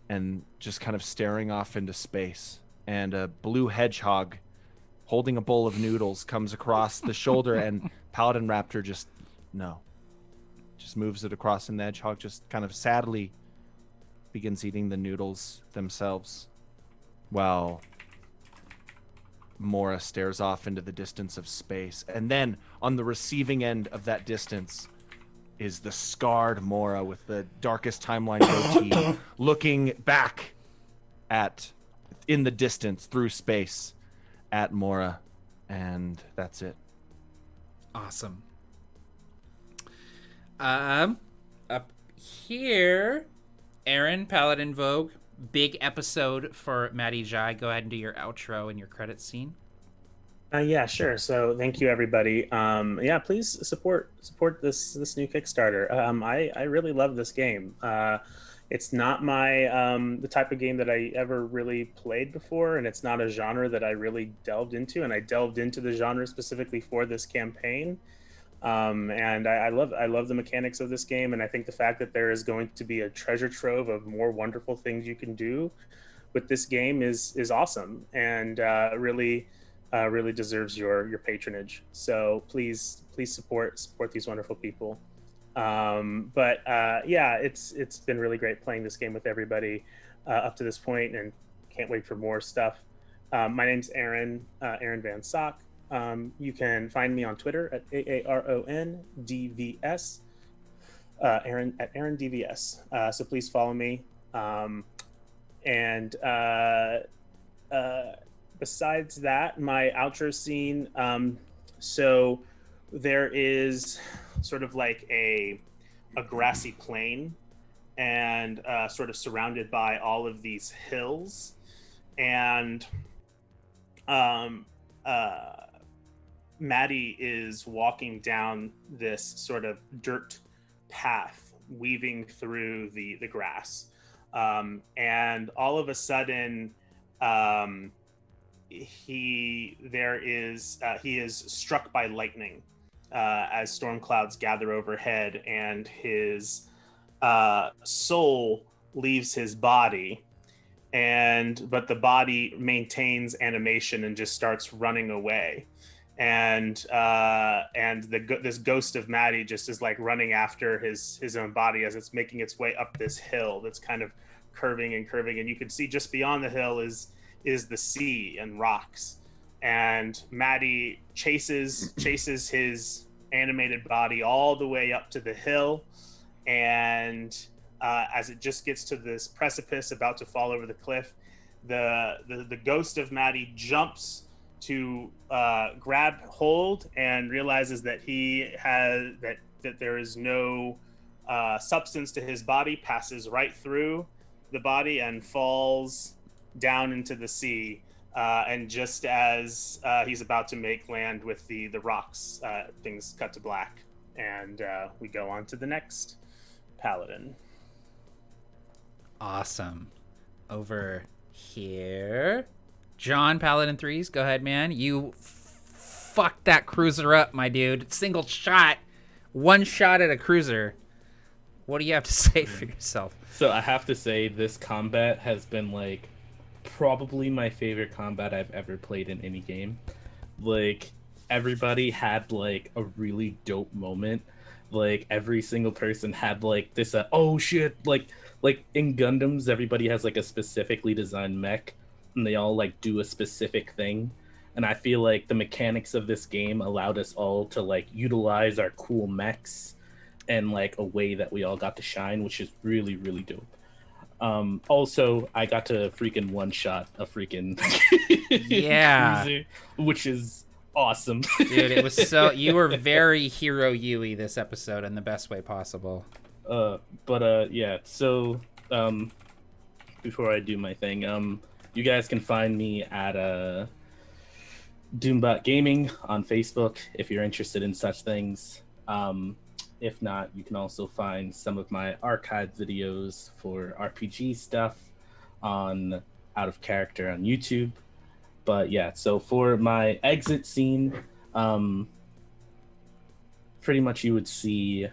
and just kind of staring off into space. And a blue hedgehog holding a bowl of noodles comes across the shoulder, and Paladin Raptor just moves it across, and the hedgehog just kind of sadly begins eating the noodles themselves while Mora stares off into the distance of space. And then on the receiving end of that distance is the scarred Mora with the darkest timeline goatee looking back in the distance through space at Mora. And that's it. Awesome. Up here, Aaron, Paladin, Vogue. Big episode for Mattie Jai. Go ahead and do your outro and your credit scene. Yeah, sure. So thank you, everybody. Please support this new Kickstarter. I really love this game. It's not my the type of game that I ever really played before, and it's not a genre that I really delved into. And I delved into the genre specifically for this campaign. And I love the mechanics of this game, and I think the fact that there is going to be a treasure trove of more wonderful things you can do with this game is awesome, and really deserves your patronage. So please support these wonderful people. It's been really great playing this game with everybody up to this point, and can't wait for more stuff. My name's Aaron Van Sock. You can find me on Twitter at AARONDVS, Aaron at AaronDVS. So please follow me. Besides that, my outro scene. So there is sort of like a grassy plain, and sort of surrounded by all of these hills, and Mattie is walking down this sort of dirt path, weaving through the grass, and all of a sudden, he is struck by lightning as storm clouds gather overhead, and his soul leaves his body, but the body maintains animation and just starts running away. And this ghost of Mattie just is like running after his own body as it's making its way up this hill that's kind of curving, and you can see just beyond the hill is the sea and rocks, and Mattie chases his animated body all the way up to the hill, and as it just gets to this precipice about to fall over the cliff, the ghost of Mattie jumps to grab hold and realizes that that there is no substance to his body, passes right through the body and falls down into the sea. And just as he's about to make land with the rocks, things cut to black, and we go on to the next Paladin. Awesome. Over here, John, Paladin 3s, go ahead, man. You fucked that cruiser up, my dude. Single shot. One shot at a cruiser. What do you have to say for yourself? So I have to say this combat has been like probably my favorite combat I've ever played in any game. Like everybody had like a really dope moment. Like every single person had like this oh shit, like in Gundams everybody has like a specifically designed mech, and they all like do a specific thing, and I feel like the mechanics of this game allowed us all to like utilize our cool mechs in like a way that we all got to shine, which is really, really dope. Also, I got to freaking one shot a freaking yeah cruiser, which is awesome. Dude, it was so you were very hero Yui this episode in the best way possible. Yeah. So, before I do my thing, you guys can find me at Doombot Gaming on Facebook if you're interested in such things. If not, you can also find some of my archived videos for RPG stuff on Out of Character on YouTube. But yeah, so for my exit scene, pretty much you would see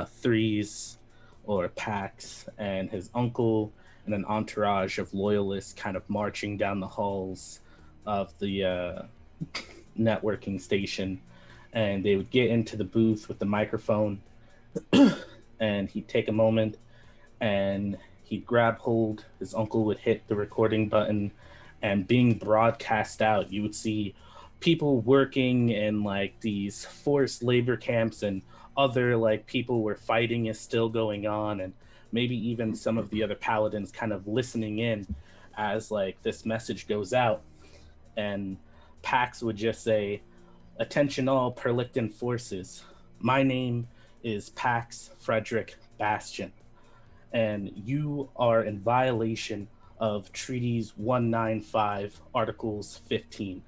Threes or Pax and his uncle and an entourage of loyalists kind of marching down the halls of the networking station, and they would get into the booth with the microphone and he'd take a moment and he'd grab hold. His uncle would hit the recording button, and being broadcast out, you would see people working in like these forced labor camps, and other like people where fighting is still going on, and maybe even some of the other paladins kind of listening in as like this message goes out. And Pax would just say, "Attention all Perlicton forces. My name is Pax Frederick Bastion, and you are in violation of Treaties 195, Articles 15.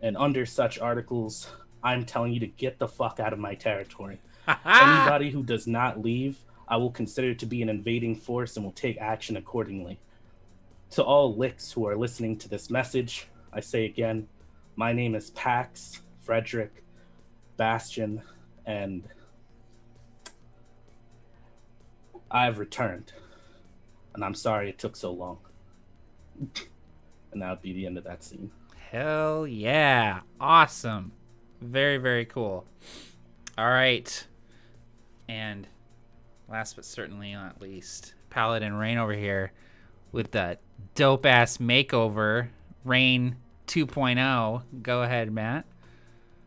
And under such articles, I'm telling you to get the fuck out of my territory. Anybody who does not leave, I will consider to be an invading force and will take action accordingly. To all licks who are listening to this message, I say again, my name is Pax Frederick Bastion, and I have returned. And I'm sorry it took so long." And that would be the end of that scene. Hell yeah. Awesome. Very, very cool. All right. And last but certainly not least, Paladin Rain over here with that dope-ass makeover, Rain 2.0. Go ahead, Matt.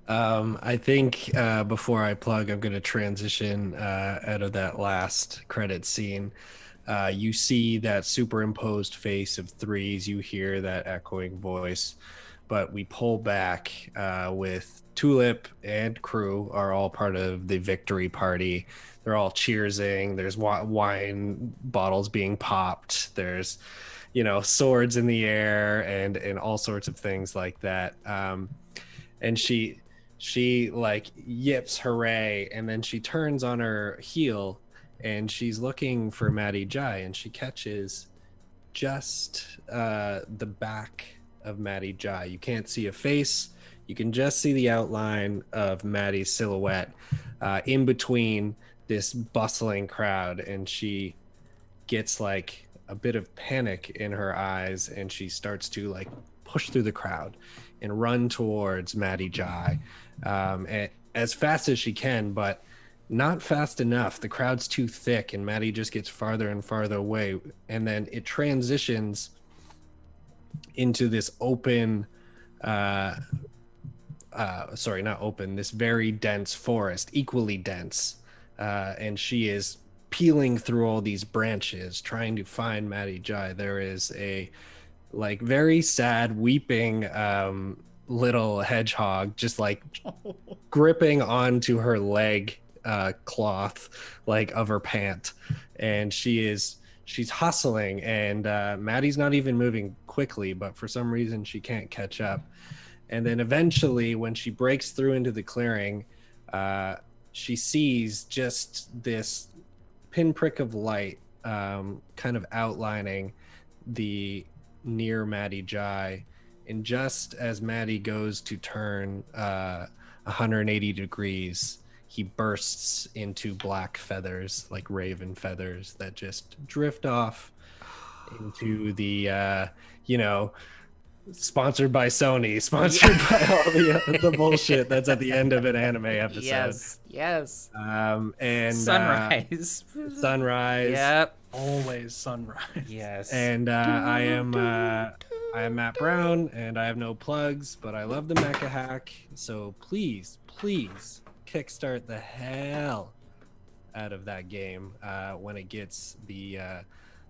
I think before I plug, I'm going to transition out of that last credit scene. You see that superimposed face of Threes. You hear that echoing voice. But we pull back with Tulip and crew are all part of the victory party. They're all cheersing. There's wine bottles being popped. There's, swords in the air and all sorts of things like that. And she like yips hooray, and then she turns on her heel and she's looking for Mattie Jai, and she catches just the back of Mattie Jai. You can't see a face. You can just see the outline of Mattie's silhouette in between this bustling crowd, and she gets like a bit of panic in her eyes, and she starts to like push through the crowd and run towards Mattie Jai as fast as she can, but not fast enough. The crowd's too thick, and Mattie just gets farther and farther away, and then it transitions into this open this very dense forest, equally dense, and she is peeling through all these branches trying to find Mattie Jai. There is a like very sad weeping little hedgehog just like gripping onto her leg cloth like of her pant, and she's hustling, and Maddie's not even moving quickly, but for some reason she can't catch up. And then eventually when she breaks through into the clearing, she sees just this pinprick of light kind of outlining the near Mattie Jai. And just as Mattie goes to turn 180 degrees, he bursts into black feathers, like raven feathers, that just drift off into the, sponsored by Sony, sponsored by all the bullshit that's at the end of an anime episode. Yes. And Sunrise. Sunrise. Yep. Always sunrise. Yes. And I am Matt Brown, and I have no plugs, but I love the Mecha hack. So please kickstart the hell out of that game when it gets the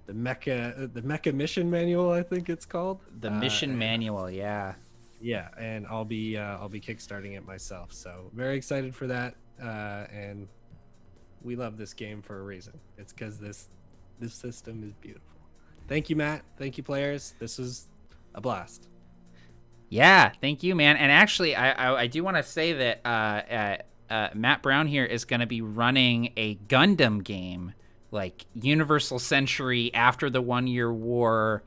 Mecha mission manual, I think it's called. The mission manual, yeah. Yeah, and I'll be kickstarting it myself. So very excited for that. And we love this game for a reason. It's because this system is beautiful. Thank you, Matt. Thank you, players. This was a blast. Yeah, thank you, man. And actually, I do want to say that Matt Brown here is going to be running a Gundam game, like Universal Century after the 1 Year War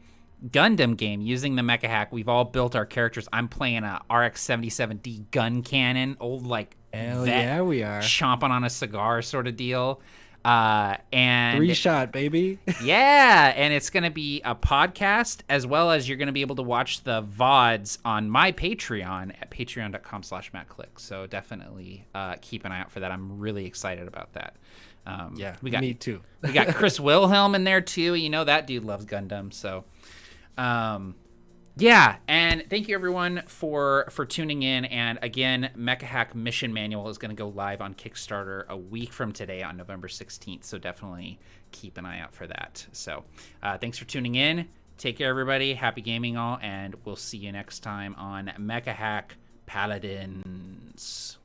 Gundam game using the Mecha hack. We've all built our characters. I'm playing a RX-77D gun cannon, old like Hell vet yeah, we are. chomping on a cigar sort of deal. And 3-shot, baby. yeah, and it's going to be a podcast, as well as you're going to be able to watch the VODs on my Patreon at patreon.com/MattClick. So definitely keep an eye out for that. I'm really excited about that. Yeah, we got, me too. we got Chris Wilhelm in there too. You know that dude loves Gundam. So yeah, and thank you everyone for tuning in. And again, Mecha Hack Mission Manual is going to go live on Kickstarter a week from today on November 16th. So definitely keep an eye out for that. So thanks for tuning in. Take care, everybody. Happy gaming all, and we'll see you next time on Mecha Hack Paladins.